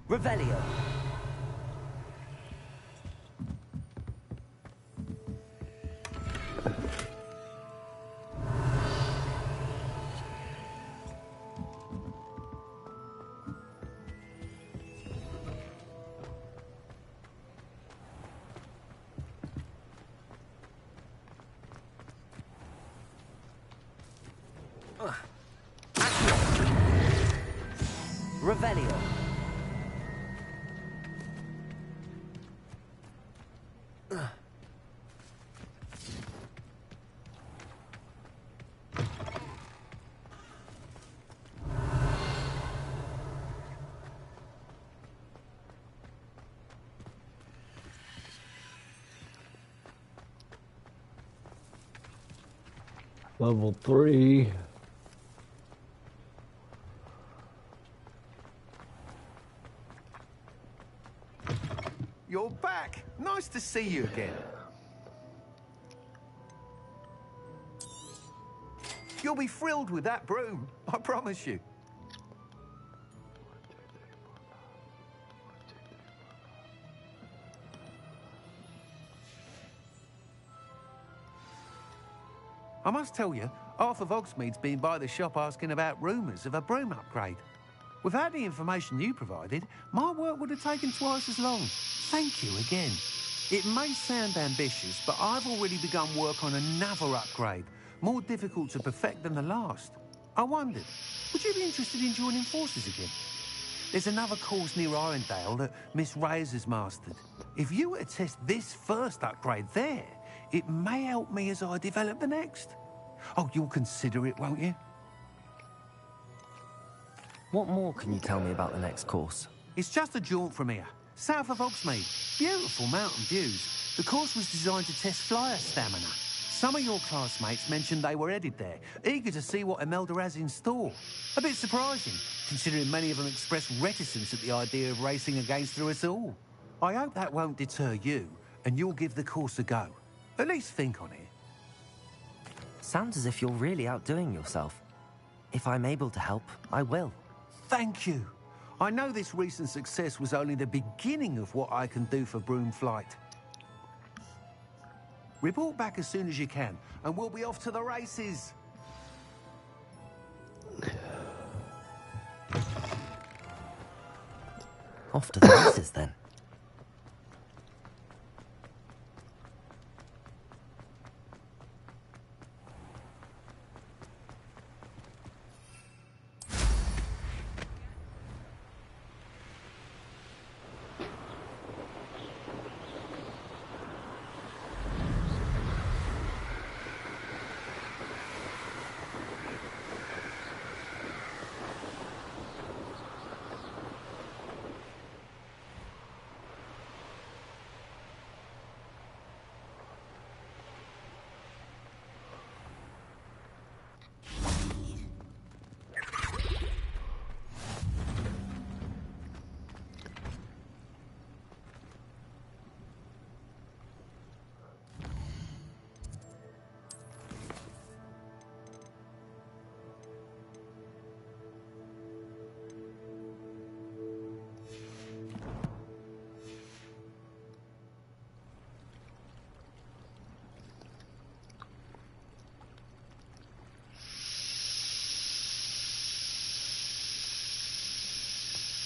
Revelio. Revelio. Level 3. You're back. Nice to see you again. You'll be thrilled with that broom, I promise you. I must tell you, half of Hogsmeade's been by the shop asking about rumours of a broom upgrade. Without the information you provided, my work would have taken twice as long. Thank you again. It may sound ambitious, but I've already begun work on another upgrade, more difficult to perfect than the last. I wondered, would you be interested in joining forces again? There's another course near Irondale that Miss Reyes has mastered. If you were to test this first upgrade there, it may help me as I develop the next. Oh, you'll consider it, won't you? What more can you tell me about the next course? It's just a jaunt from here, south of Hogsmeade. Beautiful mountain views. The course was designed to test flyer stamina. Some of your classmates mentioned they were headed there, eager to see what Imelda has in store. A bit surprising, considering many of them expressed reticence at the idea of racing against her at all. I hope that won't deter you, and you'll give the course a go. At least think on it. Sounds as if you're really outdoing yourself. If I'm able to help, I will. Thank you. I know this recent success was only the beginning of what I can do for Broom Flight. Report back as soon as you can, and we'll be off to the races. Off to the races, then.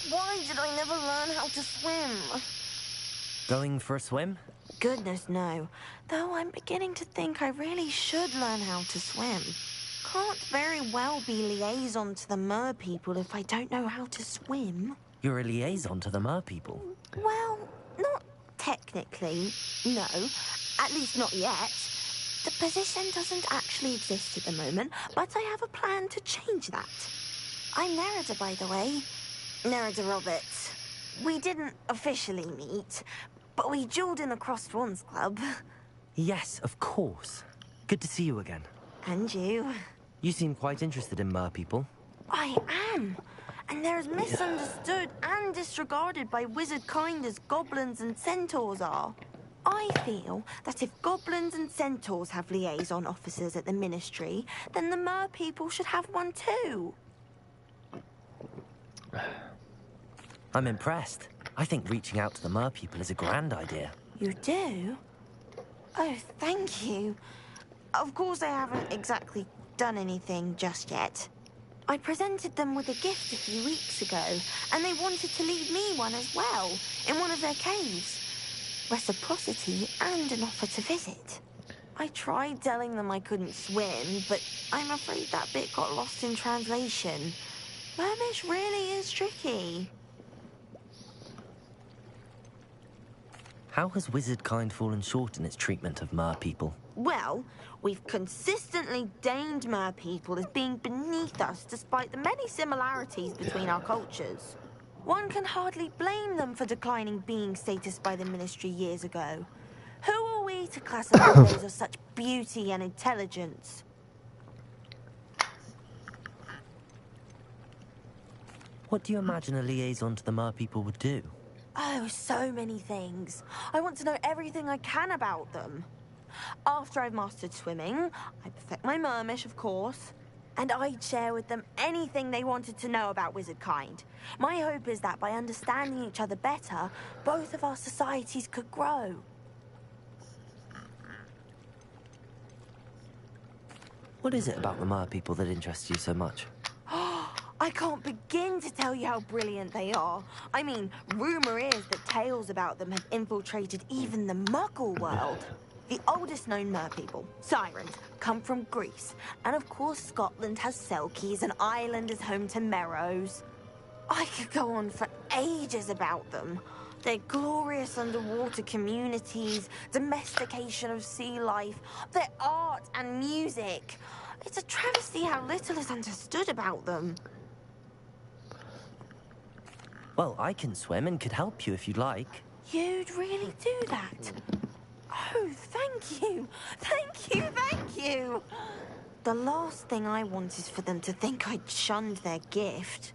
Why did I never learn how to swim? Going for a swim? Goodness, no. Though I'm beginning to think I really should learn how to swim. Can't very well be liaison to the mer people if I don't know how to swim. You're a liaison to the mer people? Well, not technically, no. At least not yet. The position doesn't actually exist at the moment, but I have a plan to change that. I'm Nerida, by the way. Nerida Roberts. We didn't officially meet, but we duelled in the Crossed Wands Club. Yes, of course. Good to see you again. And you. You seem quite interested in mer people. I am. And they're as misunderstood and disregarded by wizard kind as goblins and centaurs are. I feel that if goblins and centaurs have liaison officers at the Ministry, then the mer people should have one too. I'm impressed. I think reaching out to the mer people is a grand idea. You do? Oh, thank you. Of course I haven't exactly done anything just yet. I presented them with a gift a few weeks ago, and they wanted to leave me one as well, in one of their caves. Reciprocity and an offer to visit. I tried telling them I couldn't swim, but I'm afraid that bit got lost in translation. Mermish really is tricky. How has wizard kind fallen short in its treatment of mer people? Well, we've consistently deemed mer people as being beneath us despite the many similarities between our cultures. One can hardly blame them for declining being status by the Ministry years ago. Who are we to classify those of such beauty and intelligence? What do you imagine a liaison to the Mer people would do? Oh, so many things. I want to know everything I can about them. After I've mastered swimming, I perfect my mermish, of course, and I'd share with them anything they wanted to know about wizard kind. My hope is that by understanding each other better, both of our societies could grow. What is it about the Mer people that interests you so much? I can't begin to tell you how brilliant they are. I mean, rumor is that tales about them have infiltrated even the Muggle world. The oldest known Mer people, Sirens, come from Greece. And of course, Scotland has Selkies, and Ireland is home to Merrows. I could go on for ages about them. Their glorious underwater communities, domestication of sea life, their art and music. It's a travesty how little is understood about them. Well, I can swim and could help you if you'd like. You'd really do that? Oh, thank you! Thank you, thank you! The last thing I want is for them to think I'd shunned their gift.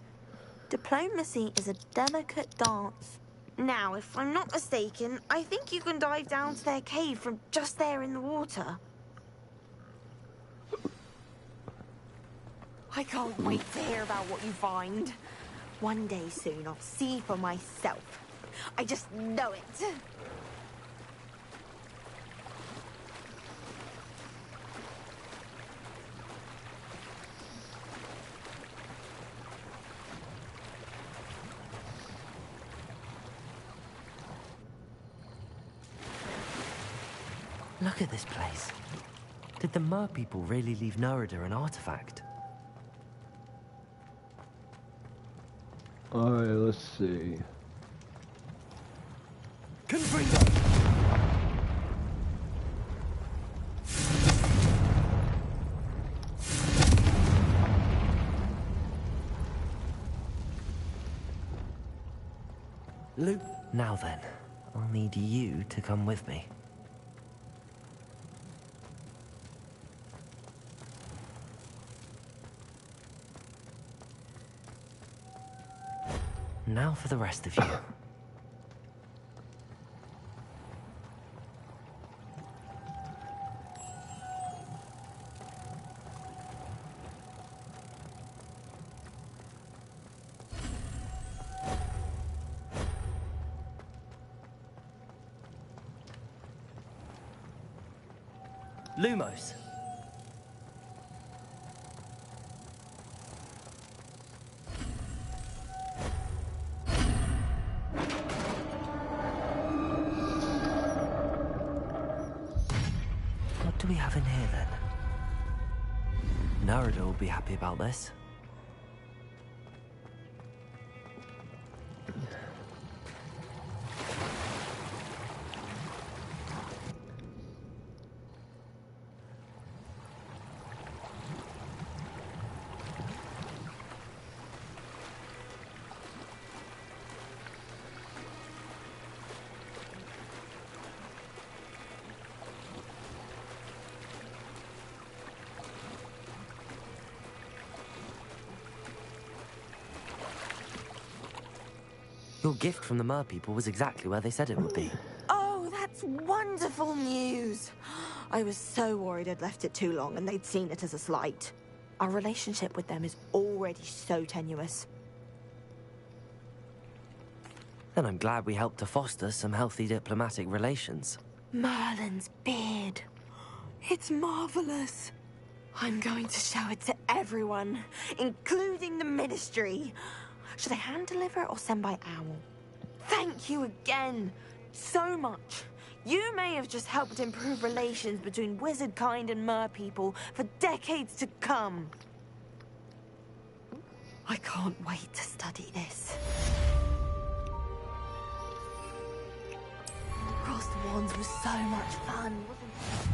Diplomacy is a delicate dance. Now, if I'm not mistaken, I think you can dive down to their cave from just there in the water. I can't wait to hear about what you find. One day soon, I'll see for myself. I just know it. Look at this place. Did the Mer people really leave Nerida an artifact? Alright, let's see. Confringo! Luke. Now then, I'll need you to come with me. Now for the rest of you. Lumos. What do we have in here then? Nerida will be happy about this. Your gift from the Mer people was exactly where they said it would be. Oh, that's wonderful news. I was so worried I'd left it too long and they'd seen it as a slight. Our relationship with them is already so tenuous. Then I'm glad we helped to foster some healthy diplomatic relations. Merlin's beard. It's marvelous. I'm going to show it to everyone, including the Ministry. Should I hand deliver it or send by owl? Thank you again so much. You may have just helped improve relations between wizard kind and Mer people for decades to come. I can't wait to study this. Crossed Wands was so much fun, wasn't it?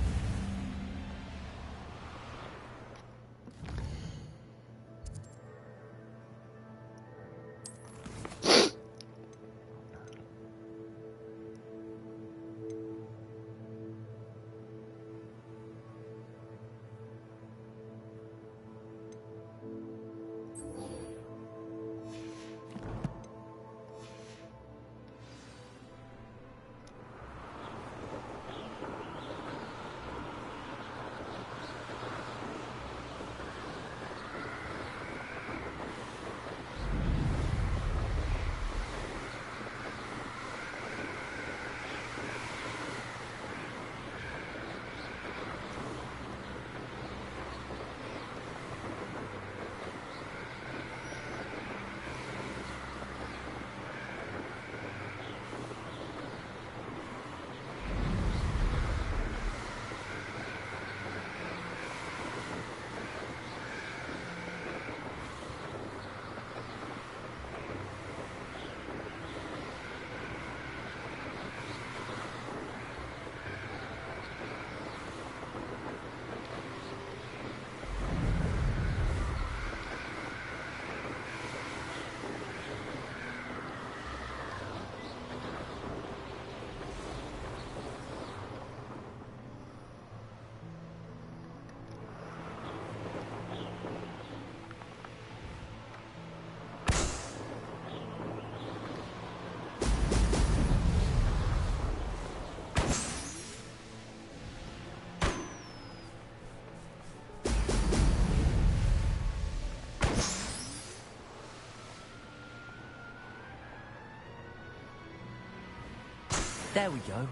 There we go.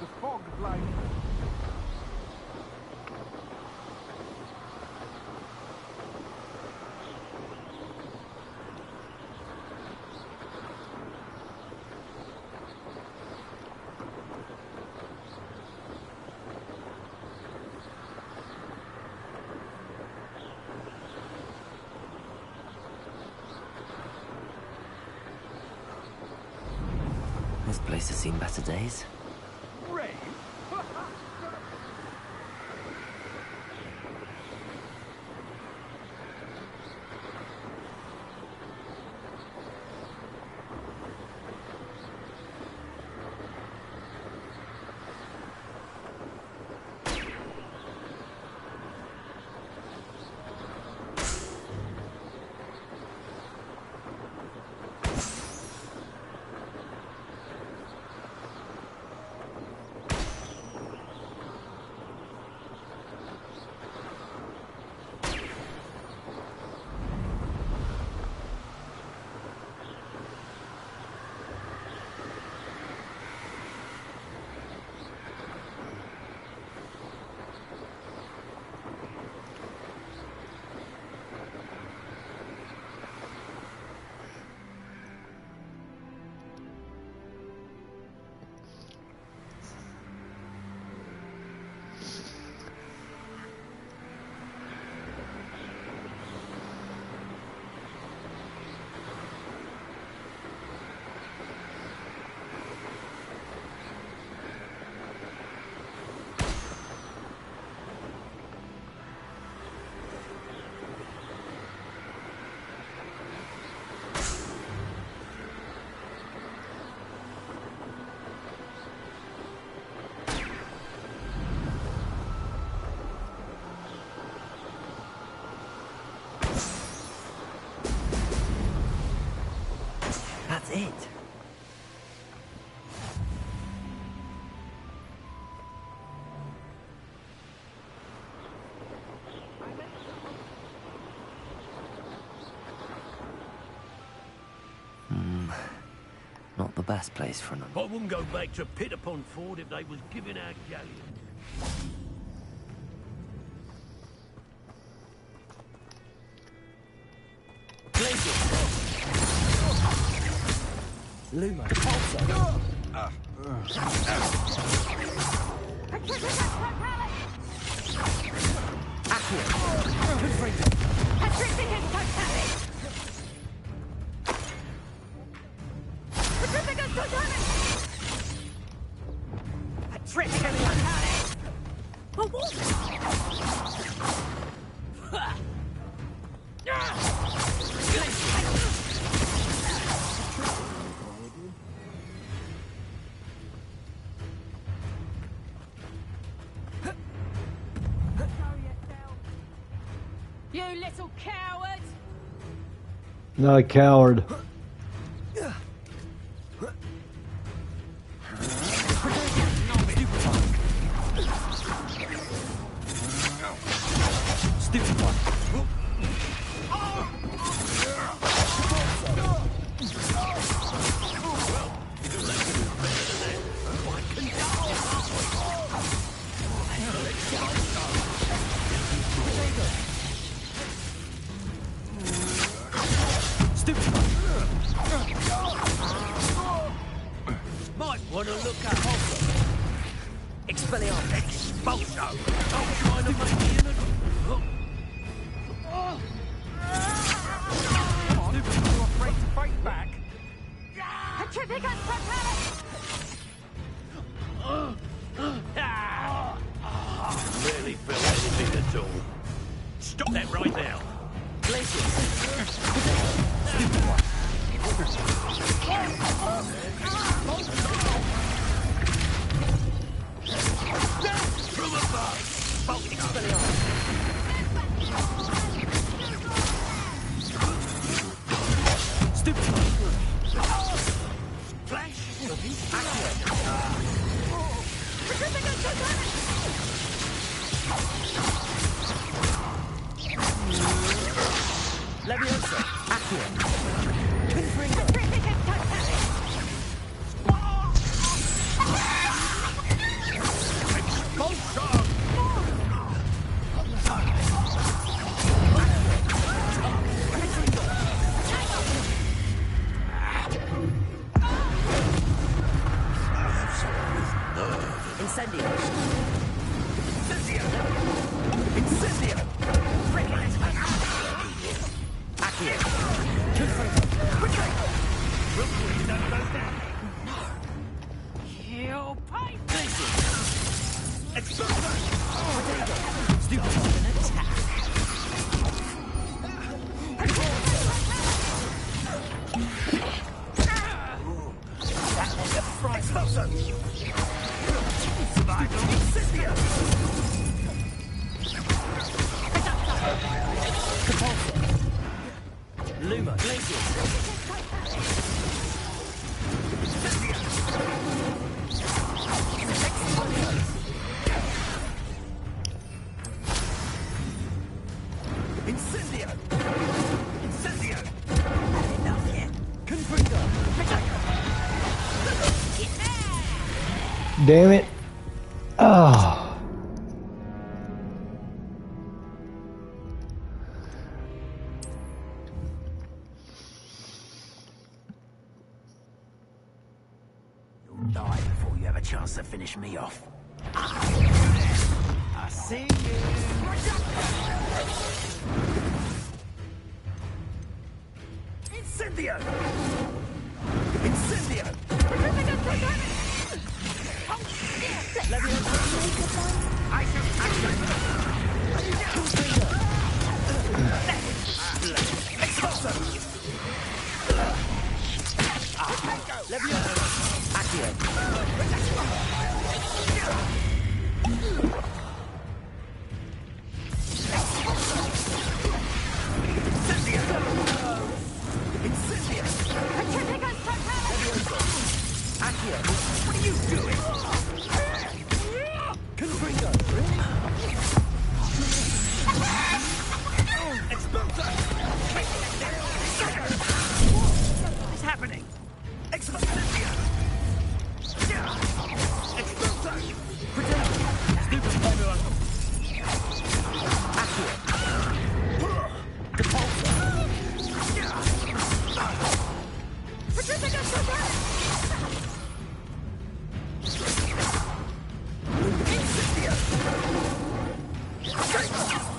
The fog light. This place has seen better days. Ray? That's it. Not the best place for an... I wouldn't go back to Pit upon Ford if they was giving our galleon. Luma, also. You little coward! Not a coward. Stupid one. Might want to look at Hogwarts. Expelliarmus. Expulso. I'm trying to make me in a... Stupid, are you afraid to fight back? Petrificus Totalis! Barely felt anything at all. Stop that right now. From above. Bolt Expelliarmus. Incendio! Incendio! Accio! You'll pay! Explosion! Stupid weapon attack! That was a fright! Explosion! Survival! Incendio! Compulsor! Luma! Glacius! Incendio! Incendio! Enough yet! Confringo! Damn it. Oh. You'll die before you have a chance to finish me off. I see you! Incendio! Incendio! I shall What are you doing? Confringo! Explosion! What's happening? Explosion! Explosion! Stupid everyone!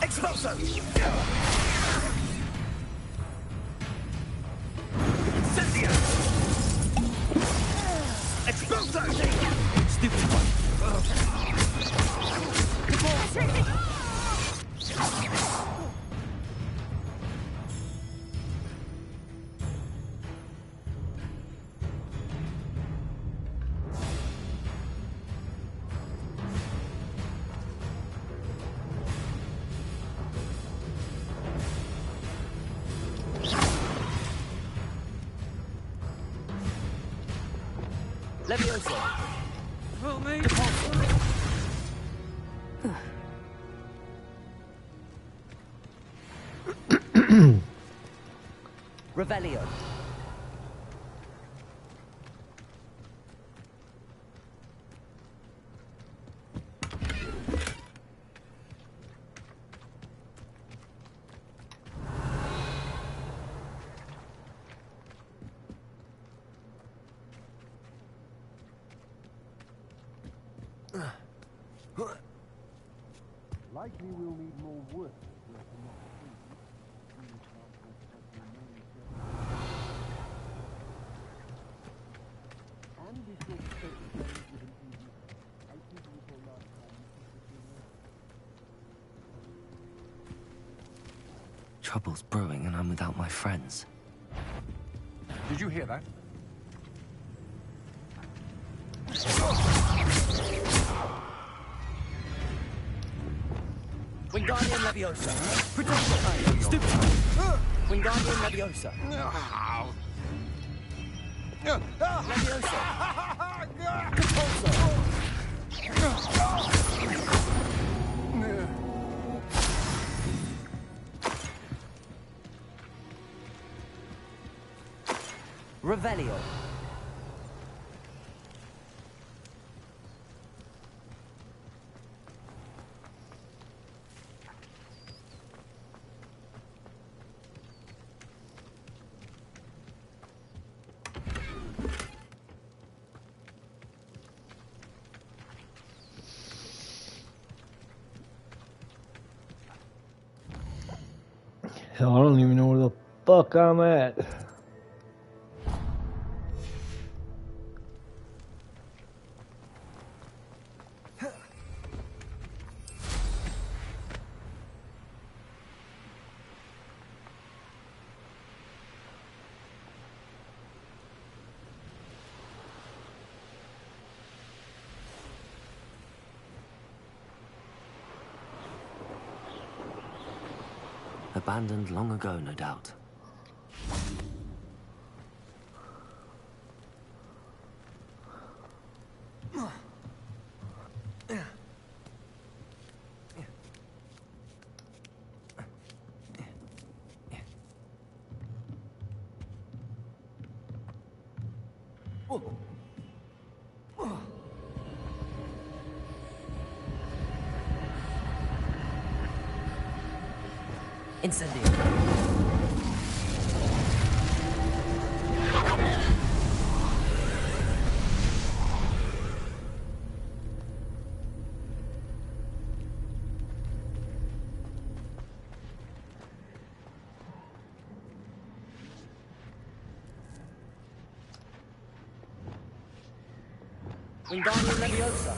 Explosion! Incendio! Explosion! Stupid one! Leviosa! Help me! Revelio! Likely we'll need more wood. Trouble's brewing and I'm without my friends. Did you hear that? Wingardium Leviosa! Protect! Stupid! Wingardium Leviosa! Leviosa! Compulsor! Revelio! Hell, I don't even know where the fuck I'm at. Abandoned long ago, no doubt. Incendio. Wingardium Leviosa.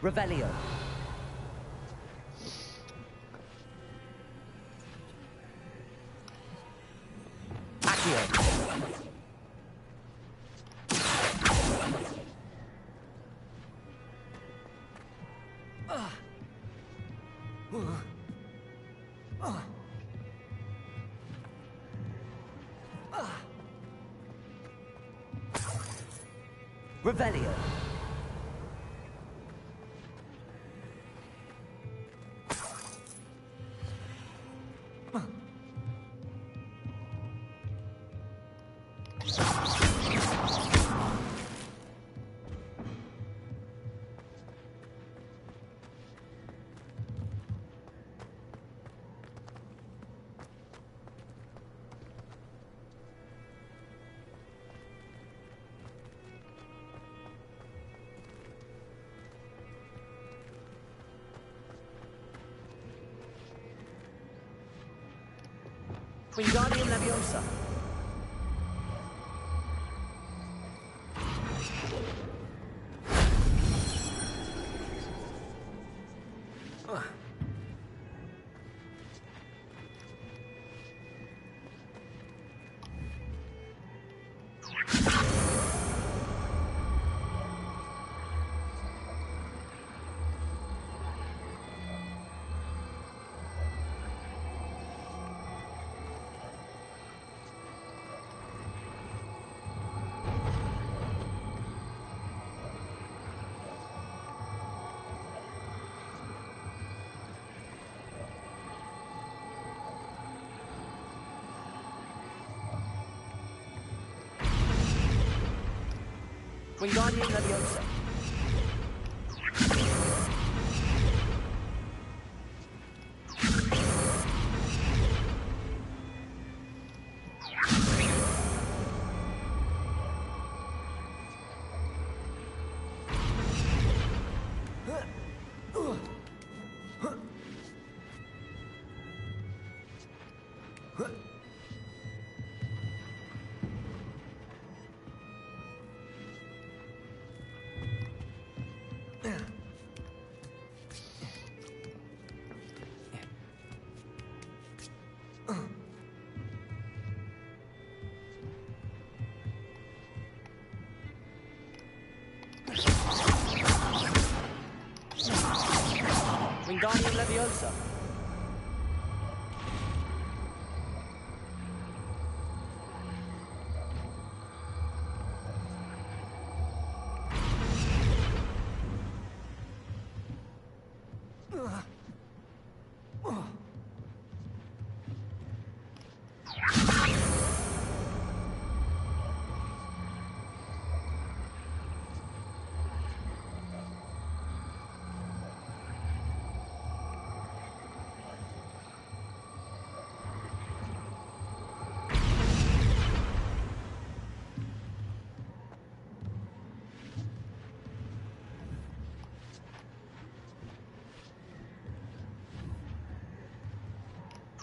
Revelio. Accio. Revelio. Wingardium Leviosa. Wingardium Leviosa. Wingardium Leviosa.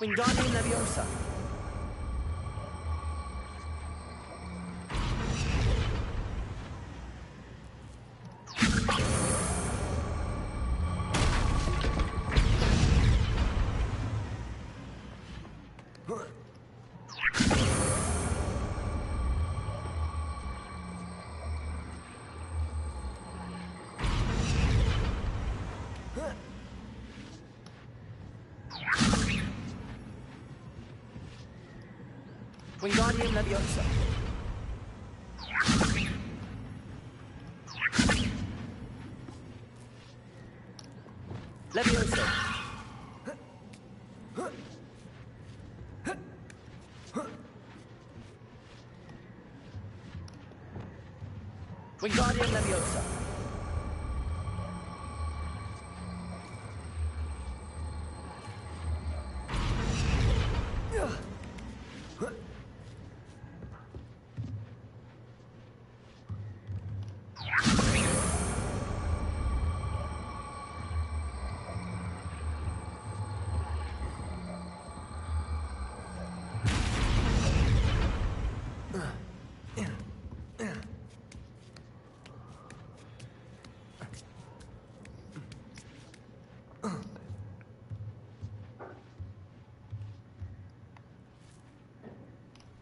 Wingardium Leviosa. Wingardium Leviosa. Leviosa. Wingardium Leviosa.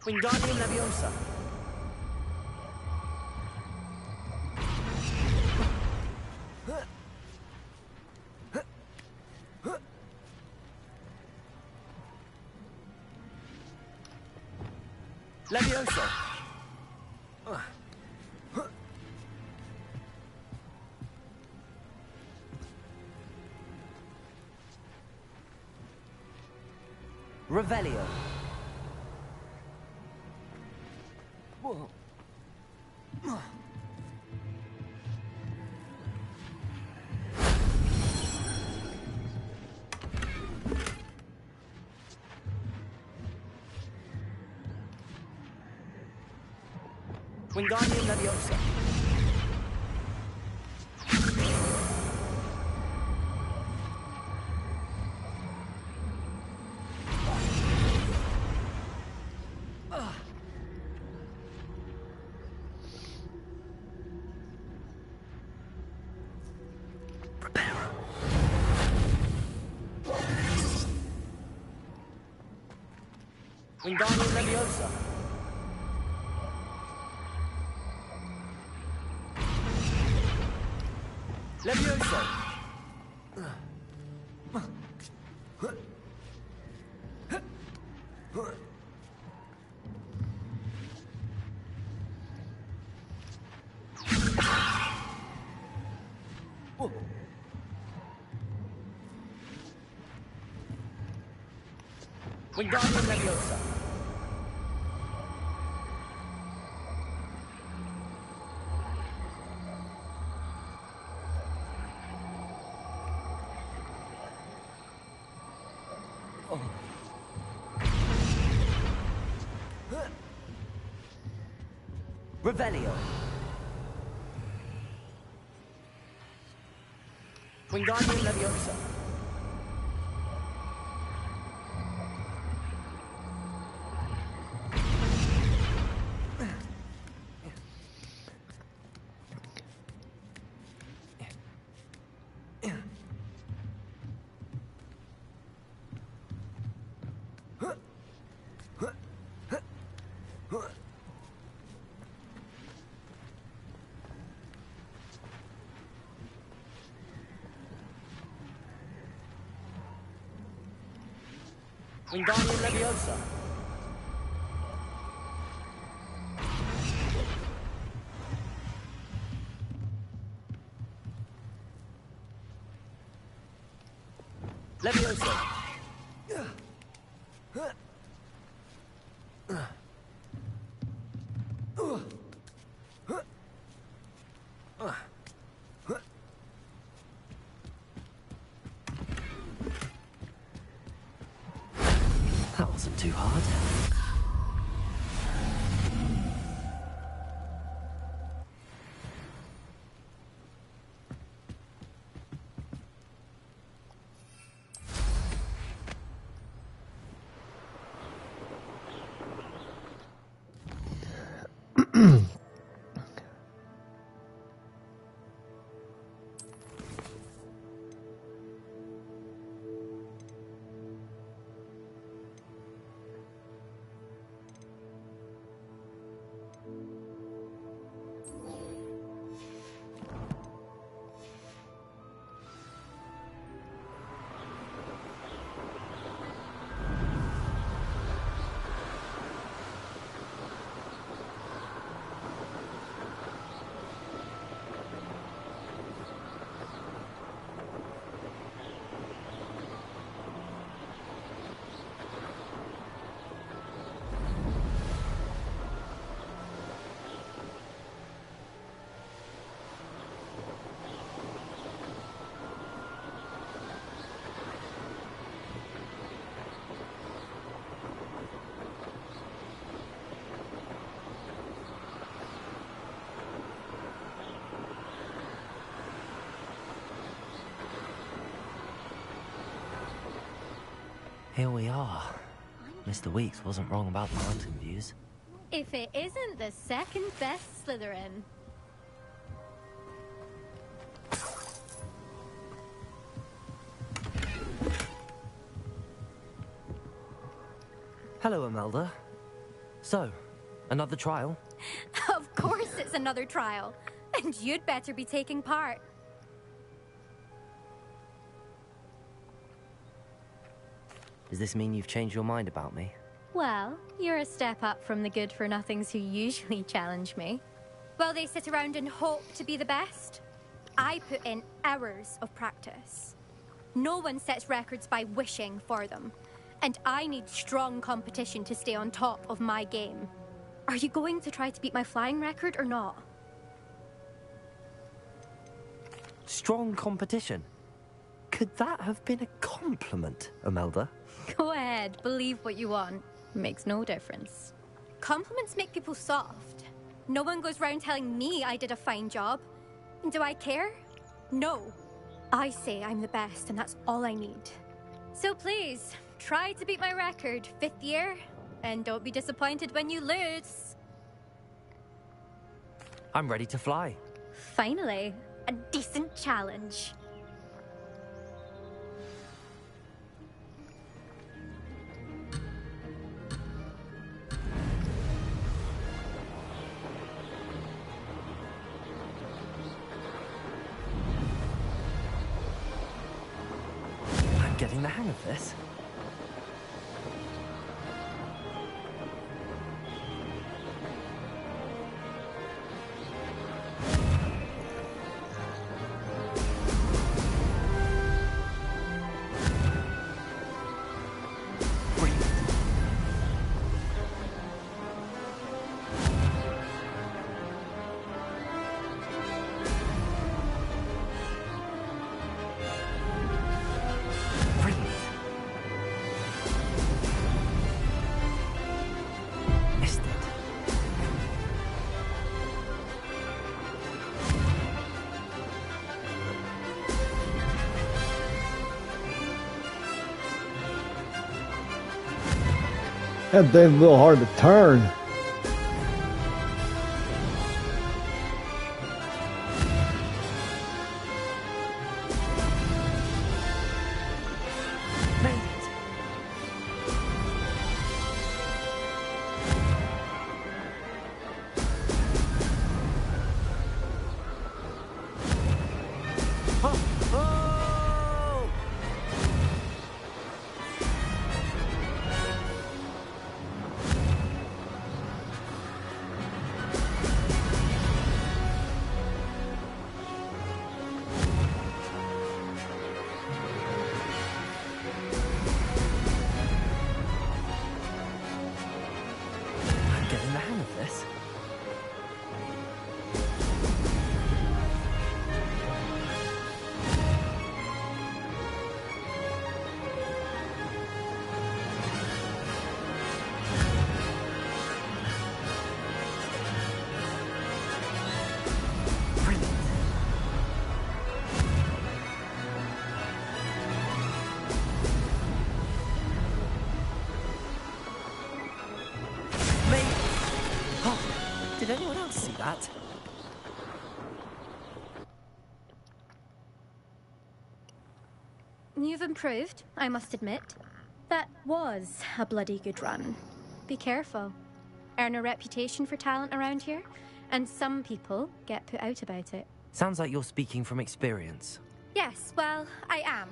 Wingardium Leviosa. Leviosa. Revelio. Whoa. Wingardium Leviosa. Wingardium Leviosa. Leviosa. Wingardium Leviosa. Revelio. Wingardium Leviosa. Wingardium Leviosa. Leviosa. That wasn't too hard. Here we are. Mr. Weeks wasn't wrong about the mountain views. If it isn't the second best Slytherin. Hello, Imelda. So, another trial? Of course it's another trial. And you'd better be taking part. Does this mean you've changed your mind about me? Well, you're a step up from the good-for-nothings who usually challenge me. While they sit around and hope to be the best, I put in hours of practice. No one sets records by wishing for them. And I need strong competition to stay on top of my game. Are you going to try to beat my flying record or not? Strong competition? Could that have been a compliment, Imelda? Go ahead, believe what you want. Makes no difference. Compliments make people soft. No one goes round telling me I did a fine job. And do I care? No. I say I'm the best, and that's all I need. So please, try to beat my record, 5th year, and don't be disappointed when you lose. I'm ready to fly. Finally, a decent challenge. I'm getting the hang of this. That thing's a little hard to turn. Did anyone else see that? You've improved, I must admit. That was a bloody good run. Be careful. Earn a reputation for talent around here, and some people get put out about it. Sounds like you're speaking from experience. Yes, well, I am.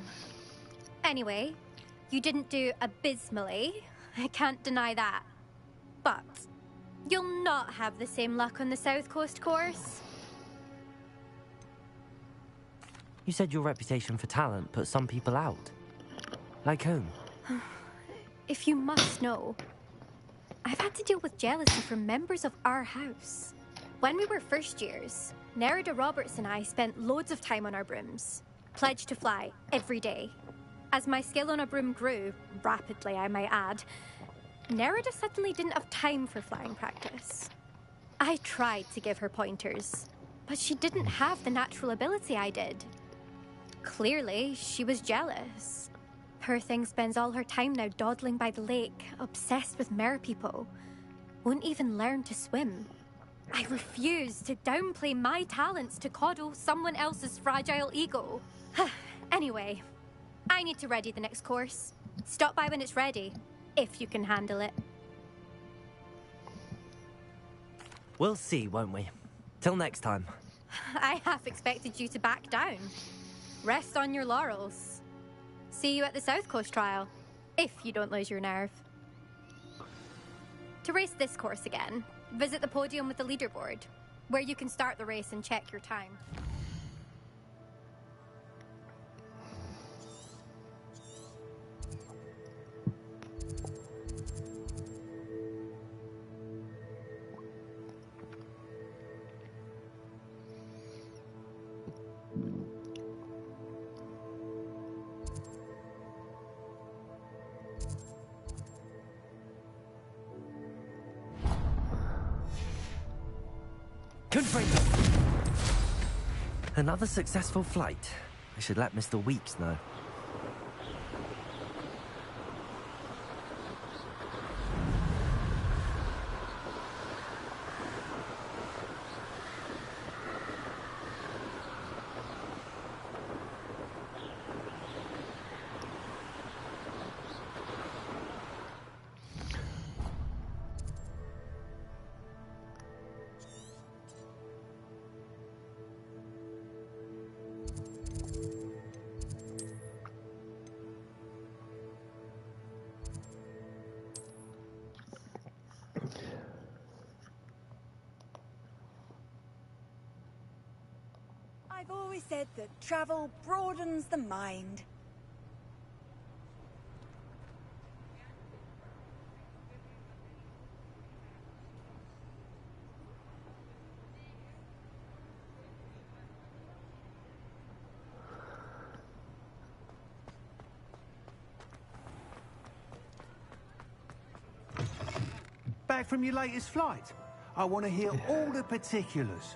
Anyway, you didn't do abysmally. I can't deny that. But you'll not have the same luck on the South Coast course. You said your reputation for talent put some people out. Like whom? If you must know, I've had to deal with jealousy from members of our house. When we were first years, Nerida Roberts and I spent loads of time on our brooms, pledged to fly every day. As my skill on a broom grew, rapidly I might add, Nerida suddenly didn't have time for flying practice. I tried to give her pointers, but she didn't have the natural ability I did. Clearly, she was jealous. Poor thing spends all her time now dawdling by the lake, obsessed with merpeople. Won't even learn to swim. I refuse to downplay my talents to coddle someone else's fragile ego. Anyway, I need to ready the next course. Stop by when it's ready, if you can handle it. We'll see, won't we? Till next time. I half expected you to back down. Rest on your laurels. See you at the South Coast trial, if you don't lose your nerve. To race this course again, visit the podium with the leaderboard, where you can start the race and check your time. Another successful flight. I should let Mr. Weeks know. I've always said that travel broadens the mind. Back from your latest flight? I want to hear all the particulars.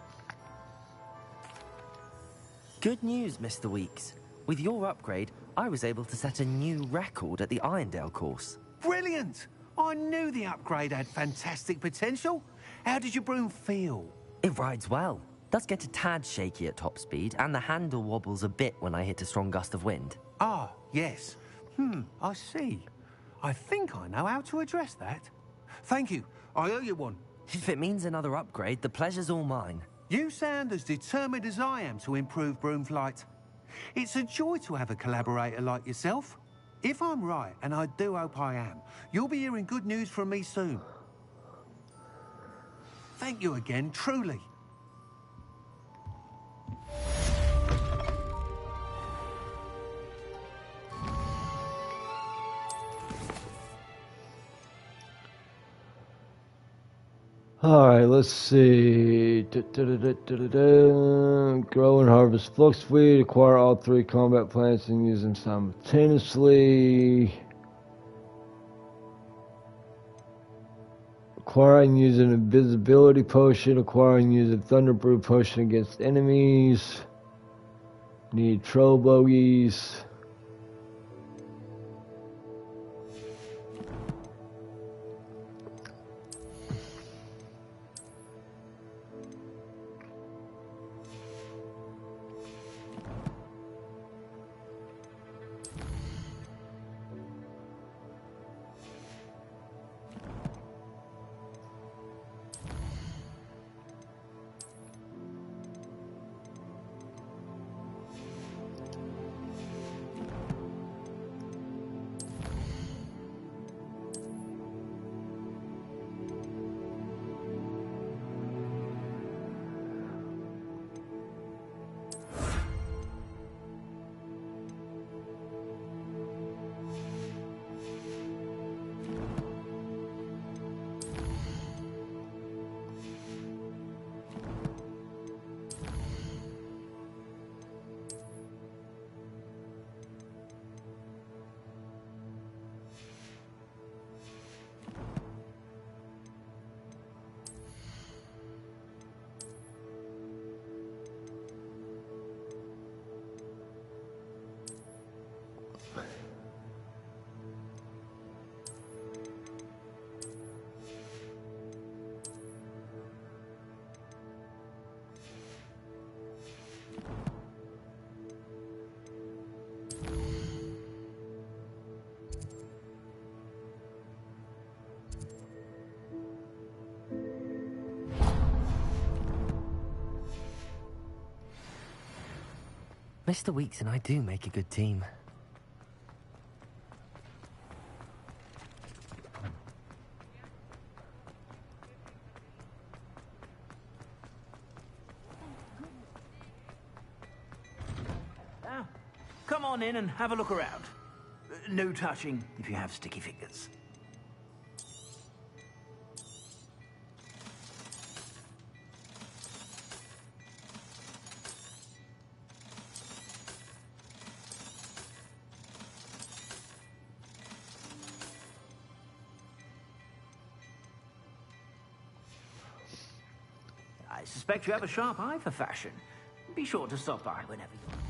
Good news, Mr. Weeks. With your upgrade, I was able to set a new record at the Irondale course. Brilliant! I knew the upgrade had fantastic potential. How did your broom feel? It rides well. Does get a tad shaky at top speed, and the handle wobbles a bit when I hit a strong gust of wind. Ah, yes. I see. I think I know how to address that. Thank you. I owe you one. If it means another upgrade, the pleasure's all mine. You sound as determined as I am to improve broom flight. It's a joy to have a collaborator like yourself. If I'm right, and I do hope I am, you'll be hearing good news from me soon. Thank you again, truly. Alright, let's see. Grow and harvest fluxweed. Acquire all 3 combat plants and use them simultaneously. Acquire and use an invisibility potion. Acquire and use a thunder brew potion against enemies. Need troll bogies. Mr. Weeks and I do make a good team. Now, come on in and have a look around. No touching if you have sticky fingers. I suspect you have a sharp eye for fashion. Be sure to stop by whenever you want.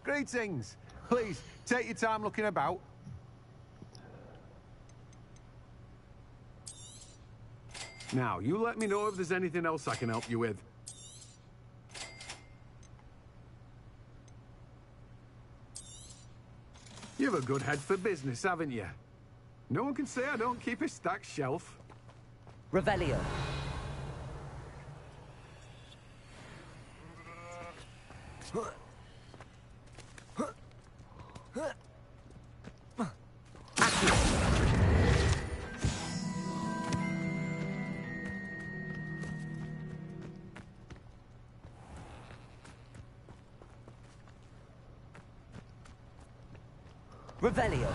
Greetings. Please, take your time looking about. Now, you let me know if there's anything else I can help you with. You've a good head for business, haven't you? No one can say I don't keep a stacked shelf. Revelio. Revelio.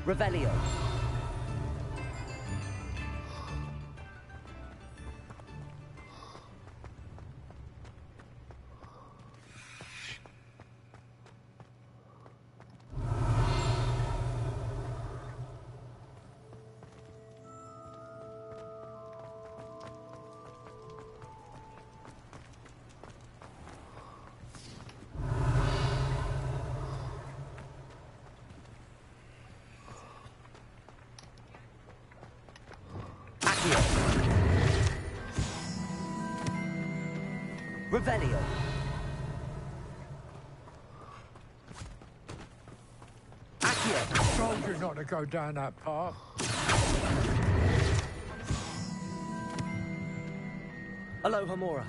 Revelio. Revelio. Accio. Told you not to go down that path. Aloha Mora.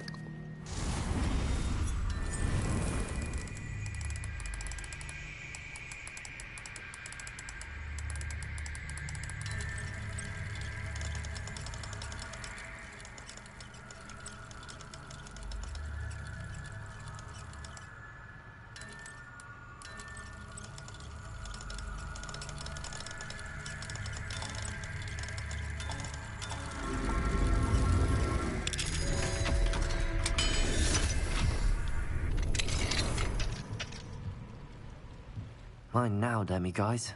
Mine now, demi-guys.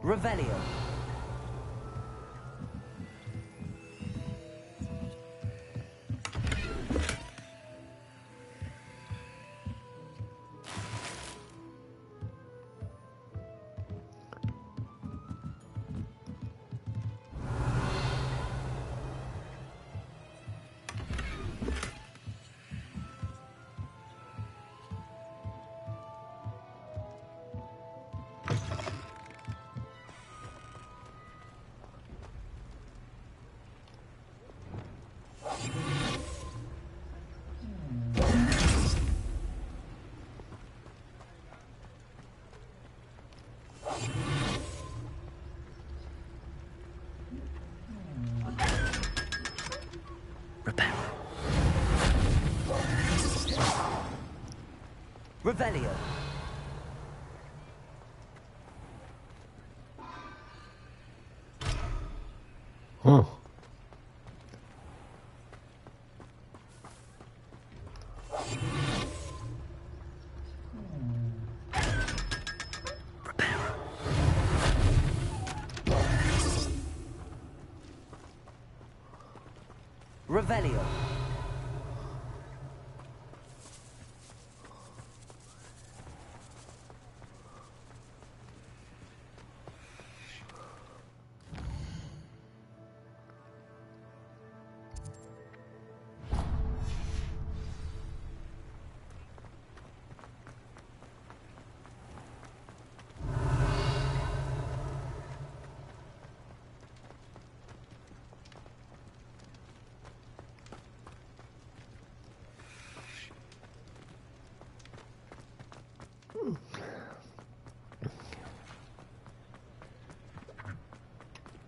Revelio. Revelio. Huh. Revelio.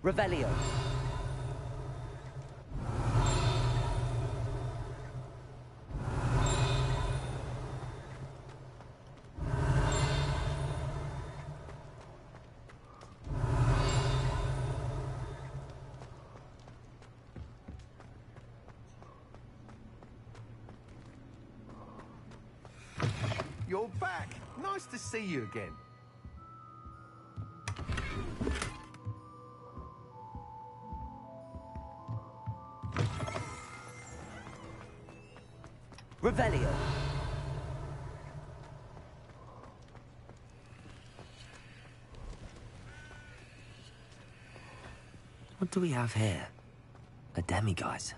Revelio. You're back. Nice to see you again. Revelio. What do we have here? A demiguise.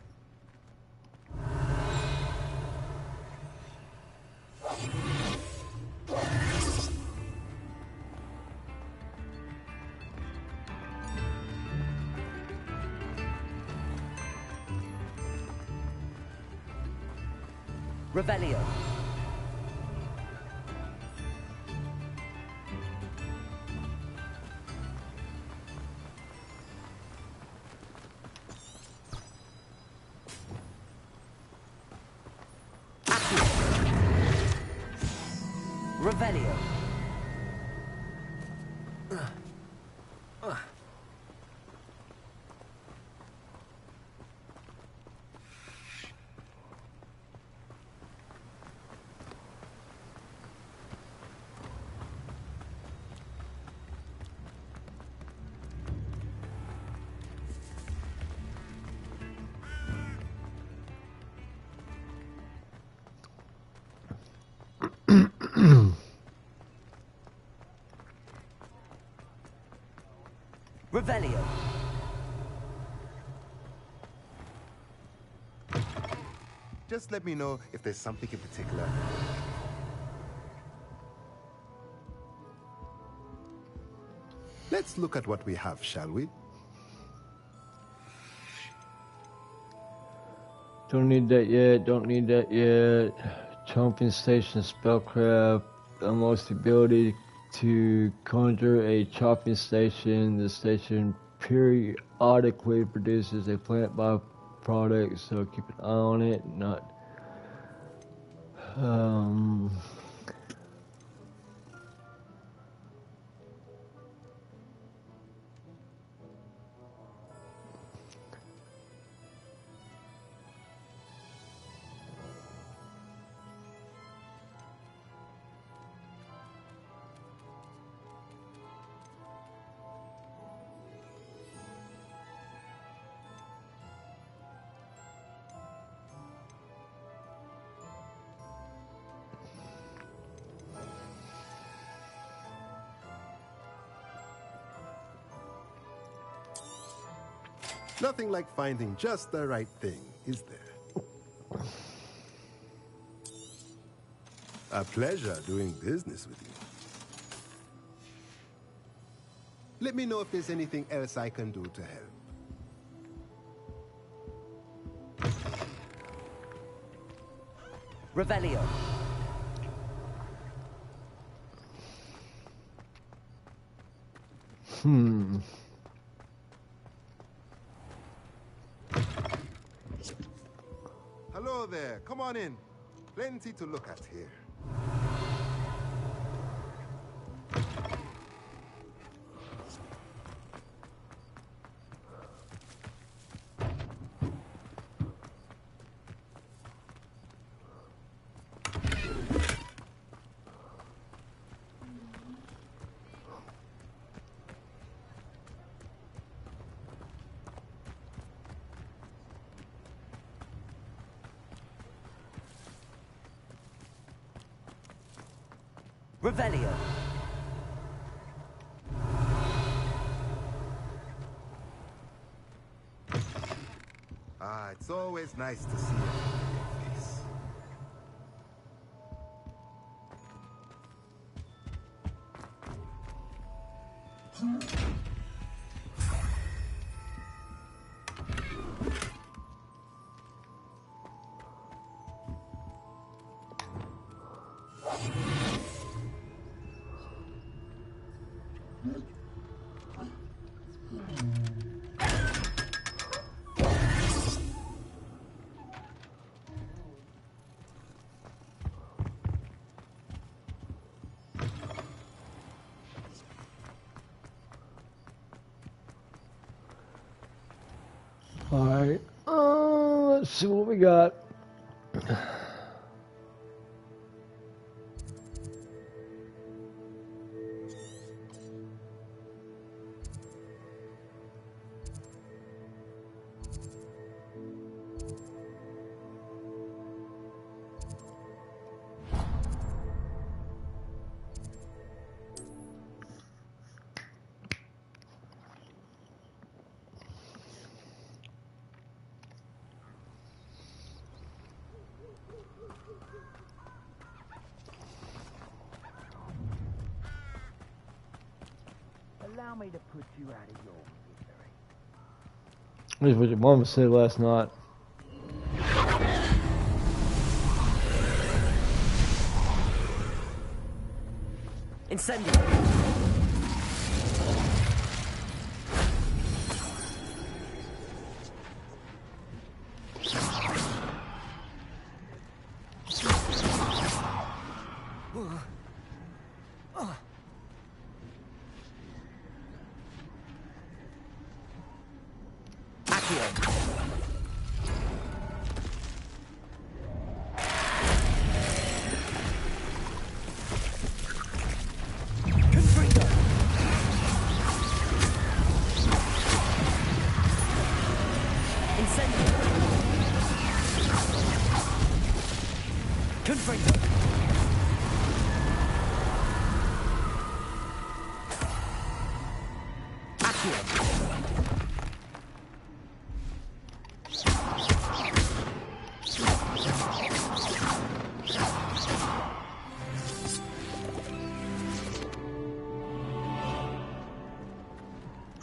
Revelio. Revelio. Revelio. Just let me know if there's something in particular. Let's look at what we have, shall we? Don't need that yet. Don't need that yet. Chomping station spellcraft unlocks the ability to conjure a chopping station. The station periodically produces a plant byproduct, so keep an eye on it. Not Nothing like finding just the right thing, is there? A pleasure doing business with you. Let me know if there's anything else I can do to help. Revelio. Hello there. Come on in. Plenty to look at here. Revelio. Ah, it's always nice to see your face. Alright, let's see what we got. Allow me to put you out of your misery. This is what your mama said last night. Incendio.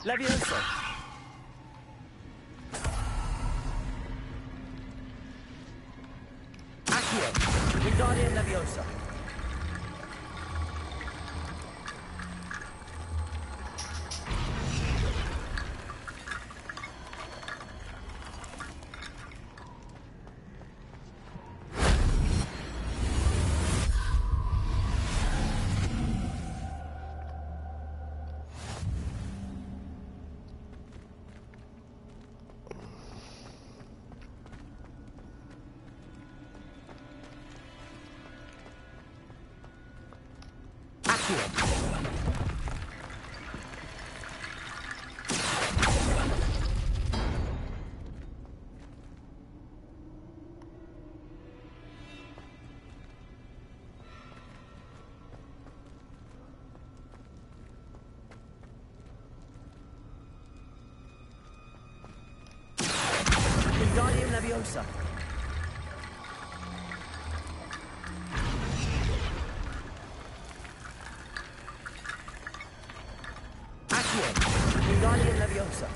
Leviosa. Accio. Wingardium Leviosa. Wingardium Leviosa. Accio. Wingardium Leviosa.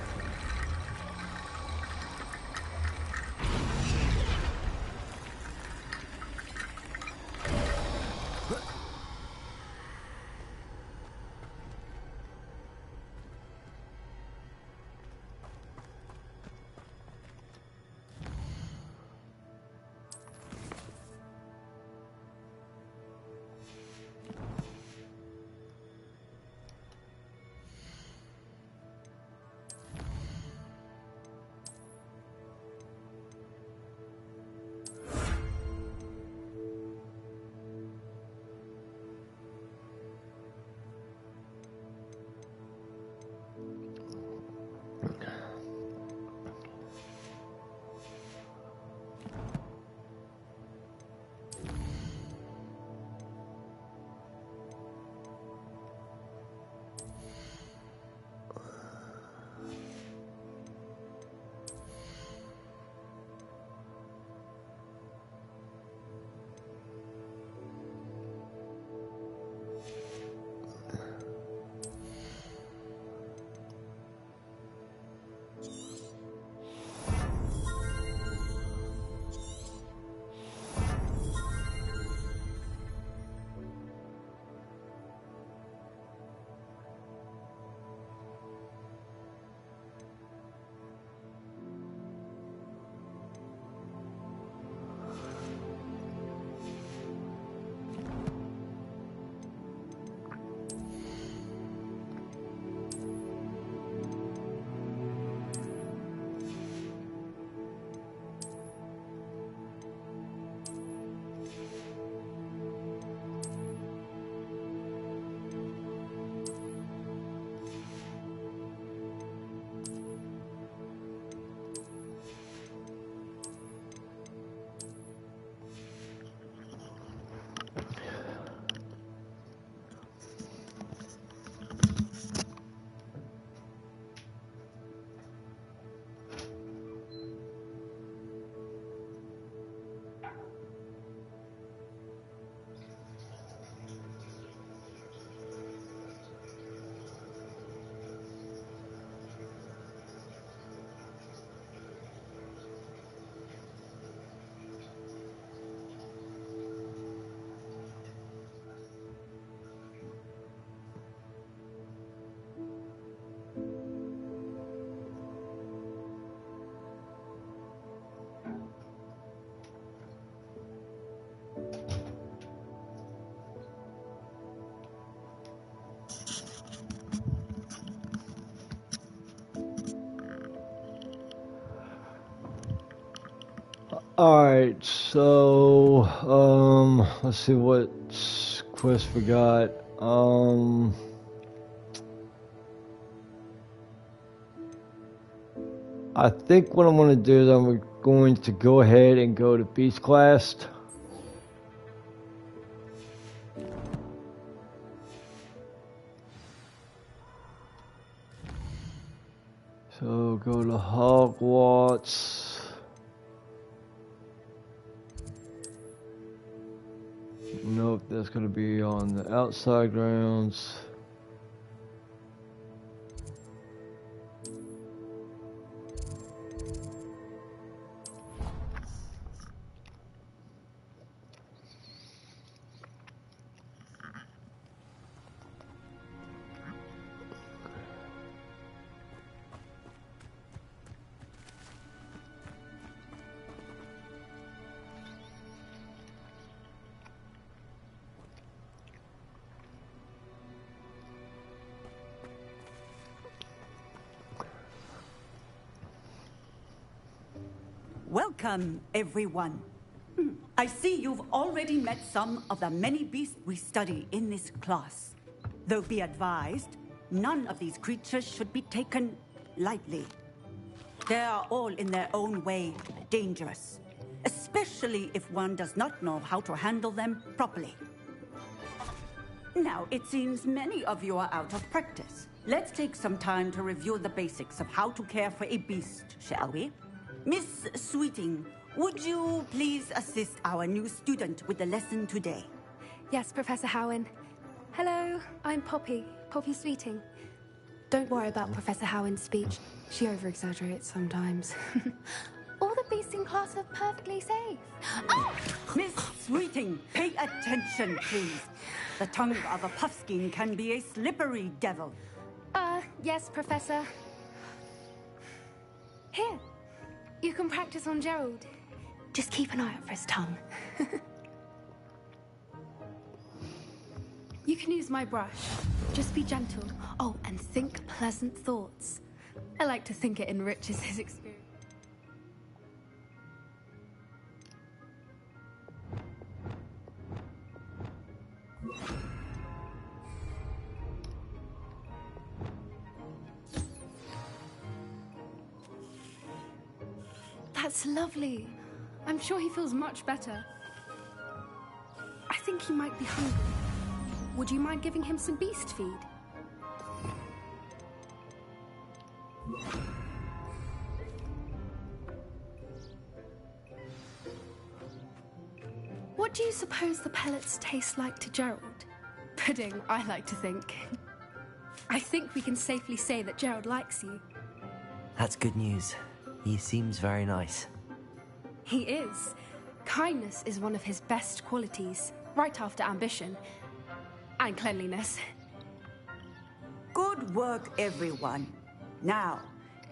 Alright, so let's see what quest we got. I think what I'm going to do is I'm going to go ahead and go to Beast Class. So go to Hogwarts. Nope, that's going to be on the outside grounds. Welcome, everyone. I see you've already met some of the many beasts we study in this class. Though be advised, none of these creatures should be taken lightly. They are all in their own way dangerous, especially if one does not know how to handle them properly. Now, it seems many of you are out of practice. Let's take some time to review the basics of how to care for a beast, shall we? Miss Sweeting, would you please assist our new student with the lesson today? Yes, Professor Howen. Hello, I'm Poppy Sweeting. Don't worry about Professor Howen's speech. She over-exaggerates sometimes. All the beasts in class are perfectly safe. Oh! Miss Sweeting, pay attention, please. The tongue of a puffskein can be a slippery devil. Yes, Professor. Here. You can practice on Gerald. Just keep an eye out for his tongue. You can use my brush. Just be gentle. Oh, and think pleasant thoughts. I like to think it enriches his experience. That's lovely. I'm sure he feels much better. I think he might be hungry. Would you mind giving him some beast feed? What do you suppose the pellets taste like to Gerald? Pudding, I like to think. I think we can safely say that Gerald likes you. That's good news. He seems very nice. He is. Kindness is one of his best qualities, right after ambition. And cleanliness. Good work, everyone. Now,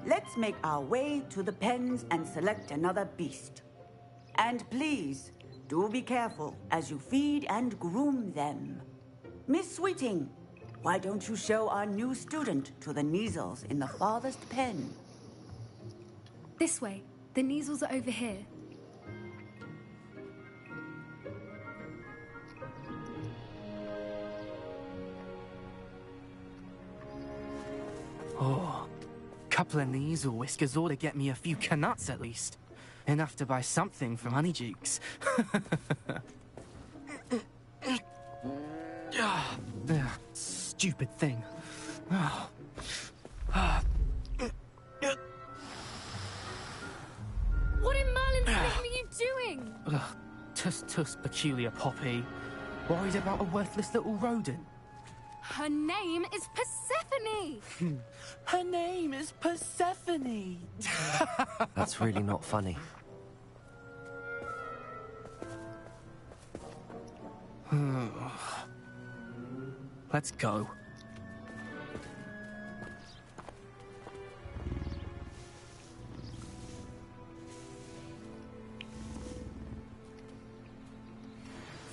let's make our way to the pens and select another beast. And please, do be careful as you feed and groom them. Miss Sweeting, why don't you show our new student to the Kneazles in the farthest pen? This way. The Kneazles are over here. Oh, couple of Kneazle whiskers ought to get me a few canuts at least. Enough to buy something from Honeydukes. Stupid thing. What in Merlin's name are you doing? Tuss, peculiar Poppy. Worried about a worthless little rodent? Her name is Persephone! Her name is Persephone! That's really not funny. Let's go.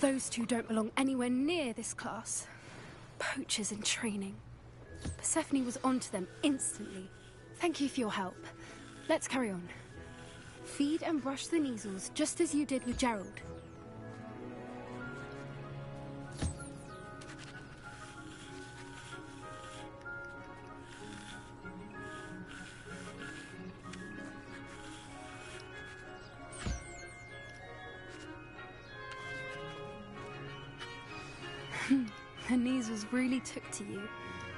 Those two don't belong anywhere near this class. Poachers in training. Persephone was onto them instantly. Thank you for your help. Let's carry on. Feed and brush the measles, just as you did with Gerald. The measles really took to you.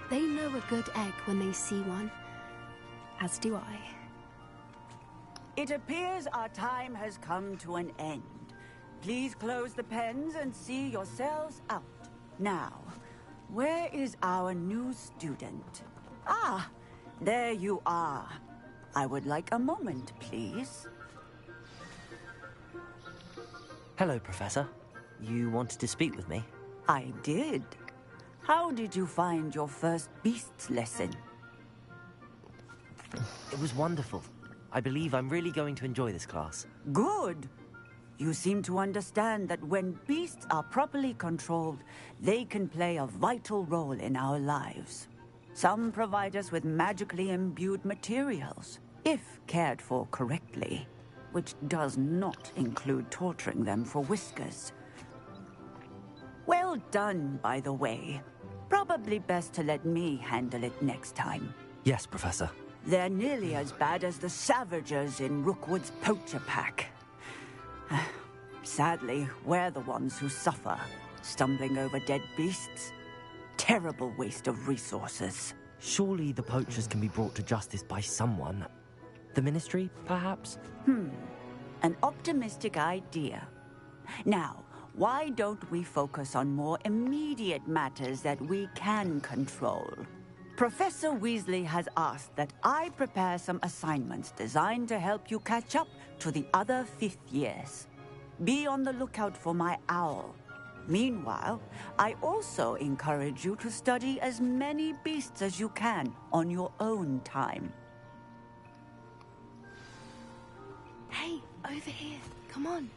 They know a good egg when they see one. As do I. It appears our time has come to an end. Please close the pens and see yourselves out. Now, where is our new student? Ah, there you are. I would like a moment, please. Hello, Professor. You wanted to speak with me? I did. How did you find your first beasts lesson? It was wonderful. I believe I'm really going to enjoy this class. Good. You seem to understand that when beasts are properly controlled, they can play a vital role in our lives. Some provide us with magically imbued materials, if cared for correctly, which does not include torturing them for whiskers. Well done, by the way. Probably best to let me handle it next time. Yes, Professor. They're nearly as bad as the Savagers in Rookwood's poacher pack. Sadly, we're the ones who suffer, stumbling over dead beasts. Terrible waste of resources. Surely the poachers can be brought to justice by someone. The Ministry, perhaps? An optimistic idea. Now, why don't we focus on more immediate matters that we can control? Professor Weasley has asked that I prepare some assignments designed to help you catch up to the other 5th years. Be on the lookout for my owl. Meanwhile, I also encourage you to study as many beasts as you can on your own time. Hey, over here. Come on.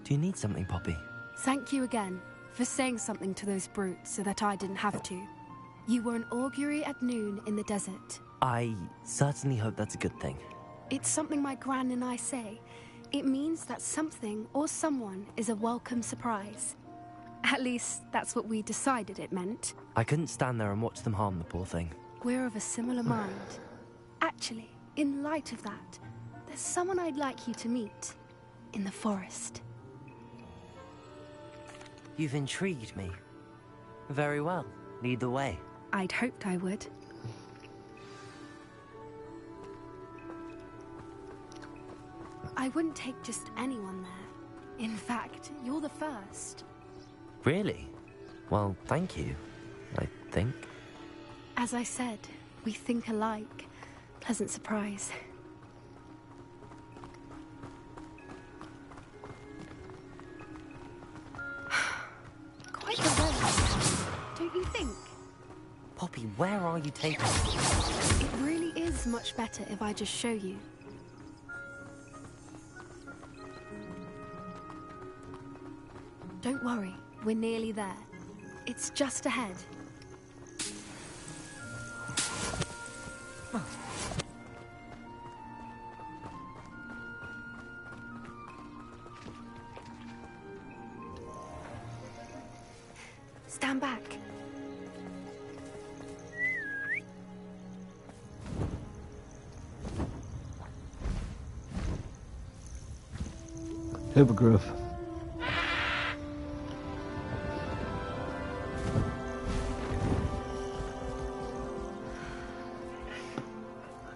Do you need something, Poppy? Thank you again for saying something to those brutes so that I didn't have to. You were an augury at noon in the desert. I certainly hope that's a good thing. It's something my gran and I say. It means that something or someone is a welcome surprise. At least, that's what we decided it meant. I couldn't stand there and watch them harm the poor thing. We're of a similar mind. Actually, in light of that, there's someone I'd like you to meet. In the forest. You've intrigued me. Very well. Lead the way. I'd hoped I would. I wouldn't take just anyone there. In fact, you're the first. Really? Well, thank you, I think. As I said, we think alike. Pleasant surprise. Quite the road, don't you think? Poppy, where are you taking me? It really is much better if I just show you. Don't worry, we're nearly there. It's just ahead. Stand back. Hippogriff.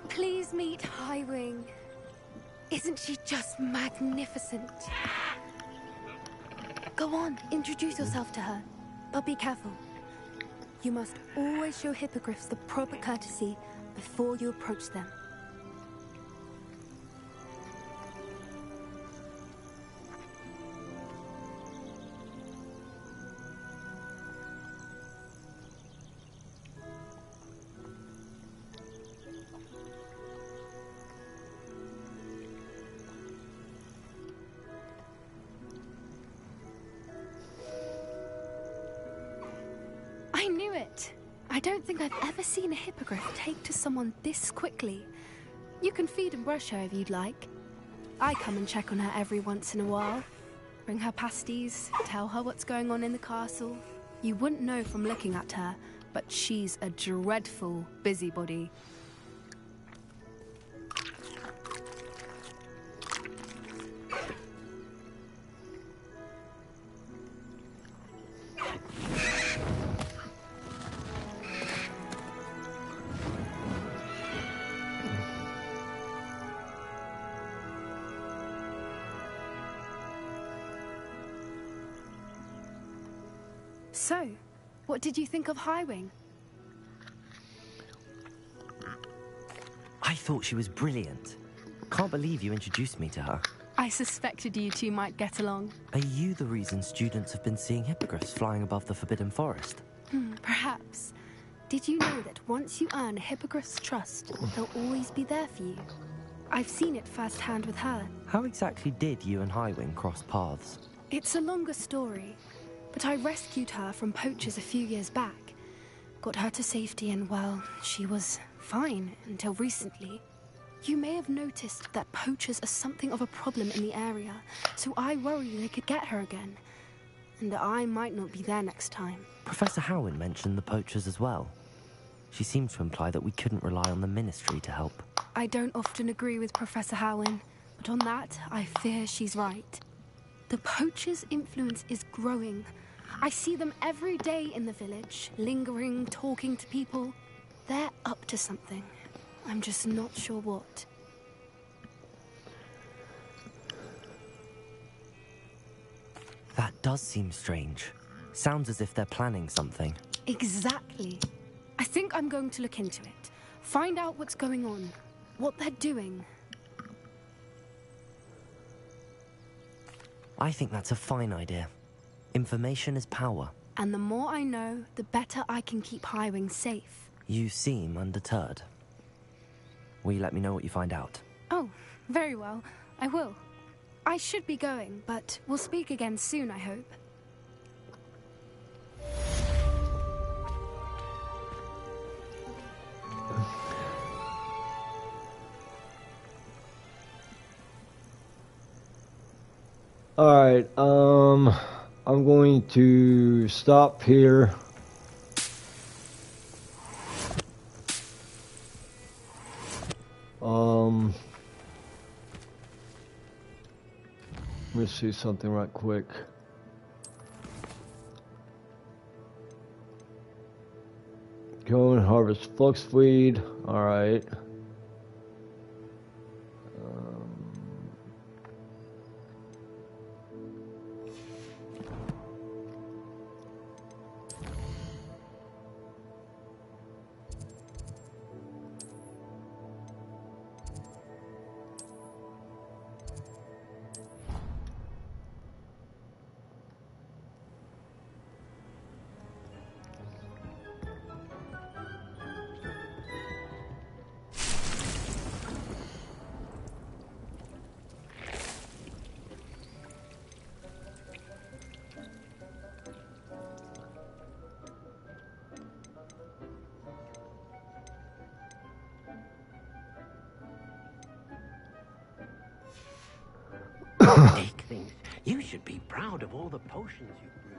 Please meet Highwing. Isn't she just magnificent? Go on, introduce yourself to her. But be careful. You must always show hippogriffs the proper courtesy before you approach them. I don't think I've ever seen a hippogriff take to someone this quickly. You can feed and brush her if you'd like. I come and check on her every once in a while. Bring her pasties, tell her what's going on in the castle. You wouldn't know from looking at her, but she's a dreadful busybody. So, what did you think of Highwing? I thought she was brilliant. Can't believe you introduced me to her. I suspected you two might get along. Are you the reason students have been seeing hippogriffs flying above the Forbidden Forest? Perhaps. Did you know that once you earn a hippogriff's trust, they'll always be there for you? I've seen it firsthand with her. How exactly did you and Highwing cross paths? It's a longer story, but I rescued her from poachers a few years back. Got her to safety and, well, she was fine until recently. You may have noticed that poachers are something of a problem in the area, so I worry they could get her again. And I might not be there next time. Professor Howin mentioned the poachers as well. She seemed to imply that we couldn't rely on the Ministry to help. I don't often agree with Professor Howin, but on that, I fear she's right. The poachers' influence is growing. I see them every day in the village, lingering, talking to people. They're up to something. I'm just not sure what. That does seem strange. Sounds as if they're planning something. Exactly. I think I'm going to look into it. Find out what's going on. What they're doing. I think that's a fine idea. Information is power. And the more I know, the better I can keep Highwing safe. You seem undeterred. Will you let me know what you find out? Oh, very well. I will. I should be going, but we'll speak again soon, I hope. Alright, I'm going to stop here. Let me see something right quick. Go and harvest fluxweed. Alright. Dick thinks you should be proud of all the potions you've brewed.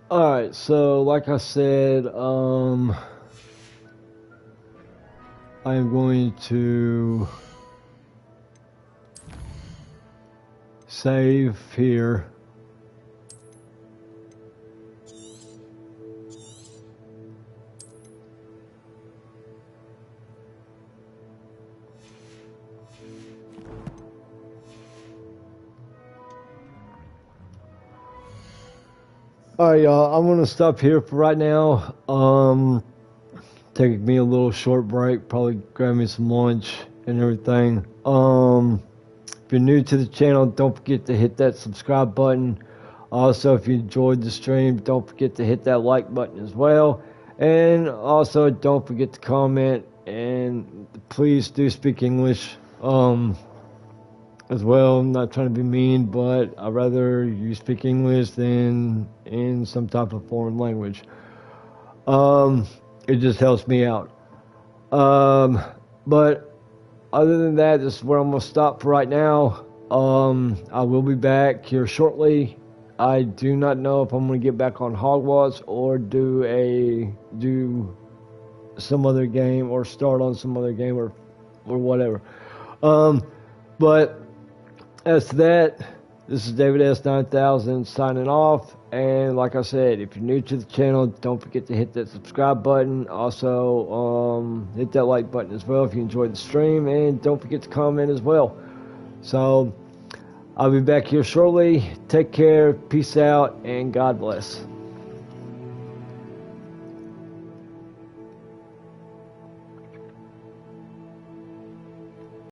Alright, so like I said, I'm going to save here. Alright, y'all, I'm going to stop here for right now. Take me a little short break, probably grab me some lunch and everything. If you're new to the channel, don't forget to hit that subscribe button. Also, if you enjoyed the stream, don't forget to hit that like button as well. And also, don't forget to comment, and please do speak English as well. I'm not trying to be mean, but I'd rather you speak English than in some type of foreign language. It just helps me out. But other than that, this is where I'm going to stop for right now. I will be back here shortly. I do not know if I'm going to get back on Hogwarts or do some other game or start on some other game or whatever. But as to that, this is David S 9000 signing off. And like I said, if you're new to the channel, don't forget to hit that subscribe button. Also, hit that like button as well if you enjoyed the stream. And don't forget to comment as well. So, I'll be back here shortly. Take care, peace out, and God bless.